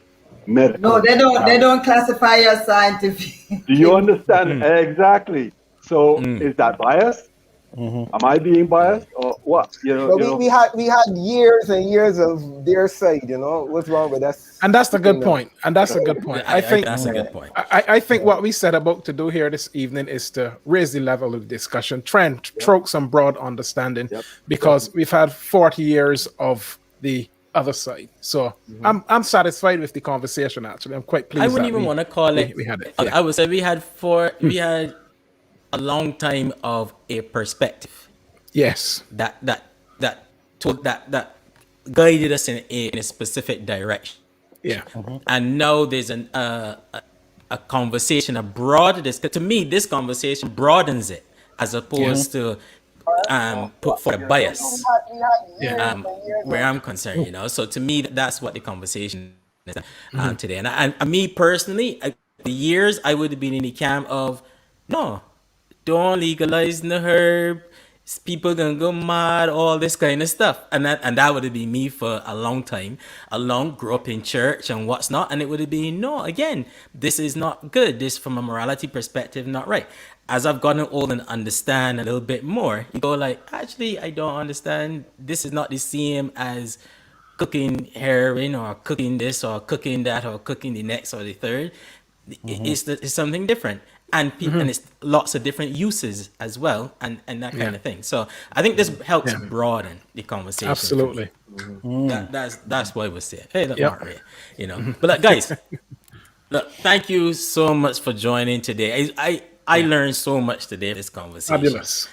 medical. No, they don't classify as scientific. Do you understand? Exactly. So is that bias? Am I being biased? Or what we had years and years of their side. What's wrong with us? And that's a good point. And that's a good point. I think that's a good point. I think what we set about to do here this evening is to raise the level of discussion, try and stroke some broad understanding, because we've had 40 years of the other side. So I'm satisfied with the conversation. Actually, I'm quite pleased. I wouldn't even want to call it. We had it. I would say we had a long time of a perspective. Yes. That guided us in a specific direction. Yeah. And now there's a conversation abroad. To me, this conversation broadens it as opposed to put for the bias. Where I'm concerned, So to me, that's what the conversation is today. And me personally, the years I would have been in the camp of no, don't legalize the herb. People gonna go mad, all this kind of stuff, and that would have been me for a long time. Grew up in church and what's not, and it would have been no. Again, this is not good. This, from a morality perspective, not right. As I've gotten old and understand a little bit more, you go like, actually, I don't understand. This is not the same as cooking heroin or cooking this or cooking that or cooking the next or the third. It's something different. And people, and it's lots of different uses as well, and that kind of thing. So I think this helps broaden the conversation. Absolutely. That's what I was saying. Hey, look, Mark Ray, But look, guys, look, thank you so much for joining today. I learned so much today in this conversation. Fabulous.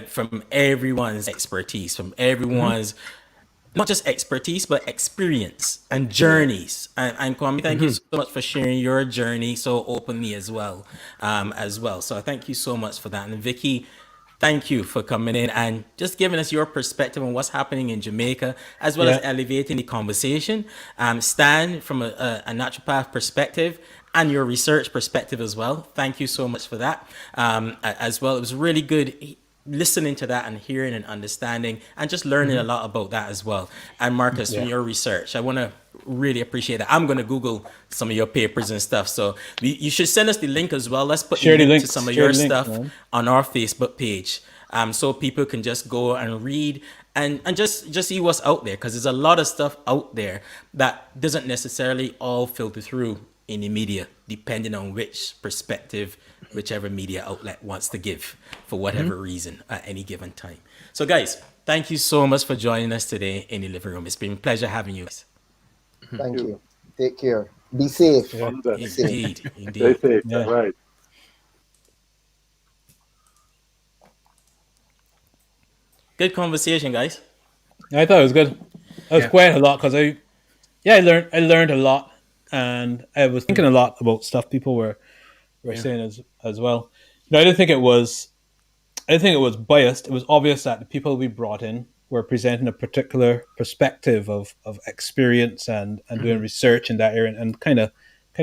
From everyone's expertise, from everyone's not just expertise, but experience and journeys. And Kwame, thank you so much for sharing your journey so openly as well. So I thank you so much for that. And Vicky, thank you for coming in and just giving us your perspective on what's happening in Jamaica, as well as elevating the conversation. Stan, from a naturopath perspective and your research perspective as well. Thank you so much for that as well. It was really good listening to that and hearing and understanding and just learning a lot about that as well. And Marcus, from your research, I want to really appreciate that. I'm going to Google some of your papers and stuff. So you should send us the link as well. Let's put the link to some of your stuff on our Facebook page, so people can just go and read and just see what's out there, because there's a lot of stuff out there that doesn't necessarily all filter through in the media, depending on which perspective whichever media outlet wants to give for whatever reason at any given time. So guys, thank you so much for joining us today in the living room. It's been a pleasure having you guys. Thank you. Take care. Be safe. Indeed. Stay safe. Yeah. Right. Good conversation, guys. I thought it was good. That was quite a lot, because I learned a lot, and I was thinking a lot about stuff people were saying as well. I didn't think it was biased. It was obvious that the people we brought in were presenting a particular perspective of experience and doing research in that area, and kind of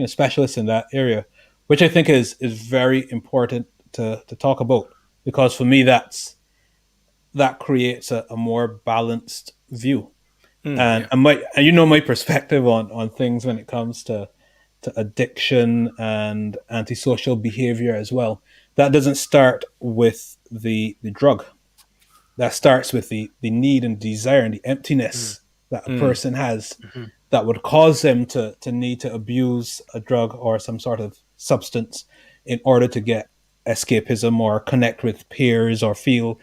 specialists in that area, which I think is very important to talk about, because for me that creates a more balanced view. And my perspective on things when it comes to addiction and antisocial behavior as well. That doesn't start with the drug. That starts with the need and desire and the emptiness that a person has that would cause them to need to abuse a drug or some sort of substance in order to get escapism or connect with peers or feel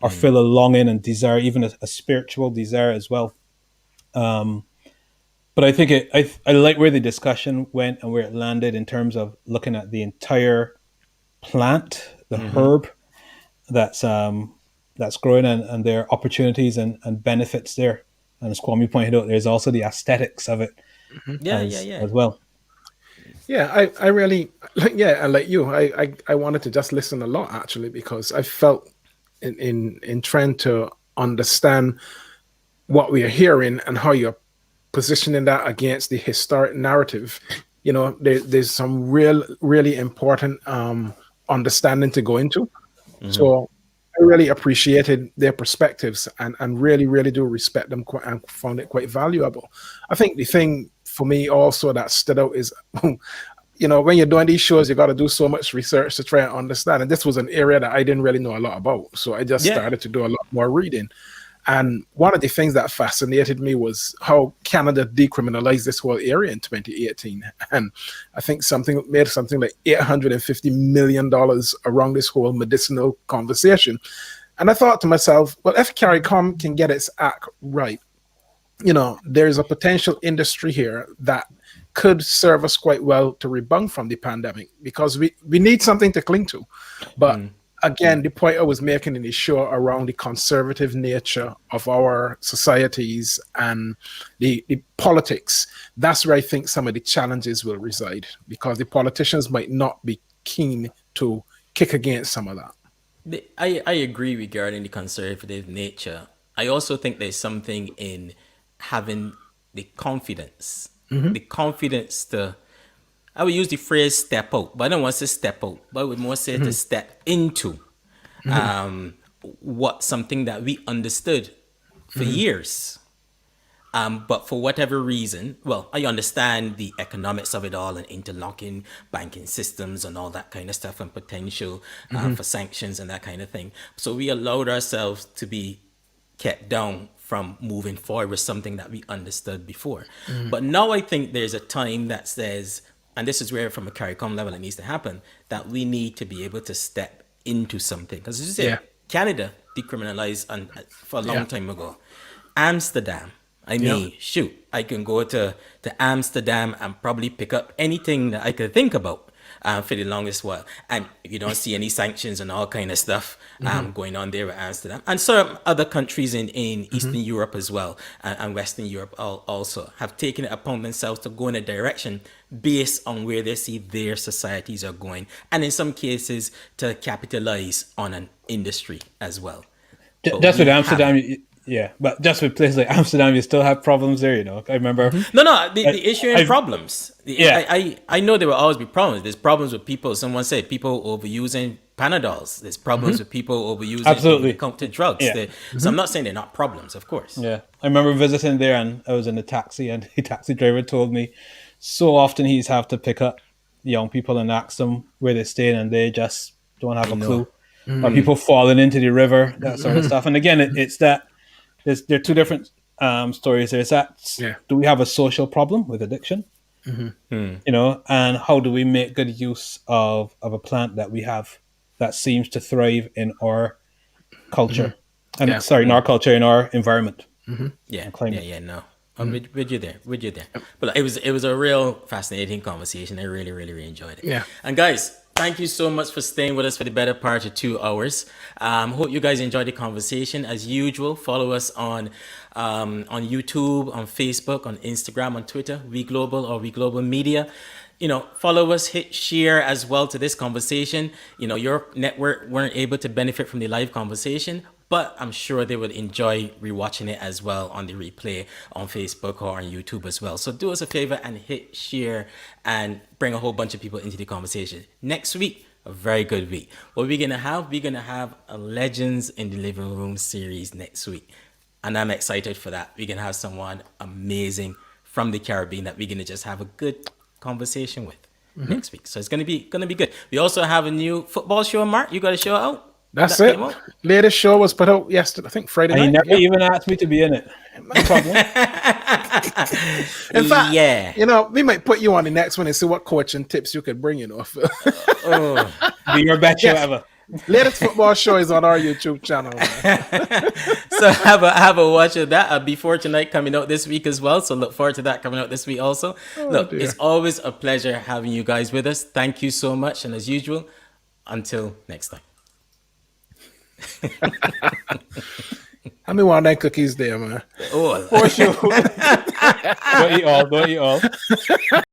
a longing and desire, even a spiritual desire as well. But I think I like where the discussion went and where it landed in terms of looking at the entire plant, the herb that's growing, and their opportunities and benefits there. And as Kwame pointed out, there's also the aesthetics of it as well. Yeah, I really, and like you, I wanted to just listen a lot, actually, because I felt in trying to understand what we are hearing and how you're positioning that against the historic narrative, there's some really important understanding to go into. So I really appreciated their perspectives and really do respect them and found it quite valuable. I think the thing for me also that stood out is, when you're doing these shows, you got to do so much research to try and understand. And this was an area that I didn't really know a lot about. So I just started to do a lot more reading. And one of the things that fascinated me was how Canada decriminalized this whole area in 2018. And I think made something like $850 million around this whole medicinal conversation. And I thought to myself, well, if CARICOM can get its act right, there's a potential industry here that could serve us quite well to rebound from the pandemic, because we need something to cling to. But again, the point I was making in the show around the conservative nature of our societies and the politics, that's where I think some of the challenges will reside, because the politicians might not be keen to kick against some of that. I agree regarding the conservative nature. I also think there's something in having the confidence to, I would use the phrase step out, but I don't want to say step out, but I would more say to step into what something that we understood for years. But for whatever reason, well, I understand the economics of it all and interlocking banking systems and all that kind of stuff and potential for sanctions and that kind of thing. So we allowed ourselves to be kept down from moving forward with something that we understood before. But now I think there's a time that says, and this is where from a CARICOM level it needs to happen, that we need to be able to step into something. Because as you say, Canada decriminalized for a long time ago. Amsterdam, I mean, shoot, I can go to Amsterdam and probably pick up anything that I could think about for the longest while. And you don't see any sanctions and all kind of stuff going on there with Amsterdam. And some other countries in Eastern Europe as well, and Western Europe also have taken it upon themselves to go in a direction based on where they see their societies are going. And in some cases, to capitalize on an industry as well. Just with Amsterdam, but just with places like Amsterdam, you still have problems there, I remember. The issue in problems. I know there will always be problems. There's problems with people. Someone said people overusing Panadols. There's problems with people overusing counted drugs. So I'm not saying they're not problems, of course. Yeah. I remember visiting there and I was in a taxi and the taxi driver told me so often he's have to pick up young people and ask them where they stay and they just don't have a clue. Or people falling into the river, that sort of stuff. And again, it's that there are two different stories. There's that, do we have a social problem with addiction? And how do we make good use of a plant that we have that seems to thrive in our culture? And in our culture, in our environment. No. I'm with you there. But it was a real fascinating conversation. I really, really, really enjoyed it. Yeah. And guys, thank you so much for staying with us for the better part of 2 hours. Hope you guys enjoyed the conversation. As usual, follow us on YouTube, on Facebook, on Instagram, on Twitter, We Global or We Global Media. Follow us, hit share as well to this conversation. Your network weren't able to benefit from the live conversation, but I'm sure they would enjoy rewatching it as well on the replay on Facebook or on YouTube as well. So do us a favor and hit share and bring a whole bunch of people into the conversation. Next week, a very good week. What we're going to have? We're going to have a Legends in the Living Room series next week. And I'm excited for that. We're going to have someone amazing from the Caribbean that we're going to just have a good conversation with next week. So it's going to be good. We also have a new football show, Mark. You got a show out? That's it. Latest show was put out yesterday, I think Friday night. He never even asked me to be in it. No problem. In fact, we might put you on the next one and see what coaching tips you could bring, Be your best show ever. Latest football show is on our YouTube channel. So have a watch of that before tonight coming out this week as well. So look forward to that coming out this week also. It's always a pleasure having you guys with us. Thank you so much. And as usual, until next time. How many want that cookies there, man? Oh, for sure. Don't eat all.